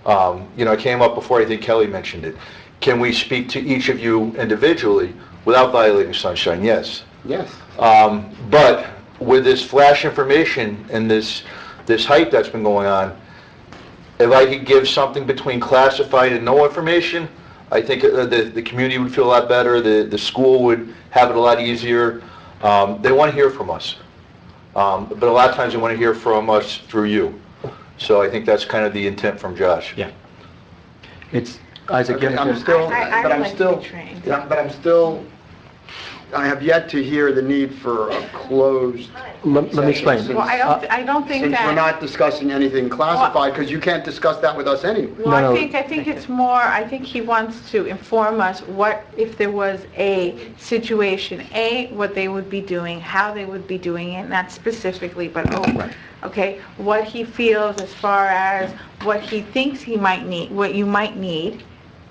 It came up before, I think Kelly mentioned it. Can we speak to each of you individually without violating sunshine? Yes. Yes. But with this flash information and this hype that's been going on, if I could give something between classified and no information, I think the community would feel a lot better, the school would have it a lot easier. They want to hear from us. But a lot of times they want to hear from us through you. So I think that's kind of the intent from Josh. Yeah. It's, Isaac, Okay, you I'm have still, I but would I'm like to still, be trained. yeah, but I'm still, I have yet to hear the need for a closed. Let me explain. Well, I don't think Since that... we're not discussing anything classified, because you can't discuss that with us anyway. Well, I think it's more, I think he wants to inform us what, if there was a situation, what they would be doing, how they would be doing it, not specifically, but okay, what he feels as far as what he thinks he might need, what you might need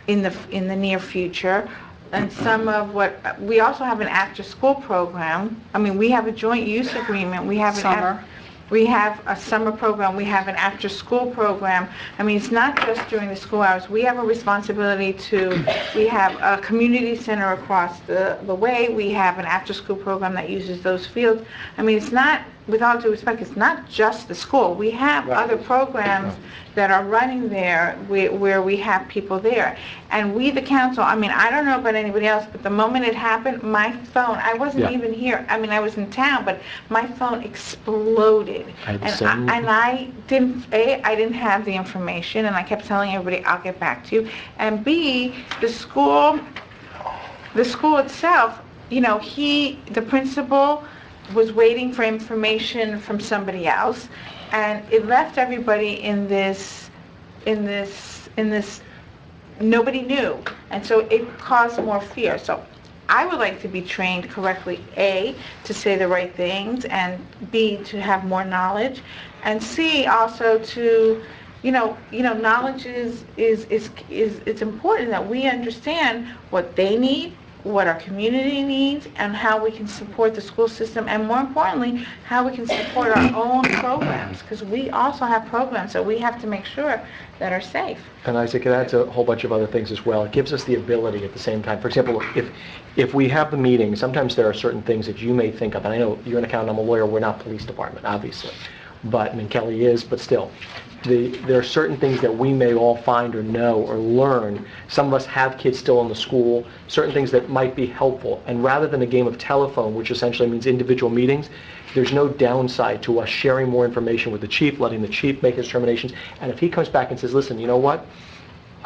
in the near future, and some of what, we also have an after-school program. I mean, we have a joint use agreement, we have we have a summer program, we have an after-school program. I mean, it's not just during the school hours. We have a responsibility we have a community center across the way. We have an after-school program that uses those fields. I mean, it's not with all due respect, it's not just the school. We have other programs that are running there where we have people there. And we, the council, I mean, I don't know about anybody else, but the moment it happened, my phone, I wasn't even here. I mean, I was in town, but my phone exploded. And I didn't, A, I didn't have the information, and I kept telling everybody, I'll get back to you. And B, the school itself, you know, the principal was waiting for information from somebody else, and it left everybody in this, nobody knew, and so it caused more fear. So I would like to be trained correctly, A, to say the right things, and B, to have more knowledge, and C, also to, knowledge is it's important that we understand what they need, what our community needs, and how we can support the school system, and more importantly, how we can support our own programs, because we also have programs that we have to make sure that are safe. And Isaac, it adds a whole bunch of other things as well. It gives us the ability at the same time. For example, if we have the meeting, sometimes there are certain things that you may think of, and I know you're an accountant, I'm a lawyer, we're not police department, obviously. But, I mean, Kelly is, but still. There are certain things that we may all find or know or learn. Some of us have kids still in the school, certain things that might be helpful. And rather than a game of telephone, which essentially means individual meetings, there's no downside to us sharing more information with the chief, letting the chief make his determinations. And if he comes back and says, listen, you know what?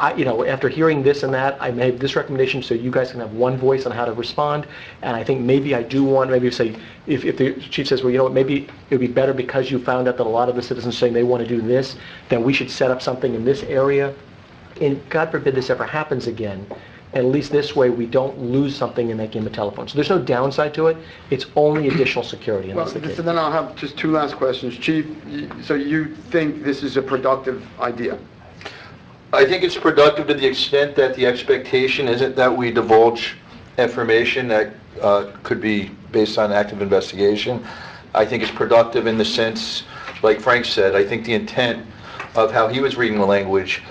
After hearing this and that, I made this recommendation so you guys can have one voice on how to respond. And I think maybe I do want, maybe say, if the chief says, well, you know what, maybe it would be better because you found out that a lot of the citizens saying they want to do this, then we should set up something in this area. And God forbid this ever happens again. At least this way we don't lose something in that game of telephone. So there's no downside to it. It's only additional security. Well, so then I'll have just two last questions. Chief, so you think this is a productive idea? I think it's productive to the extent that the expectation isn't that we divulge information that could be based on active investigation. I think it's productive in the sense, like Frank said, I think the intent of how he was reading the language,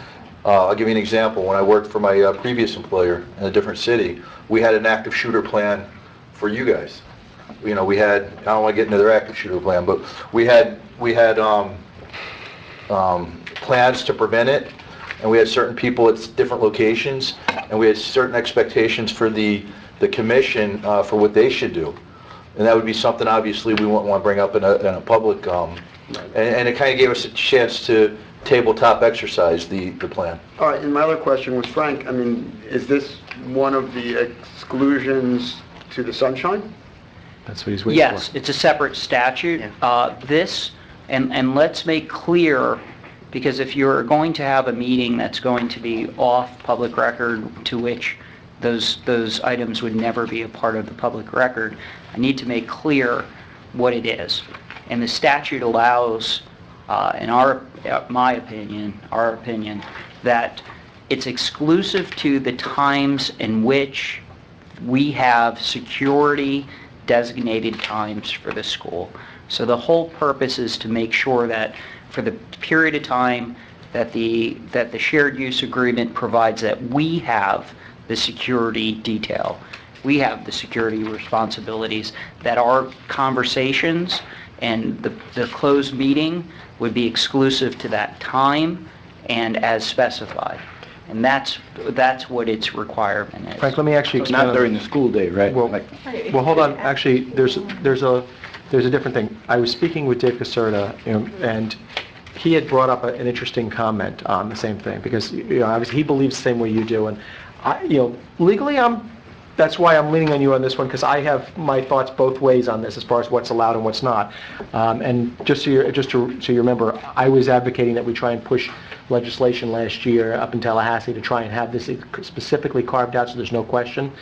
I'll give you an example. When I worked for my previous employer in a different city, we had an active shooter plan for you guys. We had, I don't want to get into their active shooter plan, but we had plans to prevent it. And we had certain people at different locations, and we had certain expectations for the commission for what they should do. And that would be something, obviously, we wouldn't want to bring up in a public, and it kind of gave us a chance to tabletop exercise the plan. All right, and my other question was, Frank, I mean, is this one of the exclusions to the sunshine? That's what he's waiting for. Yes, it's a separate statute. And let's make clear, because if you're going to have a meeting that's going to be off public record, to which those items would never be a part of the public record, I need to make clear what it is. And the statute allows, in my opinion, our opinion, that it's exclusive to the times in which we have security designated times for the school. So the whole purpose is to make sure that for the period of time that the shared use agreement provides, that we have the security detail, we have the security responsibilities, that our conversations and the closed meeting would be exclusive to that time and as specified. And that's what its requirement is. Frank, let me actually explain. Not during the school day, right? Well, hold on. Actually, there's a different thing. I was speaking with Dave Caserta, and he had brought up an interesting comment on the same thing, because obviously he believes the same way you do, and legally that's why I'm leaning on you on this one, because I have my thoughts both ways on this as far as what's allowed and what's not. And just so you remember, I was advocating that we try and push legislation last year up in Tallahassee to try and have this specifically carved out so there's no question.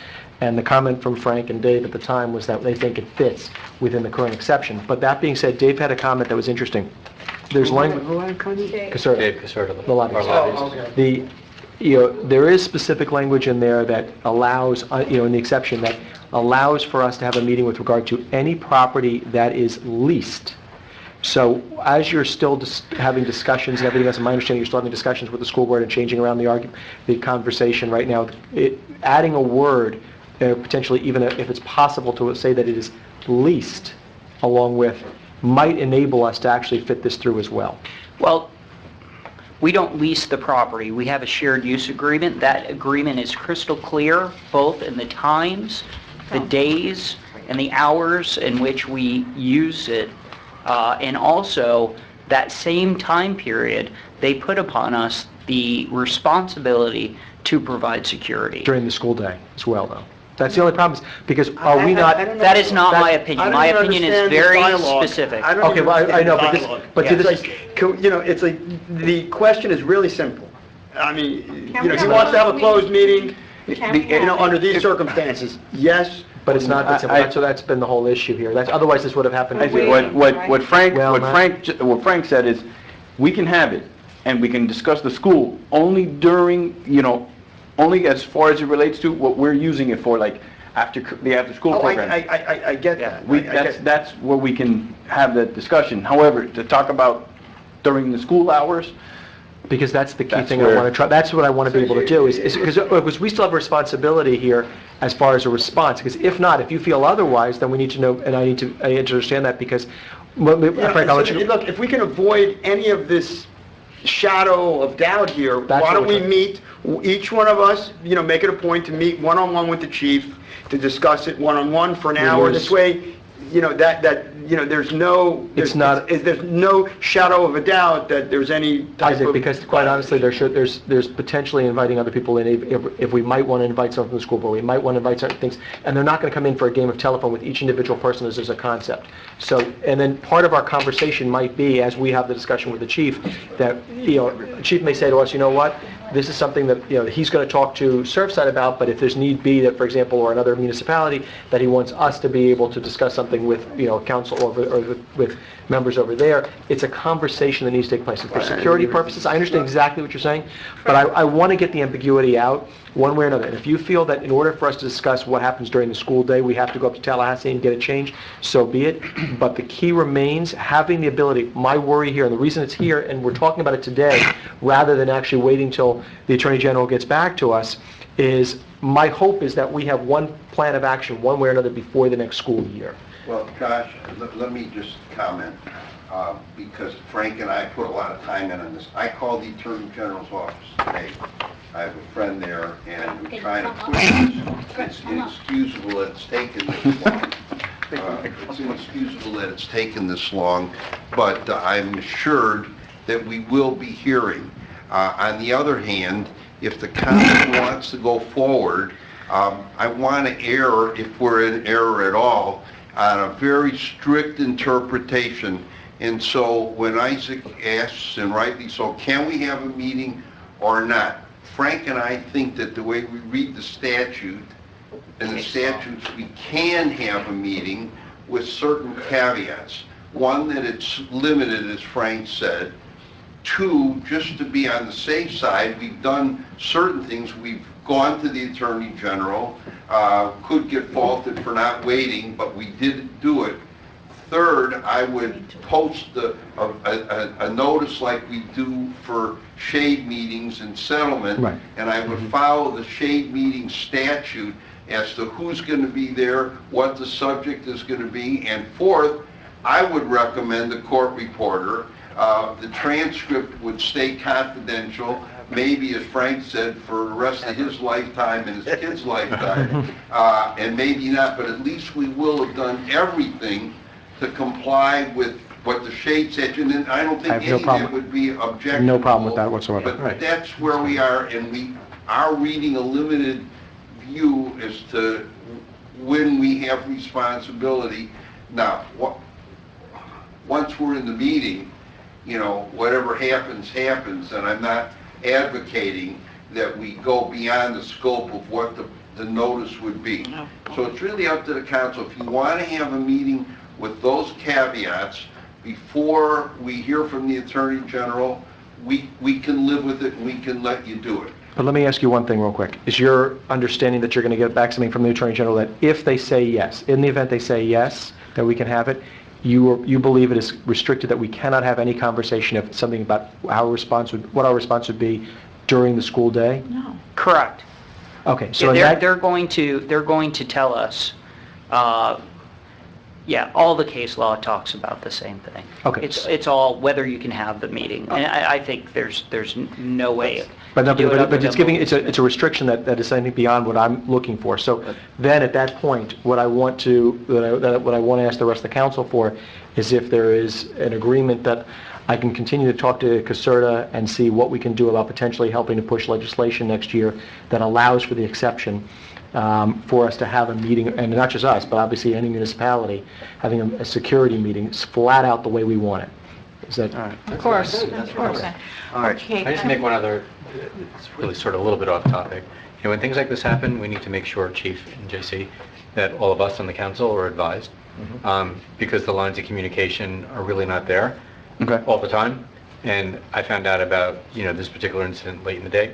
And the comment from Frank and Dave at the time was that they think it fits within the current exception. But that being said, Dave had a comment that was interesting. There's language. Caserta. Dave Caserta. The lobbyist. There is specific language in there that allows, in the exception, that allows for us to have a meeting with regard to any property that is leased. So as you're still having discussions and everything else, in my understanding, you're still having discussions with the school board and changing around the conversation right now, adding a word, potentially even if it's possible to say that it is leased, along with might enable us to actually fit this through as well. Well, we don't lease the property. We have a shared use agreement. That agreement is crystal clear, both in the times, the days, and the hours in which we use it. And also, that same time period, they put upon us the responsibility to provide security. During the school day as well, though. That's the only problem, is because are we not... That is not my opinion. My opinion is very specific. Okay, well, I know, but to this... It's like, the question is really simple. I mean, he wants to have a closed meeting, under these circumstances, yes. But it's not that simple. So that's been the whole issue here. Otherwise, this would have happened. What Frank said is, we can have it, and we can discuss the school only during, only as far as it relates to what we're using it for, like after the after-school program. I get that. That's where we can have that discussion. However, to talk about during the school hours, because that's the key thing I want to try. That's what I want to be able to do, is because we still have a responsibility here as far as a response. Because if not, if you feel otherwise, then we need to know, and I need to understand that, because Frank, I'll let you. Look, if we can avoid any of this shadow of doubt here, why don't we meet, each one of us, make it a point to meet one-on-one with the chief to discuss it one-on-one for an hour. This way, there's no, there's no shadow of a doubt that there's any type of... Because quite honestly, there's potentially inviting other people in, if we might want to invite someone from the school board, we might want to invite certain things, and they're not going to come in for a game of telephone with each individual person as there's a concept. So, and then part of our conversation might be, as we have the discussion with the chief, that, the chief may say to us, you know what, this is something that, he's going to talk to Surfside about, but if there's need be that, for example, or another municipality, that he wants us to be able to discuss something with, council or with members over there, it's a conversation that needs to take place. And for security purposes, I understand exactly what you're saying, but I want to get the ambiguity out one way or another. And if you feel that in order for us to discuss what happens during the school day, we have to go up to Tallahassee and get it changed, so be it. But the key remains having the ability. My worry here, and the reason it's here, and we're talking about it today, rather than actually waiting till the Attorney General gets back to us, is my hope is that we have one plan of action, one way or another, before the next school year. Well, Josh, let me just comment, because Frank and I put a lot of time in on this. I called the Attorney General's office today. I have a friend there, and we're trying to push this. It's inexcusable that it's taken this long. It's inexcusable that it's taken this long, but I'm assured that we will be hearing. On the other hand, if the council wants to go forward, I want to err, if we're in error at all, on a very strict interpretation. And so when Isaac asks, and rightly so, can we have a meeting or not? Frank and I think that the way we read the statute, and the statutes, we can have a meeting with certain caveats. One, that it's limited, as Frank said. Two, just to be on the safe side, we've done certain things. We've gone to the Attorney General, could get faulted for not waiting, but we did do it. Third, I would post a notice like we do for shade meetings and settlement, right. And I would follow the shade meeting statute as to who's going to be there, what the subject is going to be, and fourth, I would recommend the court reporter. The transcript would stay confidential, maybe, as Frank said, for the rest of his lifetime and his kid's lifetime, and maybe not, but at least we will have done everything to comply with what the shade said, and I don't think any of it would be objectionable. No problem with that whatsoever. But that's where we are, and we are reading a limited view as to when we have responsibility. Now, once we're in the meeting, whatever happens, happens, and I'm not advocating that we go beyond the scope of what the notice would be. So it's really up to the council. If you want to have a meeting with those caveats before we hear from the Attorney General, we can live with it and we can let you do it. But let me ask you one thing real quick. Is your understanding that you're going to get back something from the Attorney General that if they say yes, in the event they say yes, that we can have it, you believe it is restricted, that we cannot have any conversation if something about what our response would be during the school day? No. Correct. Okay, so they're going to tell us Yeah, all the case law talks about the same thing. Okay. It's all whether you can have the meeting. And I think there's no way. But no, to do it other but it's than giving, what it's a restriction that is something beyond what I'm looking for. So then, at that point, what I want to, what I want to ask the rest of the council for is if there is an agreement that I can continue to talk to Caserta and see what we can do about potentially helping to push legislation next year that allows for the exception for us to have a meeting, and not just us, but obviously any municipality, having a security meeting flat out the way we want it. Is that? All right. Of course, of course. All right. Can I just make one other, it's really sort of a little bit off topic. You know, when things like this happen, we need to make sure, Chief and JC, that all of us on the council are advised, because the lines of communication are really not there all the time. And I found out about, this particular incident late in the day.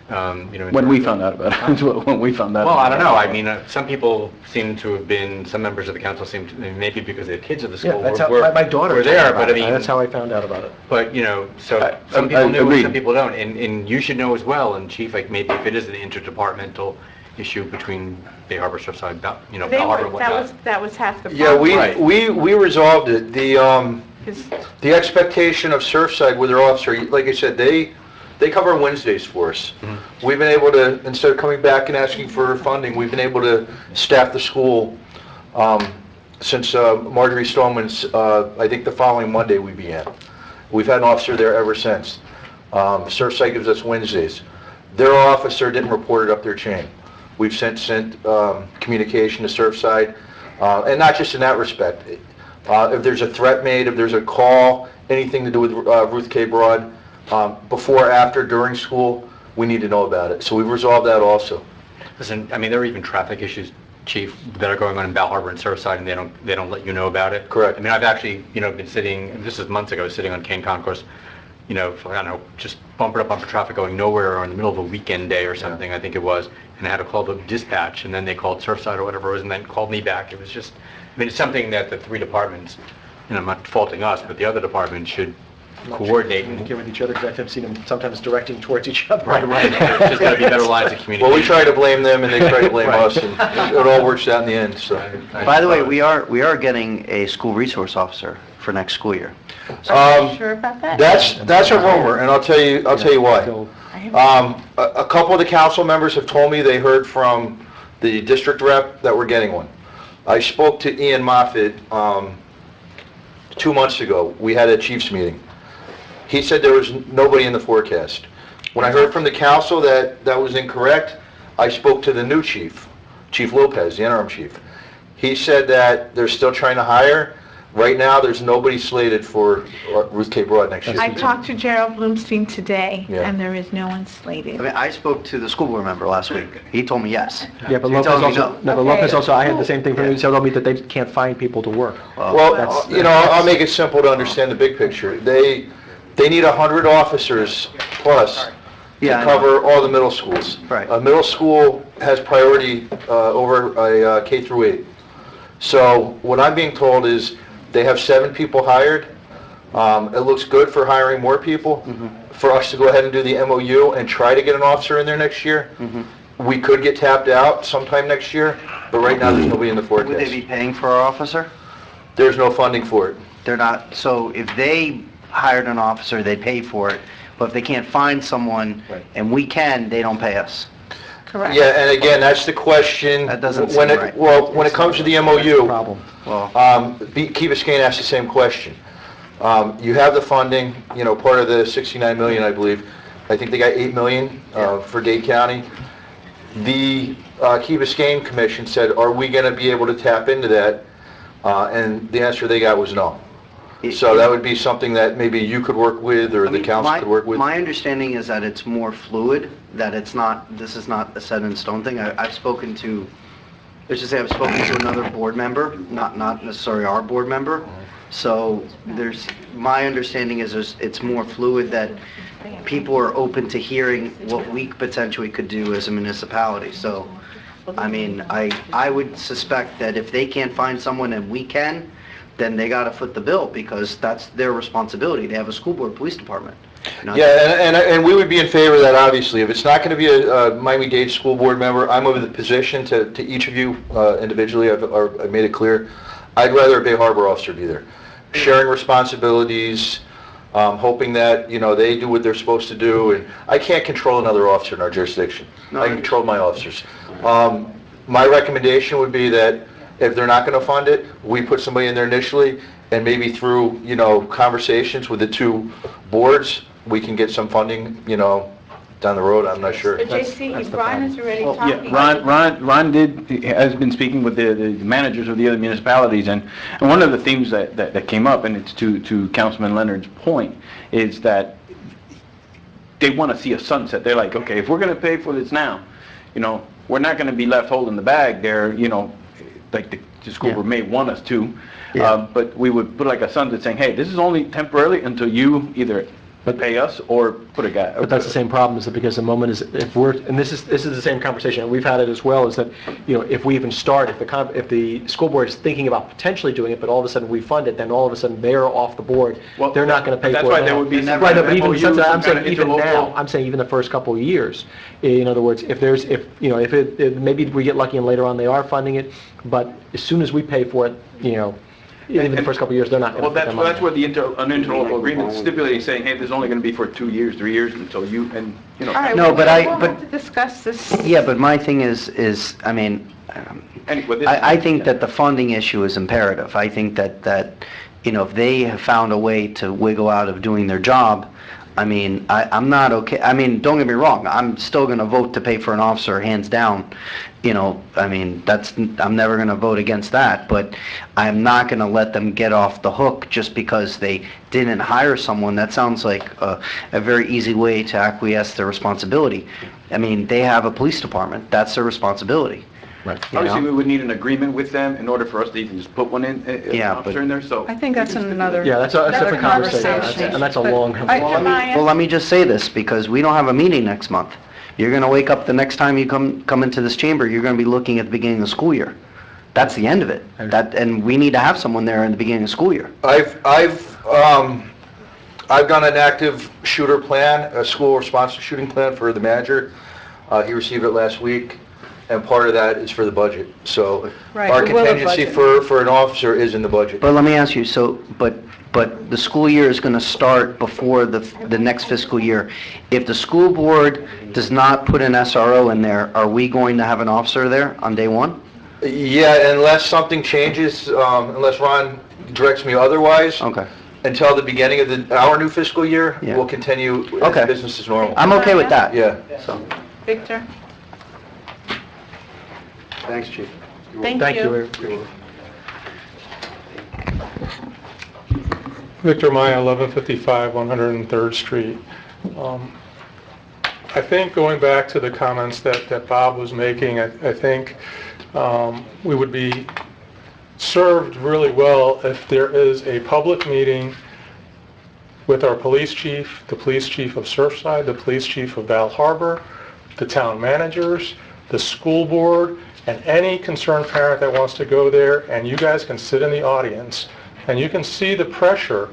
When we found out about it, when we found out. Well, I don't know. I mean, some people seem to have been, some members of the council seem to, maybe because they had kids at the school, Yeah, that's how, were my daughter were told me there, about but I it. mean. That's how I found out about it. But, so some people knew and agreed. some people don't. And you should know as well, and Chief, like maybe if it is an interdepartmental issue between Bay Harbor, Surfside, Bell Harbor and whatnot. That was half the Yeah, problem. we resolved it. The expectation of Surfside with their officer, like I said, they cover Wednesdays for us. We've been able to, instead of coming back and asking for funding, we've been able to staff the school since Marjorie Stoneman's, I think the following Monday we began. We've had an officer there ever since. Surfside gives us Wednesdays. Their officer didn't report it up their chain. We've sent communication to Surfside, and not just in that respect. If there's a threat made, if there's a call, anything to do with Ruth K. Broad, before, after, during school, we need to know about it. So we've resolved that also. Listen, I mean, there are even traffic issues, Chief, that are going on in Bell Harbor and Surfside, and they don't let you know about it. Correct. I mean, I've actually, been sitting, this is months ago, sitting on Kane Concourse, for, I don't know, just bumper to bumper traffic going nowhere, or in the middle of a weekend day or something, I think it was, and I had to call the dispatch, and then they called Surfside or whatever it was, and then called me back. It was just, it's something that the three departments, I'm not faulting us, but the other departments should coordinate and communicate with each other, because I've seen them sometimes directing towards each other. Right. There's just got to be better lines of communication. Well, we try to blame them and they try to blame us, and it all works out in the end, so. By the way, we are getting a school resource officer for next school year. Sure about that? That's a rumor, and I'll tell you why. A couple of the council members have told me they heard from the district rep that we're getting one. I spoke to Ian Moffett 2 months ago. We had a chiefs meeting. He said there was nobody in the forecast. When I heard from the council that was incorrect, I spoke to the new chief, Chief Lopez, the interim chief. He said that they're still trying to hire. Right now, there's nobody slated for Ruth K. Broad next year. I talked to Gerald Bloomstein today, Yeah. and there is no one slated. I mean, I spoke to the school board member last week. He told me yes. Yeah, but He Lopez told me also, no. but Lopez also, I had the same thing from him. He told me that they can't find people to work. Well, I'll make it simple to understand the big picture. They need 100 officers plus to Yeah, I know. cover all the middle schools. Right. A middle school has priority over a K through 8. So what I'm being told is they have 7 people hired. It looks good for hiring more people. For us to go ahead and do the MOU and try to get an officer in there next year. We could get tapped out sometime next year, but right now there's nobody in the forecast. Would they be paying for our officer? There's no funding for it. They're not, so if they hired an officer, they pay for it, but if they can't find someone, and we can, they don't pay us. Correct. Yeah, and again, that's the question. That doesn't when seem it, right. Well, when it comes to the MOU, Well, Key Biscayne asked the same question. You have the funding, part of the 69 million, I believe. I think they got 8 million for Dade County. The Key Biscayne Commission said, are we going to be able to tap into that? And the answer they got was no. So that would be something that maybe you could work with, or the council could work with? My understanding is that it's more fluid, that this is not a set in stone thing. I've spoken to, let's just say I've spoken to another board member, not necessarily our board member. So my understanding is it's more fluid, that people are open to hearing what we potentially could do as a municipality. So, I mean, I would suspect that if they can't find someone and we can, then they gotta foot the bill, because that's their responsibility. They have a school board, police department. Yeah, and we would be in favor of that, obviously. If it's not going to be a Miami-Dade school board member, I'm of the position to each of you individually, I've made it clear, I'd rather a Bay Harbor officer be there. Sharing responsibilities, hoping that, they do what they're supposed to do, and I can't control another officer in our jurisdiction. I can control my officers. My recommendation would be that if they're not going to fund it, we put somebody in there initially, and maybe through, conversations with the two boards, we can get some funding, down the road. I'm not sure. But JC, Ron is already Well, talking. yeah, Ron has been speaking with the managers of the other municipalities, and one of the themes that came up, and it's to Councilman Leonard's point, is that they want to see a sunset. They're like, okay, if we're going to pay for this now, we're not going to be left holding the bag there, like the school board may want us to, but we would put like a sunset saying, hey, this is only temporarily until you either pay us or put a guy. But that's the same problem, is that because the moment is, if we're, and this is the same conversation, and we've had it as well, is that, if we even start, if the school board is thinking about potentially doing it, but all of a sudden we fund it, then all of a sudden they're off the board, they're not going to pay for it. That's why there would be some right, no, but even MOU, since I'm some kind saying of even interlocal. now, I'm saying even the first couple of years. In other words, if maybe we get lucky and later on they are funding it, but as soon as we pay for it, even the first couple of years, they're not going to put them on. That's where an interlocal agreement stipulating saying, hey, this is only going to be for 2 years, 3 years until you, and, All right, No, we'll have to discuss this. Yeah, but my thing is, I mean, I think that the funding issue is imperative. I think that, if they have found a way to wiggle out of doing their job, I mean, I'm not okay. I mean, don't get me wrong, I'm still going to vote to pay for an officer, hands down. I mean, I'm never going to vote against that, but I'm not going to let them get off the hook just because they didn't hire someone. That sounds like a very easy way to acquiesce their responsibility. I mean, they have a police department. That's their responsibility. Right. Obviously, we would need an agment with them in order for us to even just put one in, an officer in there, so. I think that's another. Yeah, that's a different conversation, and that's a long conversation. Well, let me just say this, because we don't have a meeting next month. You're going to wake up the next time you come into this chamber, you're going to be looking at the beginning of the school year. That's the end of it. And we need to have someone there in the beginning of the school year. I've done an active shooter plan, a school response shooting plan for the manager. He received it last week, and part of that is for the budget. So Right, our we will have contingency budget. for an officer is in the budget. But let me ask you, but the school year is going to start before the next fiscal year. If the school board does not put an SRO in there, are we going to have an officer there on day one? Yeah, unless something changes, unless Ron directs me otherwise. Okay. Until the beginning of our new fiscal year, we'll continue as business as normal. I'm okay with that. Yeah. So. Victor? Thanks, Chief. Thank you. Victor Maya, 1155 103rd Street. I think going back to the comments that Bob was making, I think we would be served really well if there is a public meeting with our police chief, the police chief of Surfside, the police chief of Val Harbor, the town managers, the school board, and any concerned parent that wants to go there, and you guys can sit in the audience, and you can see the pressure,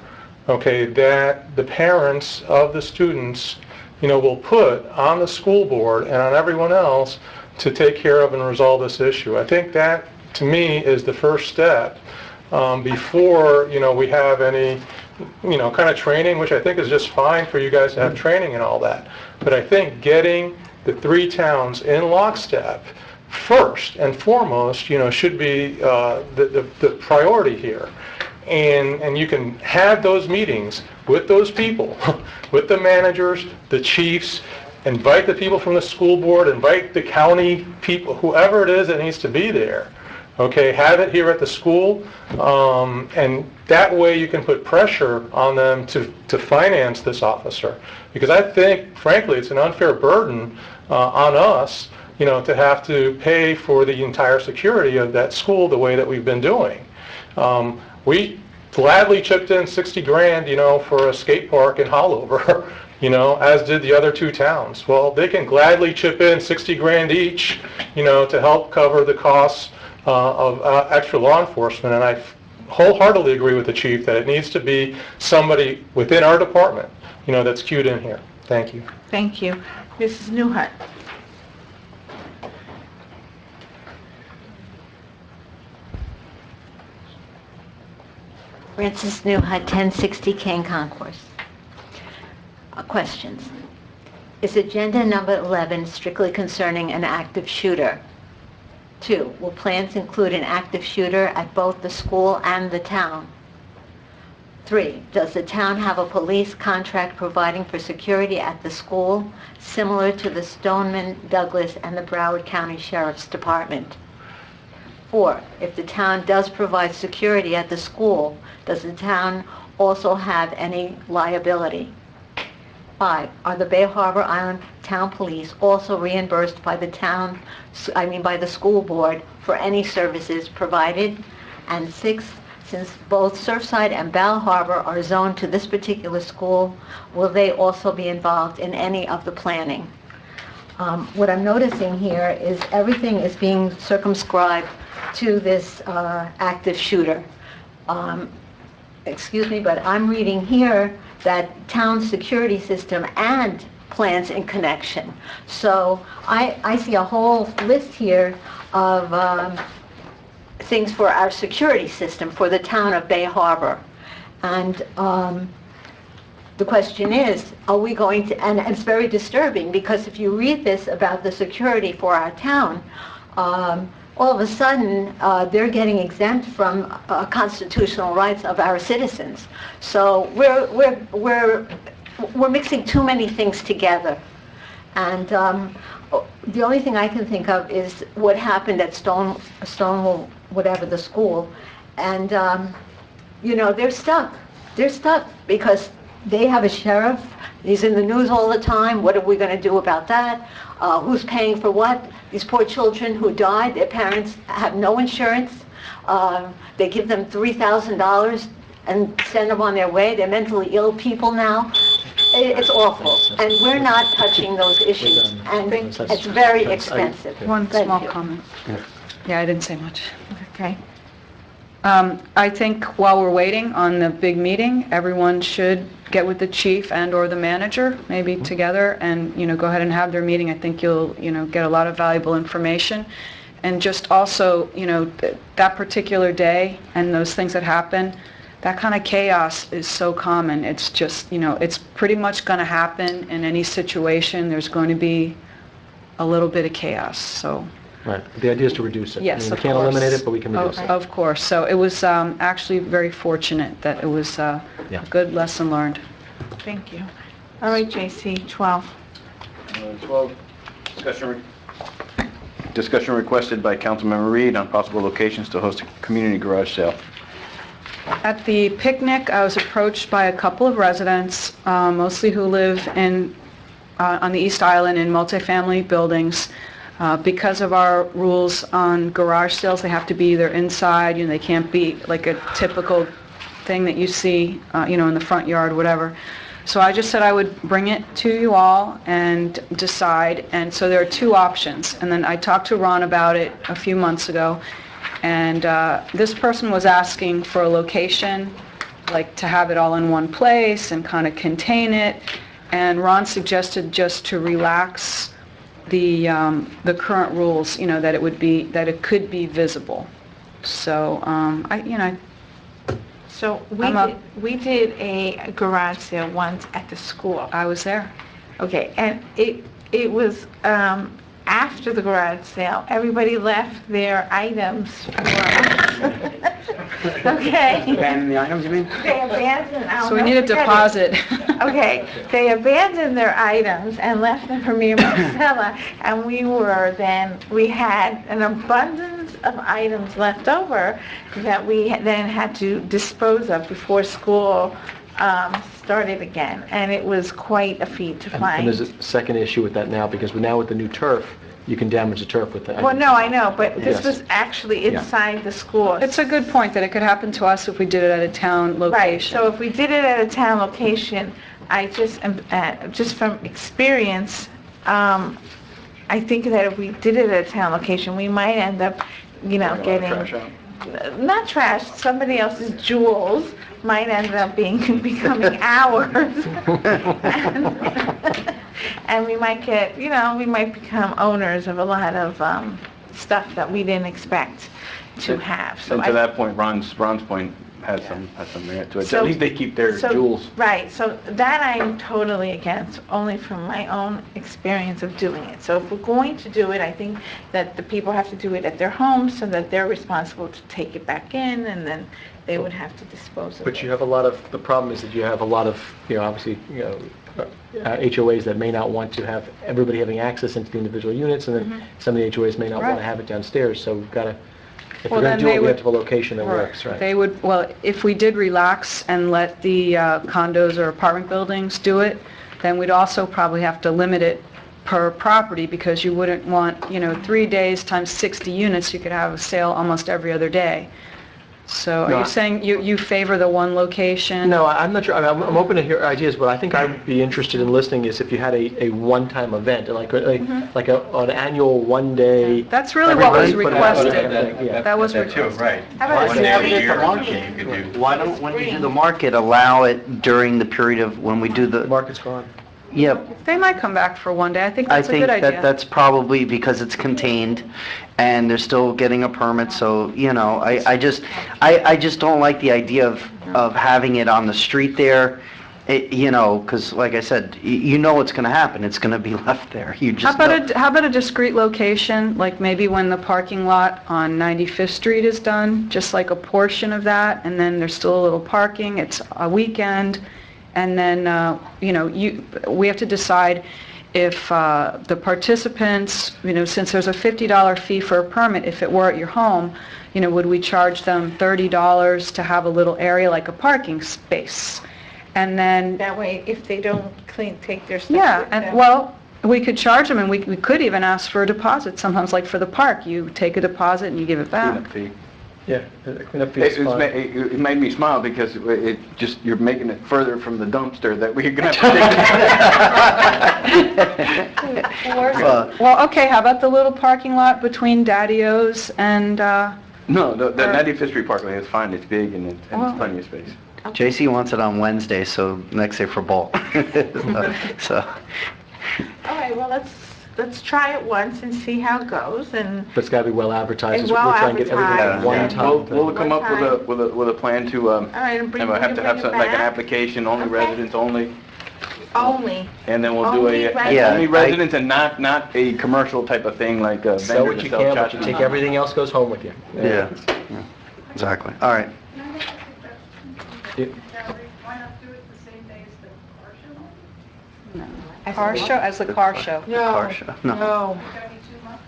okay, that the parents of the students, will put on the school board and on everyone else to take care of and resolve this issue. I think that, to me, is the first step before, we have any, kind of training, which I think is just fine for you guys to have training and all that. But I think getting the 3 towns in lockstep first and foremost, should be the priority here. And you can have those meetings with those people, with the managers, the chiefs, invite the people from the school board, invite the county people, whoever it is that needs to be there. Okay, have it here at the school, and that way you can put pressure on them to finance this officer. Because I think, frankly, it's an unfair burden on us, to have to pay for the entire security of that school the way that we've been doing. We gladly chipped in 60 grand, for a skate park in Hollover, as did the other 2 towns. Well, they can gladly chip in 60 grand each, to help cover the costs of extra law enforcement. And I wholeheartedly agree with the chief that it needs to be somebody within our department, that's cued in here. Thank you. Thank you. Mrs. Newhart? Francis Newhut, 1060 Kane Concourse. Questions. Is agenda number 11 strictly concerning an active shooter? 2, will plans include an active shooter at both the school and the town? 3, does the town have a police contract providing for security at the school, similar to the Stoneman, Douglas, and the Broward County Sheriff's Department? 4, if the town does provide security at the school, does the town also have any liability? 5, are the Bay Harbor Island Town Police also reimbursed by the town, by the school board for any services provided? And 6, since both Surfside and Bal Harbor are zoned to this particular school, will they also be involved in any of the planning? What I'm noticing here is everything is being circumscribed to this active shooter. Excuse me, but I'm reading here that town security system and plans in connection. So I see a whole list here of things for our security system for the town of Bay Harbor. And the question is, are we going to, and it's very disturbing because if you read this about the security for our town, all of a sudden, they're getting exempt from constitutional rights of our citizens. So we're mixing too many things together. And the only thing I can think of is what happened at Stonewall, whatever the school. And, they're stuck. They're stuck because they have a sheriff. He's in the news all the time. What are we going to do about that? Who's paying for what? These poor children who died, their parents have no insurance. They give them $3,000 and send them on their way. They're mentally ill people now. It's awful. And we're not touching those issues. And it's very expensive. One Thank small you. comment. Yeah, I didn't say much. Okay. I think while we're waiting on the big meeting, everyone should get with the chief and/or the manager, maybe together, and, go ahead and have their meeting. I think you'll, get a lot of valuable information. And just also, that particular day and those things that happen, that kind of chaos is so common. It's just, it's pretty much going to happen in any situation. There's going to be a little bit of chaos, so. Right. The idea is to reduce it. Yes, I mean, of we can't course. eliminate it, but we can reduce it. Of course. So it was actually very fortunate that it was a good lesson learned. Thank you. All right, J.C., 12. 12, discussion requested by Councilmember Reed on possible locations to host a community garage sale. At the picnic, I was approached by a couple of residents, mostly who live on the East Island in multifamily buildings. Because of our rules on garage sales, they have to be either inside, they can't be like a typical thing that you see, in the front yard, whatever. So I just said I would bring it to you all and decide. And so there are two options. And then I talked to Ron about it a few months ago. And this person was asking for a location, like to have it all in one place and kind of contain it. And Ron suggested just to relax the current rules, that it could be visible. So So we did a garage sale once at the school. I was there. Okay, and it was after the garage sale. Everybody left their items okay. Abandon the items, you mean? They abandoned. So we need a deposit. Okay, they abandoned their items and left them for me and Marcella, and we had an abundance of items left over that we then had to dispose of before school started again, and it was quite a feat to find. And there's a second issue with that now, because now with the new turf, you can damage the turf with that. Well, no, I know, but this Yes. was actually inside the school. It's a good point that it could happen to us if we did it at a town location. Right, so if we did it at a town location, I just from experience, I think that if we did it at a town location, we might end up, getting, not trash, somebody else's jewels might end up becoming ours. And we might get, we might become owners of a lot of stuff that we didn't expect to have. So And to that point, Ron's point, has some merit to it. So- At least they keep their So- jewels. Right, so that I'm totally against, only from my own experience of doing it. So if we're going to do it, I think that the people have to do it at their homes so that they're responsible to take it back in, and then they would have to dispose of it. But you have a lot of, the problem is that you have a lot of, obviously, HOAs that may not want to have everybody having access into the individual units, and then some of the HOAs may not want to Right. have it downstairs, so we've got to, if Well, we're going then to do they it, we have would- to have a location that works, right? They would, well, if we did relax and let the condos or apartment buildings do it, then we'd also probably have to limit it per property, because you wouldn't want, 3 days times 60 units, you could have a sale almost every other day. So are No, you saying you favor the one location? No, I'm not sure. I'm open to hear ideas. What I think I would be interested in listening is if you had a one-time event, like an annual one-day. That's really what was requested. Yeah. That was Too, requested. right. How about One a day a Saturday year, market? you could do. Why don't, when you do the market, allow it during the period of when we do the... Market's gone. Yeah, They might come back for one day. I think I that's a think good idea. that that's probably because it's contained and they're still getting a permit, so, I just don't like the idea of having it on the street there, because like I said, you know what's going to happen. It's going to be left there. You just know. How about a discrete location, like maybe when the parking lot on 95th Street is done, just like a portion of that, and then there's still a little parking, it's a weekend, and then, we have to decide if the participants, since there's a $50 fee for a permit, if it were at your home, would we charge them $30 to have a little area like a parking space? And then, That way, if they don't take their stuff yeah, with them. and well, we could charge them, and we could even ask for a deposit. Sometimes, like for the park, you take a deposit and you give it back. Cleanup fee. Yeah, cleanup fee is fine. It made me smile because you're making it further from the dumpster that we're going to have to take. Well, okay, how about the little parking lot between Daddy-O's and, No, the 95th Street parking lot is fine. It's big and Well- it's plenty of space. JC wants it on Wednesday, so next day for bulk. So, All right, well, let's try it once and see how it goes, and But it's got to be well advertised. And We're trying to get everything at well one advertised. time. We'll come up with a plan to, right, and bring- have will to you have bring something it like an back? application, only Okay. residents only, only. and then we'll do Only a, residents. Yeah, only I- residents and not a commercial type of thing like vendors Sell what that you sell can, but you tchotchkes. take everything else goes home with you. yeah, exactly. All right. car show, as the car show? Car show. No.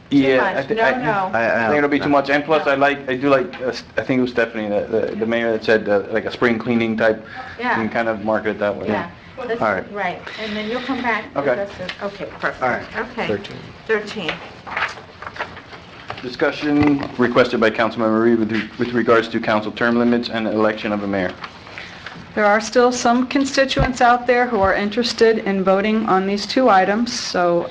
Yeah, much. I thi- No, I- no. I I think it'll be too much, and plus I do like, I think it was Stephanie, the mayor that said like a spring cleaning type, Yeah. and kind of market it that way. Yeah. Let's- All right. Right, and then you'll come back. with Okay. us and- Okay, perfect. All right. Okay. 13. Discussion requested by Councilmember Reed with regards to council term limits and election of a mayor. There are still some constituents out there who are interested in voting on these two items, so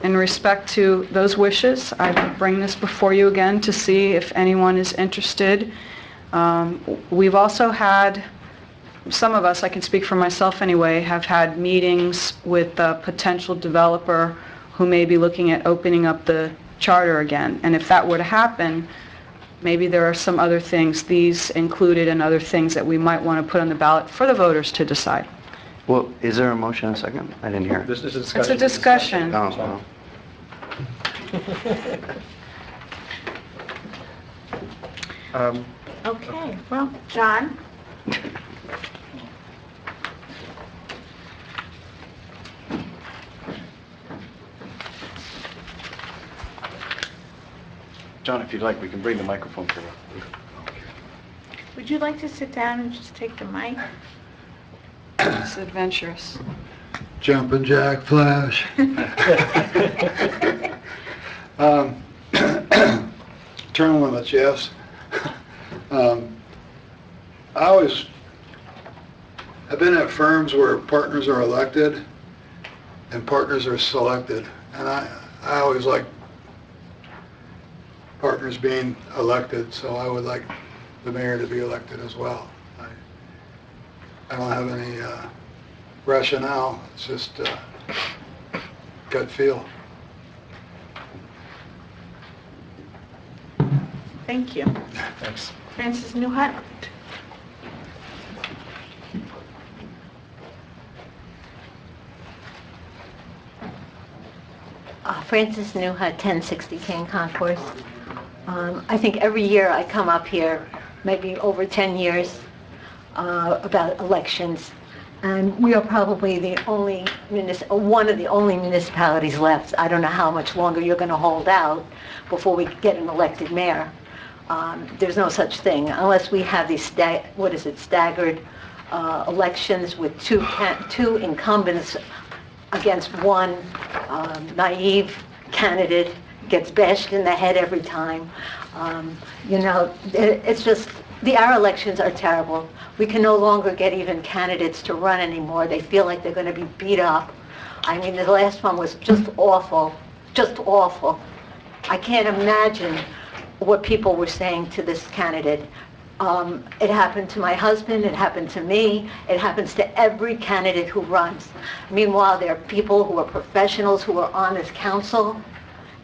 in respect to those wishes, I bring this before you again to see if anyone is interested. We've also had, some of us, I can speak for myself anyway, have had meetings with a potential developer who may be looking at opening up the charter again. And if that were to happen, maybe there are some other things, these included, and other things that we might want to put on the ballot for the voters to decide. Well, is there a motion in a second? I didn't hear it. This is a It's discussion. a discussion. Oh, oh. Okay, well, John? John, if you'd like, we can bring the microphone for you. Would you like to sit down and just take the mic? It's adventurous. Jumping Jack Flash. Term limits, yes. I've been at firms where partners are elected and partners are selected, and I always like partners being elected, so I would like the mayor to be elected as well. I don't have any rationale, it's just gut feel. Thank you. Thanks. Francis Newhart? Francis Nuha, 1060 Kane Concourse. I think every year I come up here, maybe over 10 years, about elections, and we are probably the only one of the only municipalities left. I don't know how much longer you're going to hold out before we get an elected mayor. There's no such thing unless we have these staggered elections with two incumbents against one naive candidate gets bashed in the head every time. It's just, our elections are terrible. We can no longer get even candidates to run anymore. They feel like they're going to be beat up. I mean, the last one was just awful, just awful. I can't imagine what people were saying to this candidate. It happened to my husband, it happened to me, it happens to every candidate who runs. Meanwhile, there are people who are professionals who are on this council,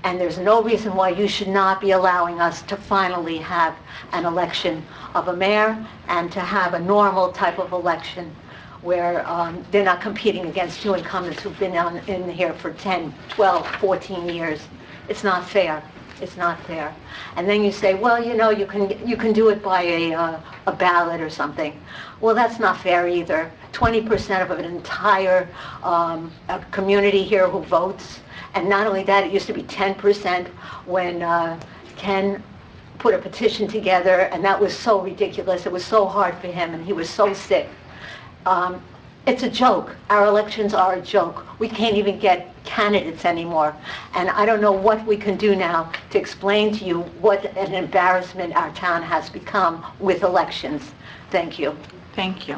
and there's no reason why you should not be allowing us to finally have an election of a mayor and to have a normal type of election where they're not competing against two incumbents who've been in here for 10, 12, 14 years. It's not fair. It's not fair. And then you say, well, you can do it by a ballot or something. Well, that's not fair either. 20% of an entire community here who votes. And not only that, it used to be 10% when Ken put a petition together, and that was so ridiculous. It was so hard for him, and he was so sick. It's a joke. Our elections are a joke. We can't even get candidates anymore. And I don't know what we can do now to explain to you what an embarrassment our town has become with elections. Thank you. Thank you.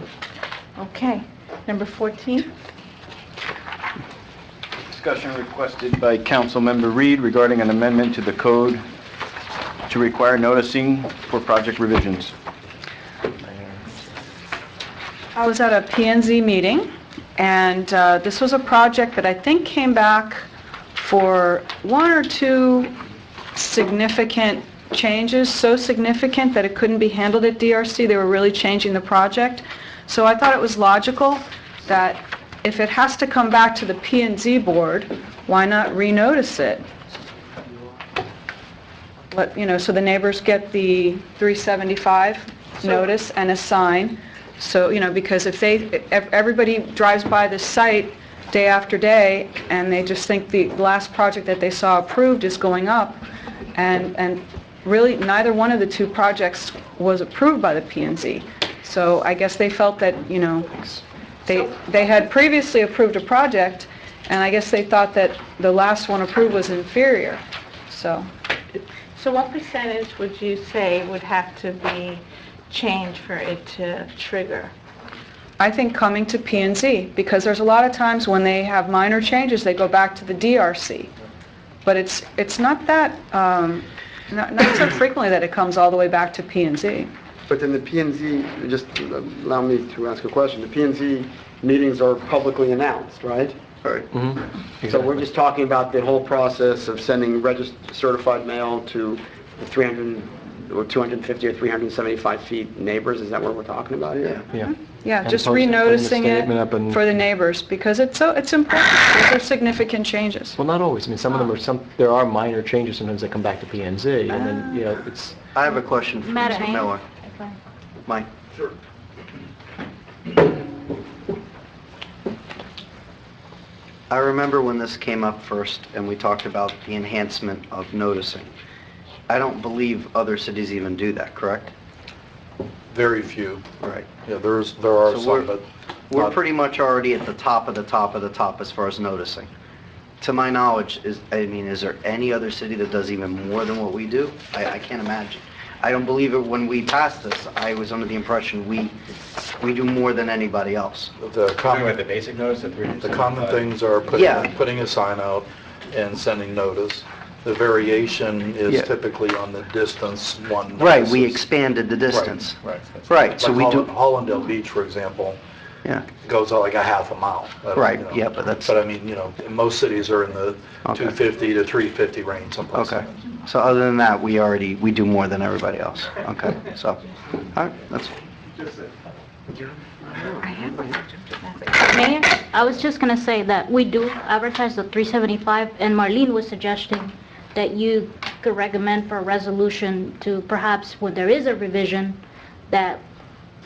Okay, number 14. Discussion requested by Councilmember Reed regarding an amendment to the code to require noticing for project revisions. I was at a P&Z meeting, and this was a project that I think came back for one or two significant changes, so significant that it couldn't be handled at DRC. They were really changing the project. So I thought it was logical that if it has to come back to the P&Z board, why not renotice it? So the neighbors get the 375 notice and a sign. So, because if everybody drives by this site day after day and they just think the last project that they saw approved is going up, and really neither one of the two projects was approved by the P&Z. So I guess they felt that, they had previously approved a project, and I guess they thought that the last one approved was inferior. So what percentage would you say would have to be changed for it to trigger? I think coming to P&Z, because there's a lot of times when they have minor changes, they go back to the DRC. But it's not that, not so frequently that it comes all the way back to P&Z. But then the P&Z, just allow me to ask a question. The P&Z meetings are publicly announced, right? Right. Mm-hmm. So we're just talking about the whole process of sending certified mail to the 300 or 250 or 375 feet neighbors. Is that what we're talking about here? Yeah. Yeah, And just putting the renoticing statement up it and- for the neighbors, because it's important. Those are significant changes. Well, not always. I mean, some of them there are minor changes sometimes that come back to P&Z, and then, it's... I have a question for Madam Mr. Mayor. Miller. Mike? Sure. I remember when this came up first and we talked about the enhancement of noticing. I don't believe other cities even do that, correct? Very few. Right. Yeah, there are So some, but We're not- pretty much already at the top of the top of the top as far as noticing. To my knowledge, is there any other city that does even more than what we do? I can't imagine. I don't believe it when we passed this. I was under the impression we do more than anybody else. The Talking the basic notice, The common things are Yeah. putting a sign out and sending notice. The variation is Yeah. typically on the distance one Right, we notices. expanded the distance. Right. Right, so we do, Hollandale Beach, for example, yeah. goes out like a half a mile. Right, yeah, but that's- But I mean, most cities are in the Okay. 250 to 350 range someplace. Okay. So other than that, we do more than everybody else. Okay, so, all right, that's, Mayor, I was just gonna say that we do advertise the 375, and Marlene was suggesting that you could recommend for a resolution to perhaps, when there is a revision, that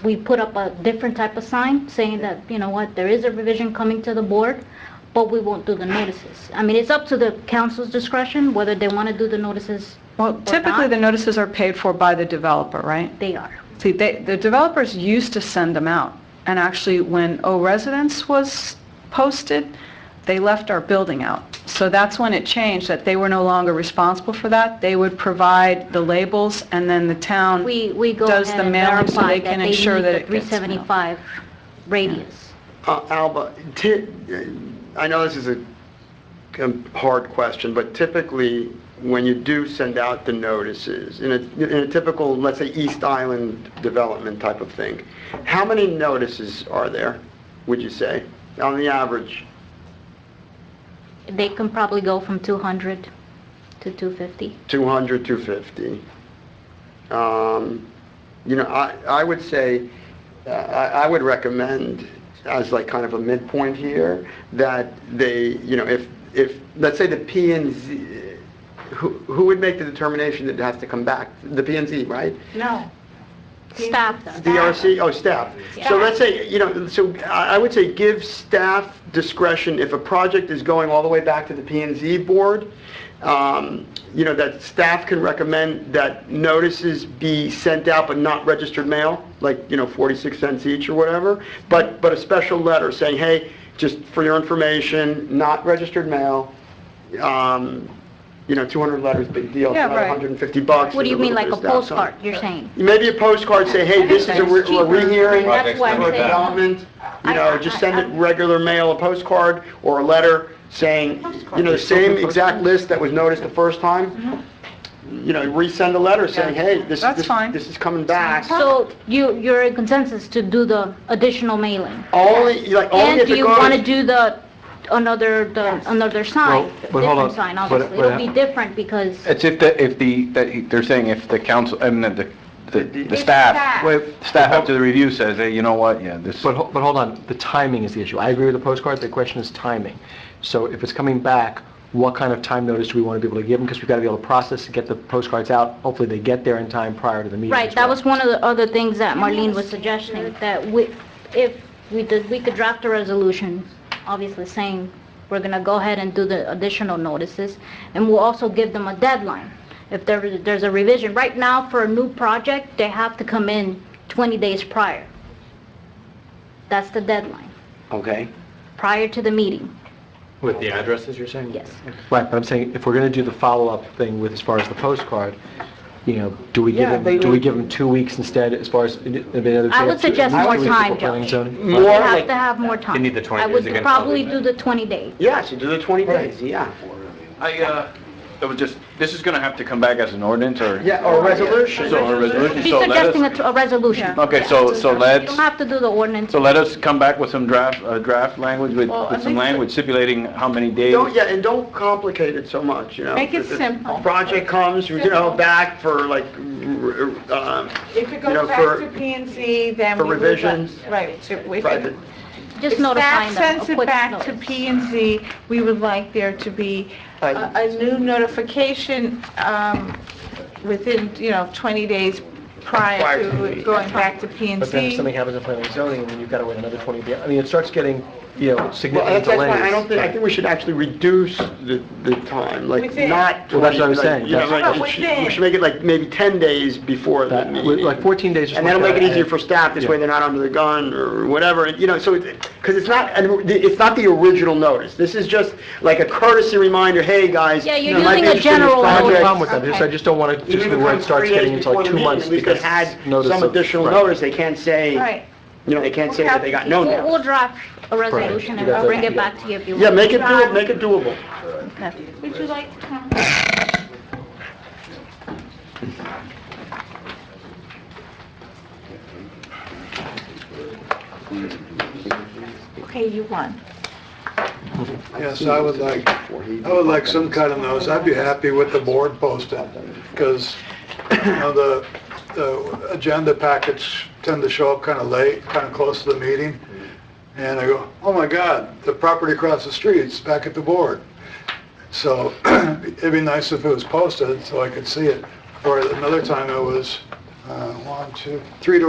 we put up a different type of sign saying that, you know what, there is a revision coming to the board, but we won't do the notices. I mean, it's up to the council's discretion whether they want to do the notices or Well, typically, not. the notices are paid for by the developer, right? They are. See, the developers used to send them out, and actually, when O Residence was posted, they left our building out. So that's when it changed, that they were no longer responsible for that. They would provide the labels, and then the town We go does ahead the and mailing so verify they that can they ensure meet that the it gets mailed. 375 radius. Alba, I know this is a hard question, but typically, when you do send out the notices, in a typical, let's say, East Island development type of thing, how many notices are there, would you say, on the average? They can probably go from 200 to 250. 200, 250. You know, I would say, I would recommend, as like kind of a midpoint here, that they, you know, if let's say the P&Z, who would make the determination that it has to come back? The P&Z, right? No. Staff does. DRC? Oh, staff. Yeah. So let's say, you know, so I would say give staff discretion if a project is going all the way back to the P&Z board, you know, that staff can recommend that notices be sent out but not registered mail, like, you know, 46 cents each or whatever, but a special letter saying, hey, just for your information, not registered mail, you know, 200 letters, big deal, Yeah, it's not right. $150. What do you mean, like a There's that, so- postcard, you're saying? Maybe a postcard, say, hey, this is a rehearing for That's what I'm saying. development, you know, just send it regular mail, a postcard, or a letter saying, you know, the same exact list that was noticed the first time, you know, resend a letter saying, hey, this is coming back. So you're in consensus to do the additional mailing? Only, like, only And if do it you want to goes, do another sign? but hold Different on. sign, But- obviously. but- It'll be different because It's they're saying if the council, I mean, the staff, staff after the review says, hey, you know what, yeah, this. But hold on, the timing is the issue. I agree with the postcard, the question is timing. So if it's coming back, what kind of time notice do we want to be able to give them? Because we've got to be able to process and get the postcards out. Hopefully they get there in time prior to the meeting. Right, as that well. was one of the other things that Marlene was suggesting, that if we could draft a resolution, obviously saying we're gonna go ahead and do the additional notices, and we'll also give them a deadline. If there's a revision, right now for a new project, they have to come in 20 days prior. That's the deadline, okay. prior to the meeting, With the addresses, you're saying? yes. Right, but I'm saying, if we're going to do the follow-up thing with, as far as the postcard, you know, do we give Yeah, them 2 weeks instead, as far as, I would suggest more time, Judge. More You have like- to have more time. You need the 20 I days would again, probably probably. do the 20 days. Yes, you do the 20 days, yeah. It was just, this is gonna have to come back as an ordinance, or? Yeah, or a resolution. So, a resolution, She's so let suggesting us, a resolution. okay, Yeah. so You don't let's, have to do the ordinance. so let us come back with some draft language, with Well, I some think language stipulating how many days. And don't complicate it so much, you know. Make it If the simple. Project comes, you know, back for like, If it you know, goes back for- to P&Z, then for we would... revisions. Right. So if Right, it- Just If notifying staff them. sends it back to P&Z, we would like there to be a new notification within, you know, 20 days prior to it going back to P&Z. But then if something happens in planning and zoning, and then you've got to wait another 20 days, I mean, it starts getting, you know, Well, significant that's delays. why I think we should actually reduce the time, like Within. not 20. Well, that's what I was like, saying. You know, That's- like, But within. we should make it like maybe 10 days before the meeting. Like 14 days or And something that'll like make it that. easier for staff, this Yeah. way they're not under the gun or whatever, you know, so, because it's not the original notice. This is just like a courtesy reminder, hey, guys. Yeah, you're you know, might using be a interested in this general I have no project. problem with that, I just don't want to, just Even if where it it comes starts 3 days getting into like before 2 the months. meeting, at least they because had notice some of- additional right. notice, they can't say, Right. you know, they can't say that they got no We'll notice. draft a resolution and I'll bring it back to you if you want. Yeah, make it doable. Okay. Would you like to come? Okay, you won. Yes, I would like some kind of notice. I'd be happy with the board posting, because, you know, the agenda packets tend to show up kind of late, kind of close to the meeting. And I go, oh my God, the property across the street is back at the board. So it'd be nice if it was posted so I could see it. Or another time it was 3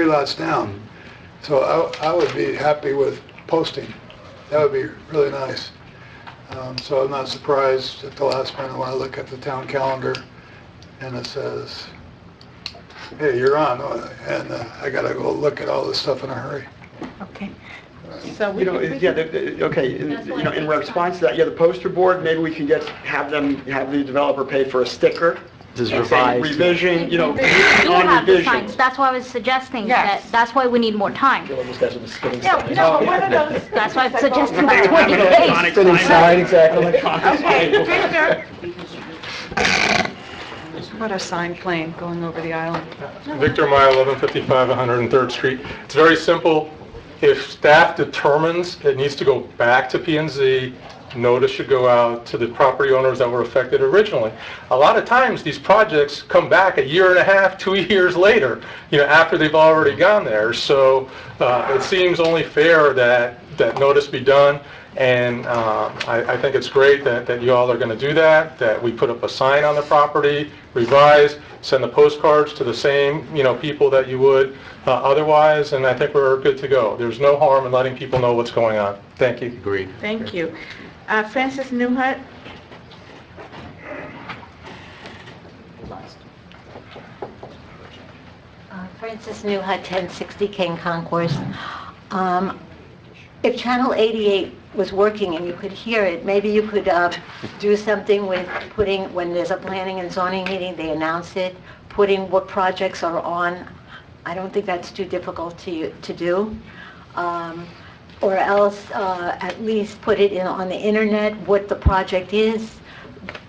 lots down. So I would be happy with posting. That would be really nice. So I'm not surprised at the last minute when I look at the town calendar and it says, hey, you're on, and I gotta go look at all this stuff in a hurry. Okay. So we in response to that, the poster board, maybe we can have the developer pay for a sticker. This is and say revised. Revision, We do on have the revision. signs, that's why I was suggesting Yes. that's why we need more time. No, but one of those. That's why I'm suggesting the 20 days. Spinning sign, exactly. Okay, Victor? What a sign plane going over the island. Victor Meyer, 1155 103rd Street. It's very simple. If staff determines it needs to go back to P&Z, notice should go out to the property owners that were affected originally. A lot of times, these projects come back a year and a half, 2 years later, after they've already gone there. So it seems only fair that notice be done. And I think it's great that you all are going to do that we put up a sign on the property, revise, send the postcards to the same, people that you would otherwise, and I think we're good to go. There's no harm in letting people know what's going on. Thank you. Agreed. Thank you. Francis Newhut? Francis Newhut, 1060 King Concourse. If Channel 88 was working and you could hear it, maybe you could do something with when there's a planning and zoning meeting, they announce it, putting what projects are on. I don't think that's too difficult to do. Or else at least put it on the internet what the project is,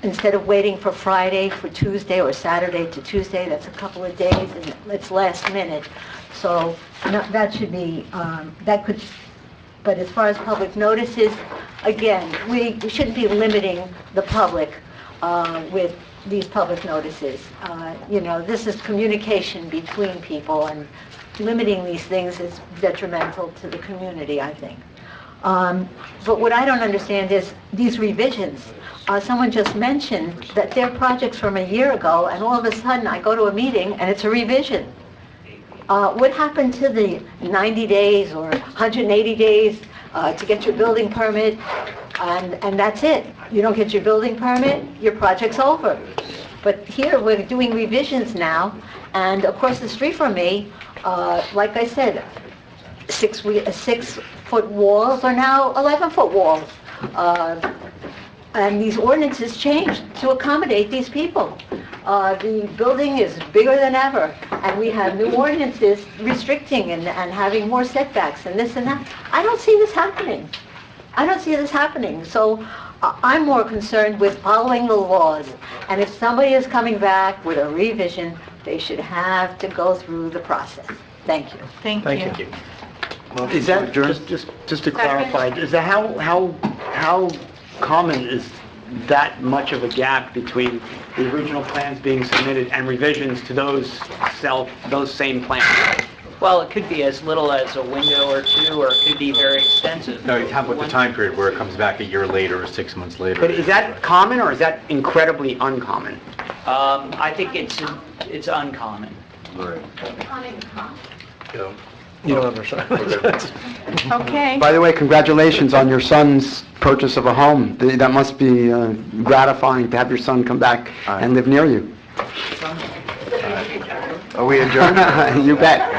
instead of waiting for Friday for Tuesday or Saturday to Tuesday. That's a couple of days and it's last minute. So that should be, but as far as public notices, again, we shouldn't be limiting the public with these public notices. This is communication between people, and limiting these things is detrimental to the community, I think. But what I don't understand is these revisions. Someone just mentioned that they're projects from a year ago, and all of a sudden I go to a meeting and it's a revision. What happened to the 90 days or 180 days to get your building permit, and that's it? You don't get your building permit, your project's over. But here we're doing revisions now, and across the street from me, like I said, 6-foot walls are now 11-foot walls. And these ordinances changed to accommodate these people. The building is bigger than ever, and we have new ordinances restricting and having more setbacks and this and that. I don't see this happening. So I'm more concerned with following the laws. And if somebody is coming back with a revision, they should have to go through the process. Thank you. Thank you. Is that, just to clarify, is that how common is that much of a gap between the original plans being submitted and revisions to those same plans? Well, it could be as little as a window or two, or it could be very extensive. No, you have with the time period where it comes back a year later or 6 months later. But is that common, or is that incredibly uncommon? I think it's uncommon. Right. You don't understand. Okay. By the way, congratulations on your son's purchase of a home. That must be gratifying to have your son come back and live near you. Are we adjourned? You bet.